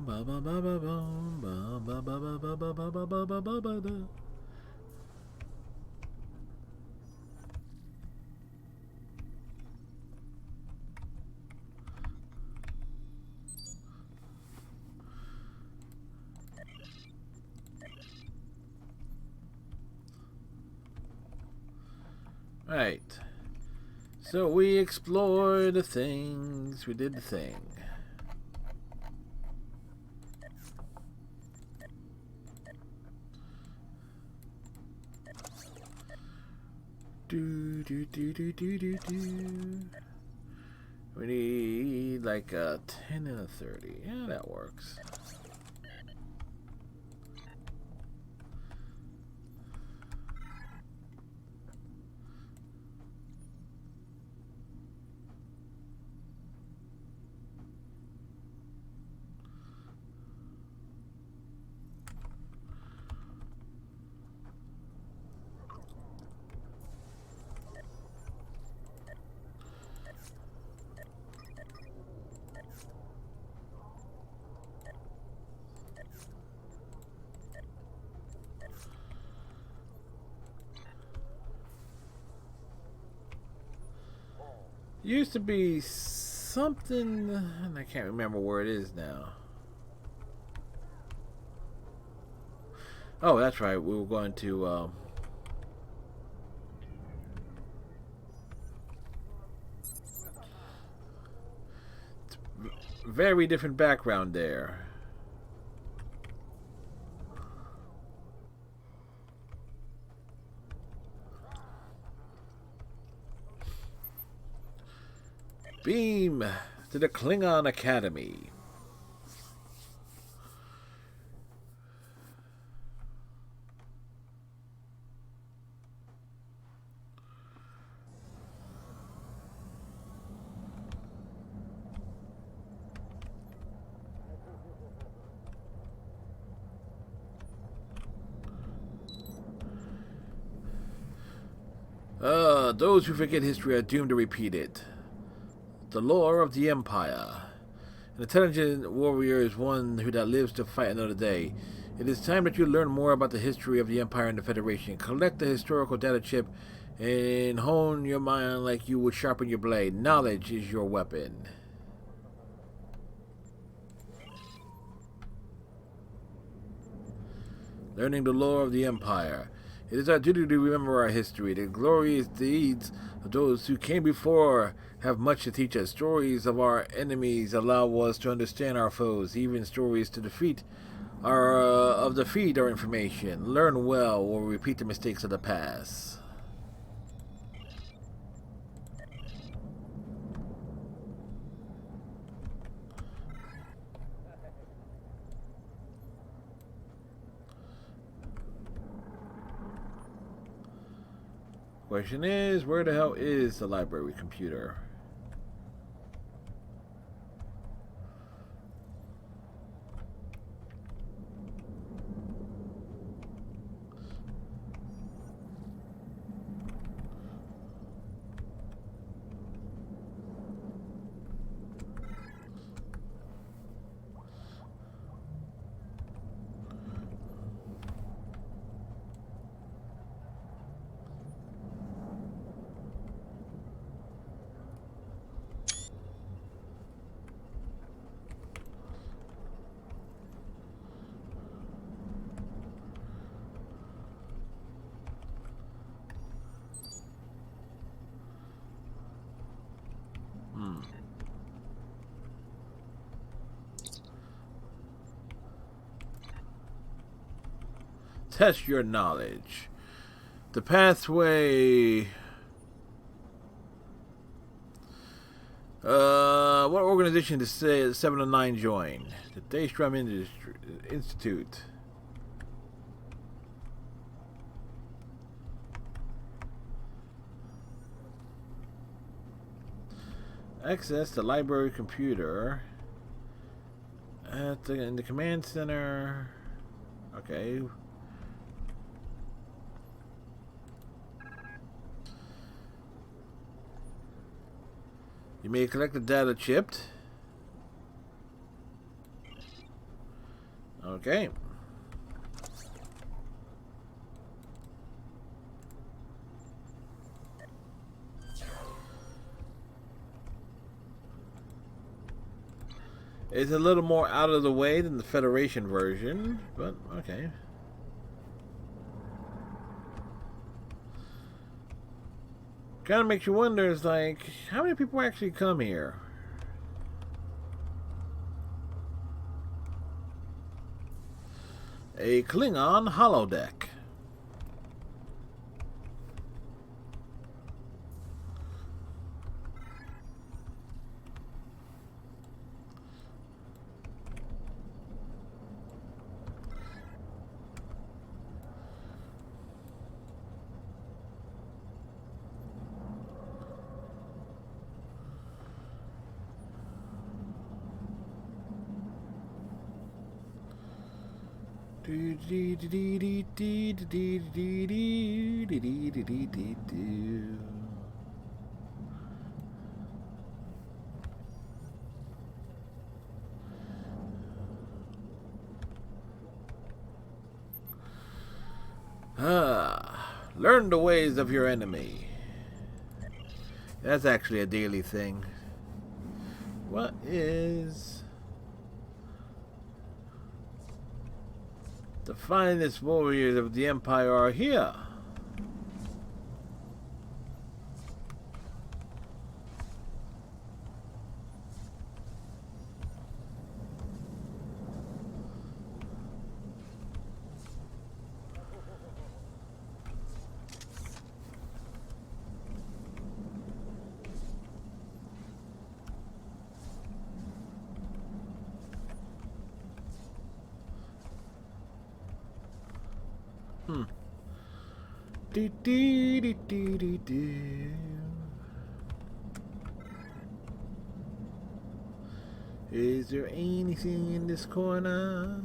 ba ba ba ba ba ba ba ba ba ba ba ba ba ba ba ba ba. Right. So we explored the things. We did the thing. Do do do do do do do. We need like a 10 and a 30. Yeah, that works. Used to be something, and I can't remember where it is now. Oh, that's right. We were going to very different background there. Beam to the Klingon Academy. Those who forget history are doomed to repeat it. The lore of the Empire. An intelligent warrior is one who that lives to fight another day. It is time that you learn more about the history of the Empire and the Federation. Collect the historical data chip and hone your mind like you would sharpen your blade. Knowledge is your weapon. Learning the lore of the Empire. It is our duty to remember our history. The glorious deeds of those who came before have much to teach us. Stories of our enemies allow us to understand our foes. Even stories to defeat of defeat are information. Learn well or repeat the mistakes of the past. Question is, where the hell is the library computer? Test your knowledge. The pathway. What organization does 709 join? The Daystrom Institute. Access the library computer in the command center. Okay. You may collect the data chipped. Okay. It's a little more out of the way than the Federation version, but okay. Kind of makes you wonder, is like, how many people actually come here? A Klingon holodeck. Learn the ways of your enemy. That's actually a daily thing. What is the finest warriors of the Empire are here? Is there anything in this corner?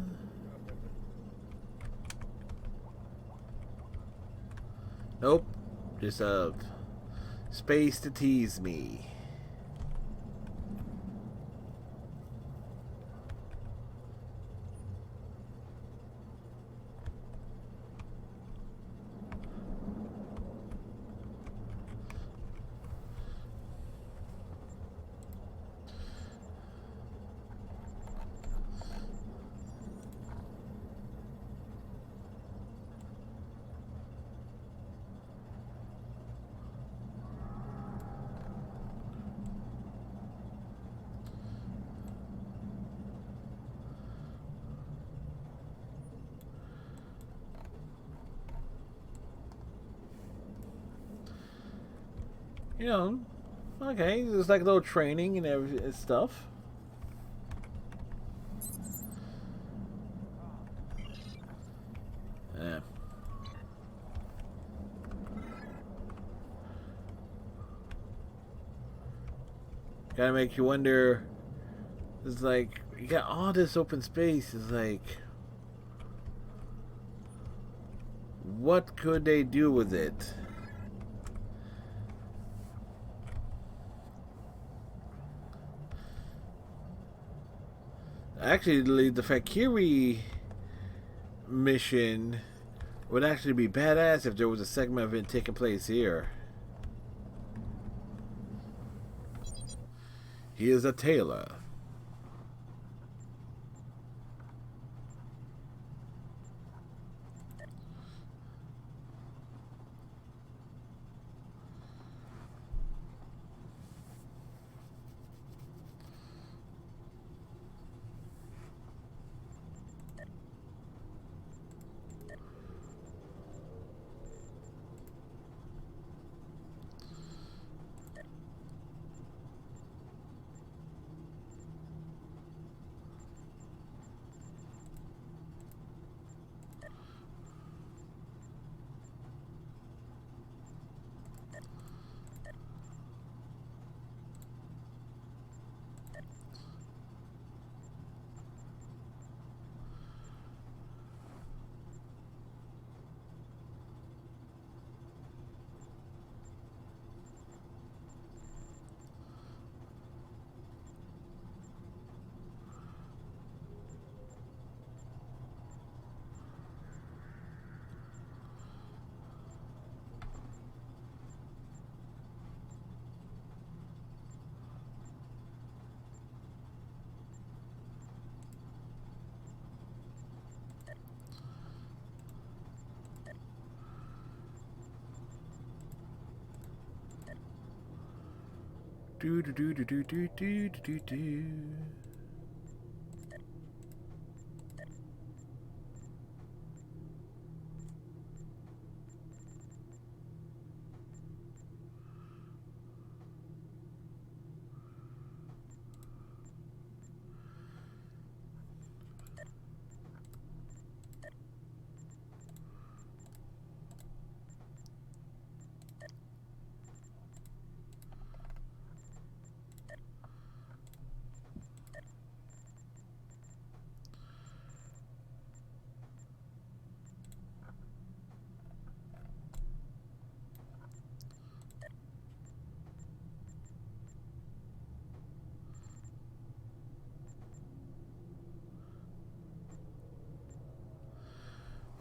Nope. Just Space to tease me. You know, okay, there's like a little training and and stuff. Yeah. Gotta make you wonder. It's like you got all this open space. It's like, what could they do with it? Actually, the Fakiri mission would actually be badass if there was a segment of it taking place here. He is a tailor. Do do do do do do do do do.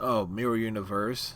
Oh, Mirror Universe.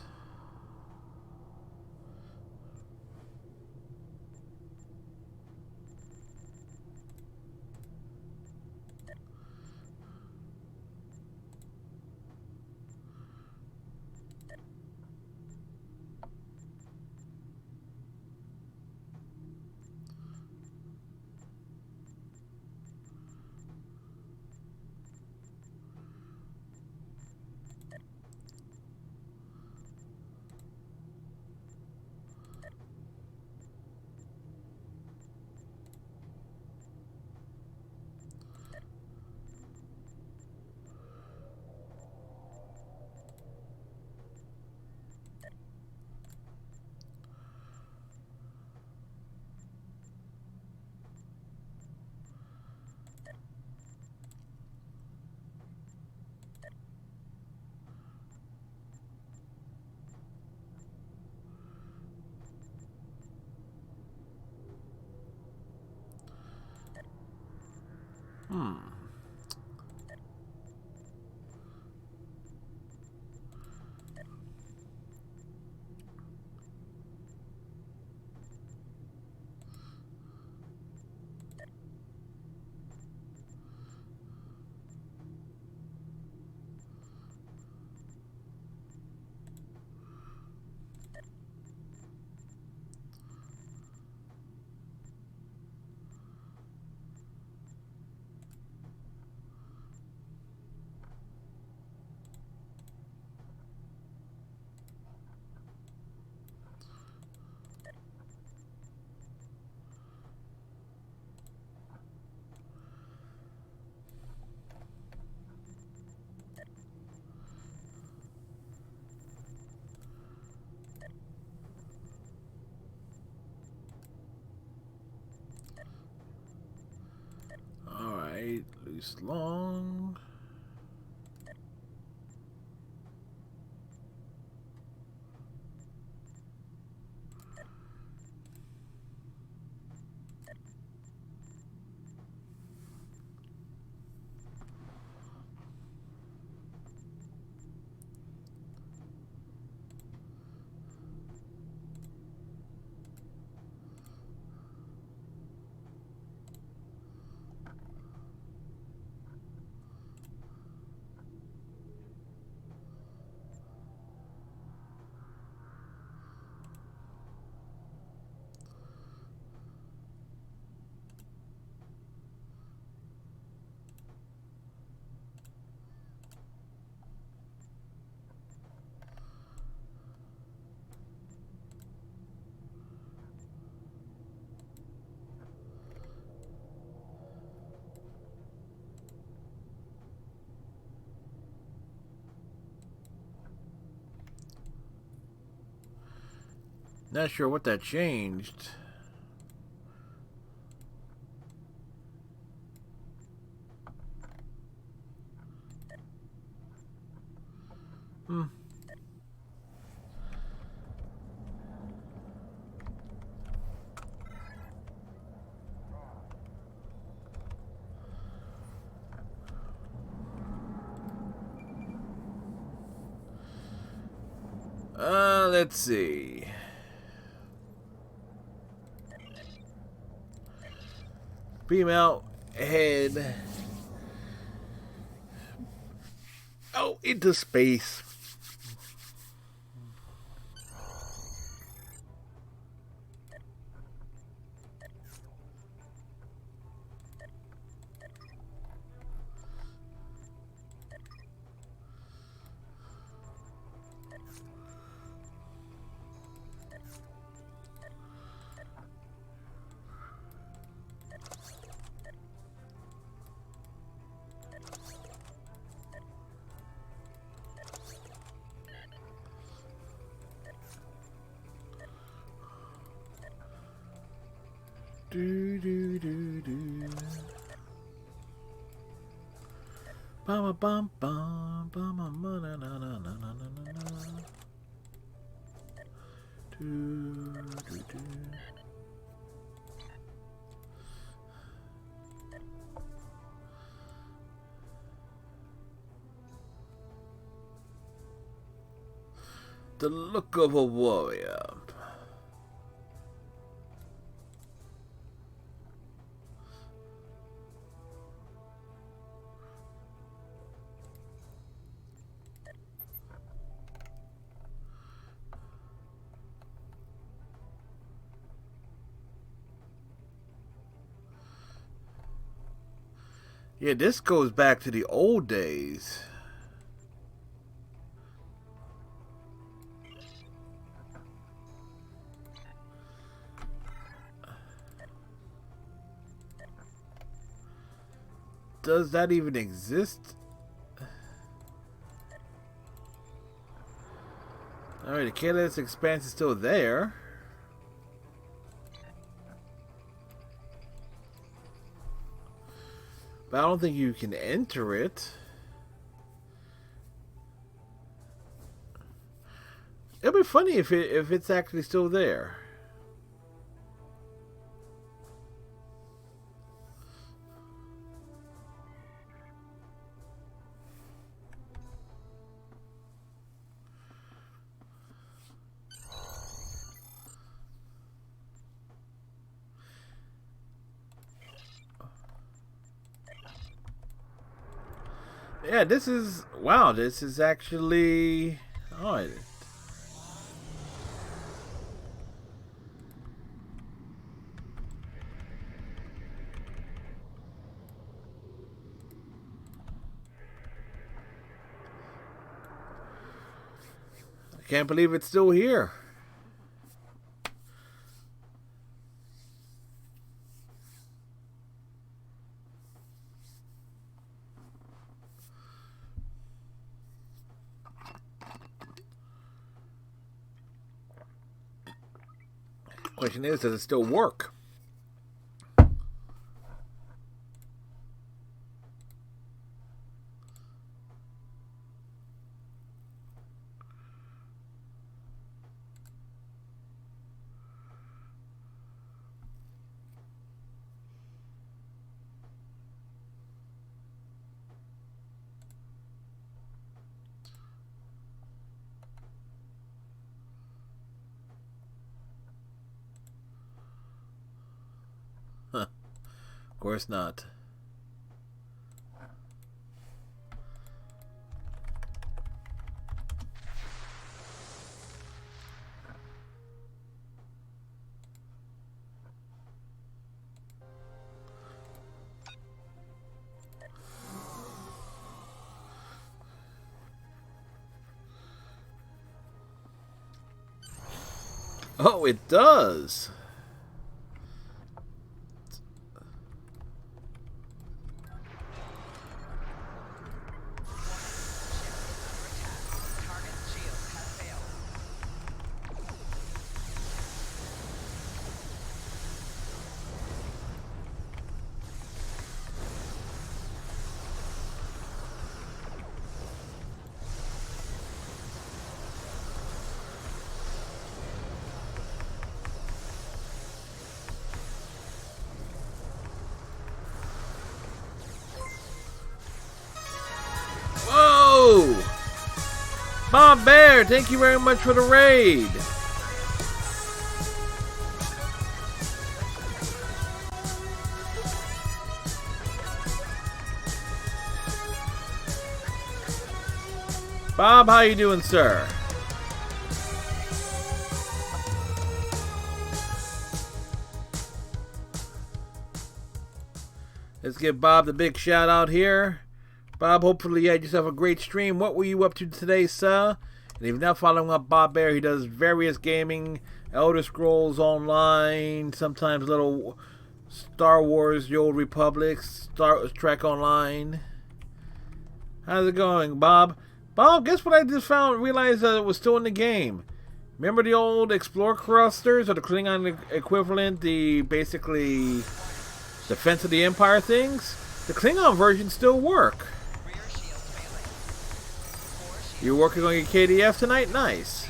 Release long. Not sure what that changed. Let's see. Female head. Oh, into space. Do do do do. Bum bum bum bum na na na na na na na. Do do do. The look of a warrior. Yeah, this goes back to the old days. Does that even exist? Alright, the Catalyst Expanse is still there. But I don't think you can enter it. It'll be funny if it's actually still there. Yeah, this is... Wow, this is actually... Oh, I can't believe it's still here. Question is, does it still work? Of course not. Oh, it does. Whoa! Bob Bear, thank you very much for the raid. Bob, how you doing, sir? Let's give Bob the big shout out here. Bob, hopefully you had yourself a great stream. What were you up to today, sir? And if you're not following up Bob Bear, he does various gaming, Elder Scrolls Online, sometimes little Star Wars, The Old Republic, Star Trek Online. How's it going, Bob? Bob, guess what I just realized that it was still in the game. Remember the old Explorer Clusters, or the Klingon equivalent, the basically Defense of the Empire things? The Klingon versions still work. You working on your KDF tonight? Nice.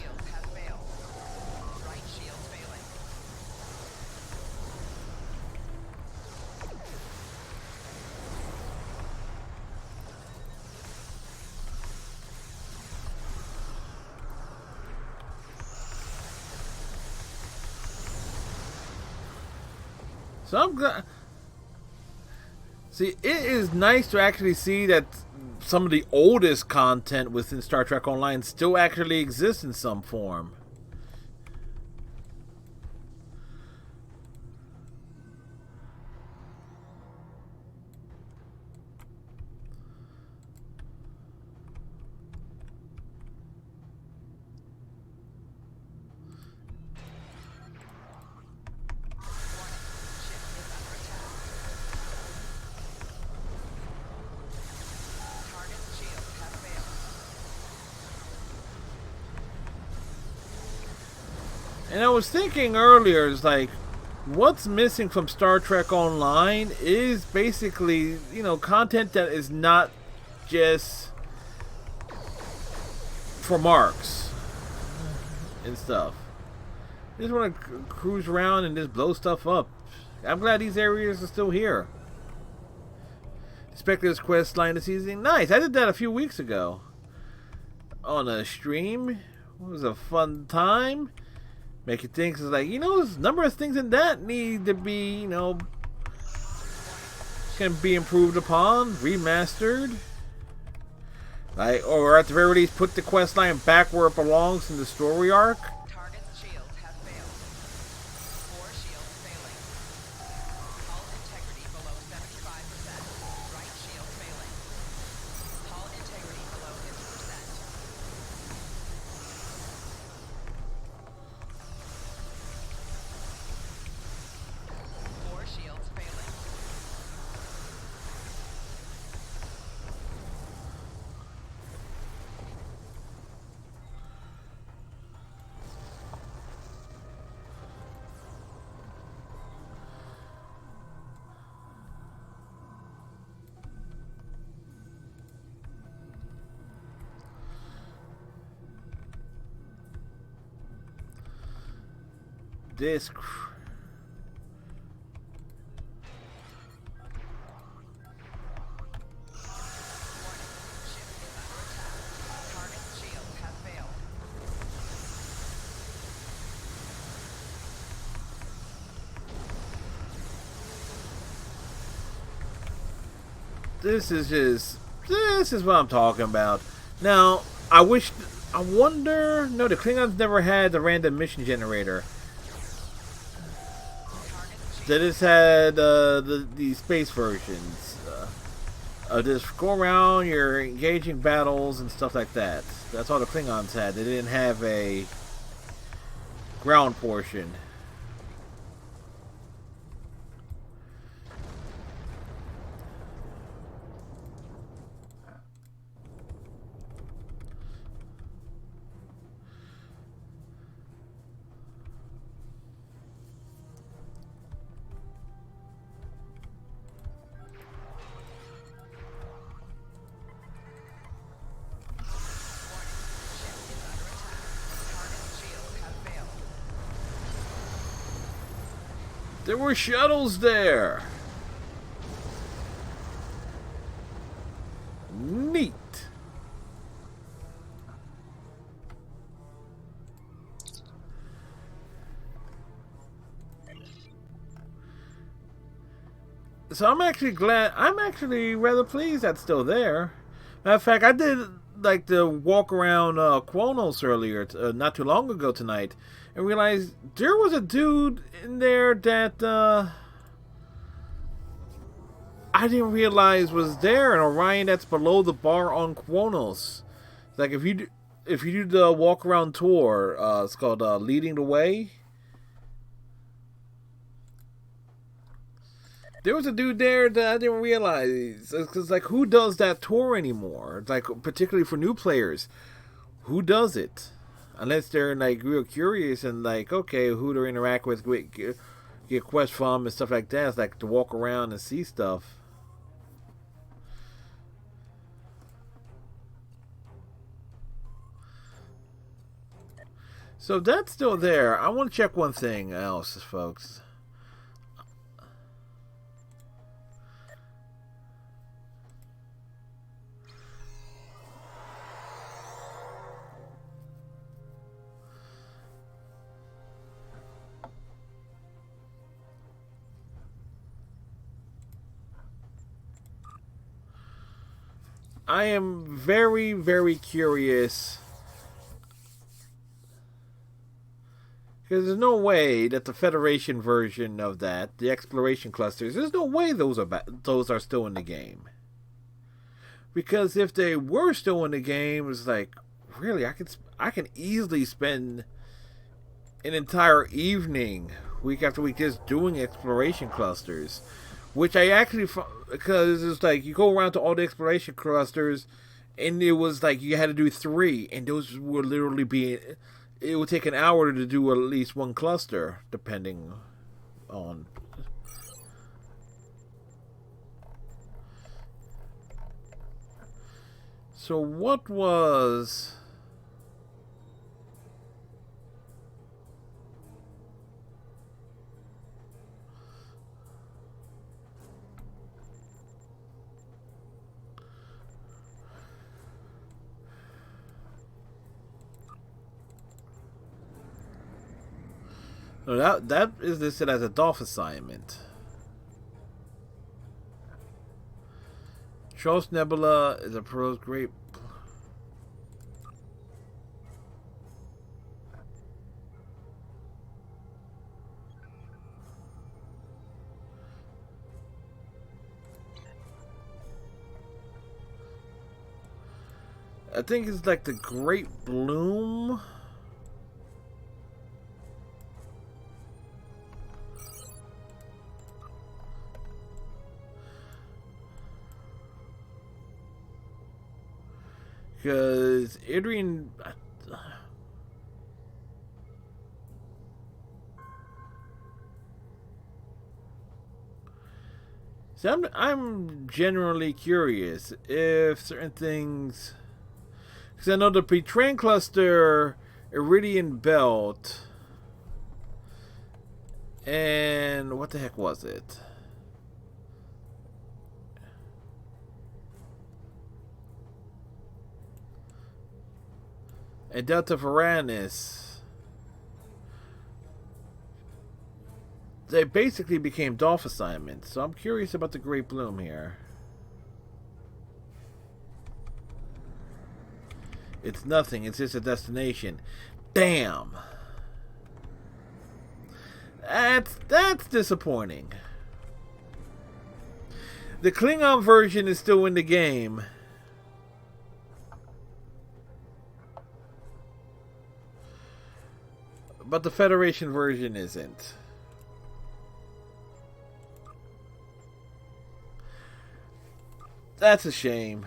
So I'm glad. See, it is nice to actually see that some of the oldest content within Star Trek Online still actually exists in some form. And I was thinking earlier, it's like, what's missing from Star Trek Online is basically, you know, content that is not just for marks and stuff. I just want to cruise around and just blow stuff up. I'm glad these areas are still here. Spectre's quest line this season. Nice. I did that a few weeks ago on a stream. It was a fun time. Make you think, it's like, you know, there's a number of things in that need to be, you know, can be improved upon, remastered. Like, or at the very least, put the quest line back where it belongs in the story arc. Target's shields have failed. 4 shields failing. Hull integrity below 75%. Right shield failing. Hull integrity below 50%. Shields failing. This this is what I'm talking about. Now, I wonder. No, the Klingons never had the random mission generator. They just had the space versions. Just go around, you're engaging battles and stuff like that. That's all the Klingons had. They didn't have a ground portion. There were shuttles there. Neat. So I'm actually glad. I'm actually rather pleased that's still there. Matter of fact, I did like the walk around Kronos earlier, not too long ago tonight, and realized there was a dude in there that I didn't realize was there, an Orion that's below the bar on Kronos. Like if you do the walk around tour, it's called Leading the Way. There was a dude there that I didn't realize. Because, like, who does that tour anymore? Like, particularly for new players. Who does it? Unless they're, like, real curious and, like, okay, who to interact with, get quests from and stuff like that. It's like to walk around and see stuff. So that's still there. I want to check one thing else, folks. I am very, very curious, because there's no way that the Federation version of that, the exploration clusters, there's no way those are still in the game. Because if they were still in the game, it's like, really, I can easily spend an entire evening, week after week, just doing exploration clusters. Which I actually, because it's like, you go around to all the exploration clusters, and it was like, you had to do 3, and those would literally be, it would take an hour to do at least one cluster, depending on. So what was... No, that is listed as a DOF assignment. Charles Nebula is a pro's great. I think it's like the Great Bloom. Because Adrian, see, I'm generally curious if certain things, because I know the Petran cluster, Iridian Belt, and what the heck was it? And Delta Varanus, they basically became DOF assignments. So I'm curious about the Great Bloom here. It's nothing. It's just a destination. Damn. That's disappointing. The Klingon version is still in the game. But the Federation version isn't. That's a shame.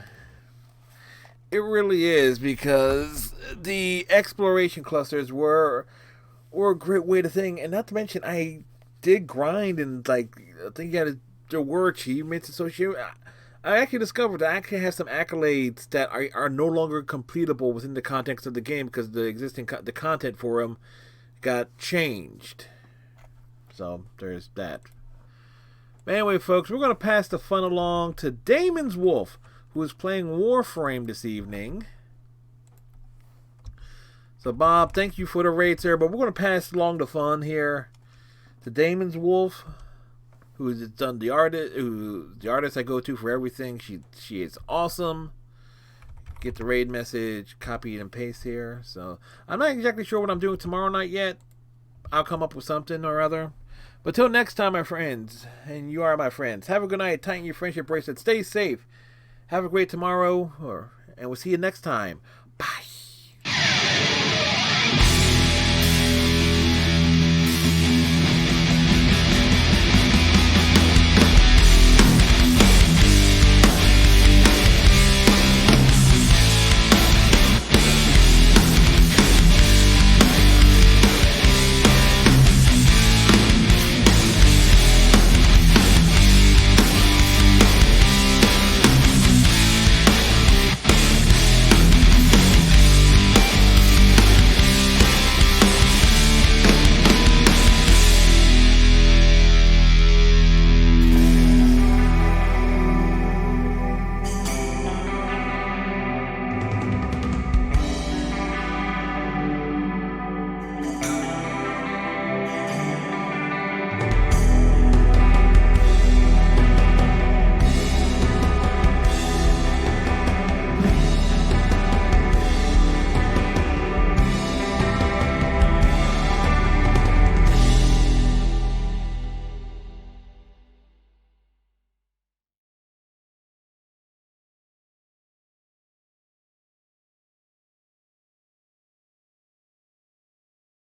It really is, because the exploration clusters were a great way to think, and not to mention I did grind, and like I think there were achievements associated. I actually discovered that I actually have some accolades that are no longer completable within the context of the game because the content for them got changed. So there's that. But anyway, folks, we're going to pass the fun along to Damon's Wolf, who is playing Warframe this evening. So Bob, thank you for the raid, sir, but we're going to pass along the fun here to Damon's Wolf, who has done the artist I go to for everything. She is awesome. Get the raid message, copy it and paste here. So I'm not exactly sure what I'm doing tomorrow night yet. I'll come up with something or other. But till next time, my friends, and you are my friends, have a good night. Tighten your friendship bracelet. Stay safe. Have a great tomorrow, and we'll see you next time. Bye.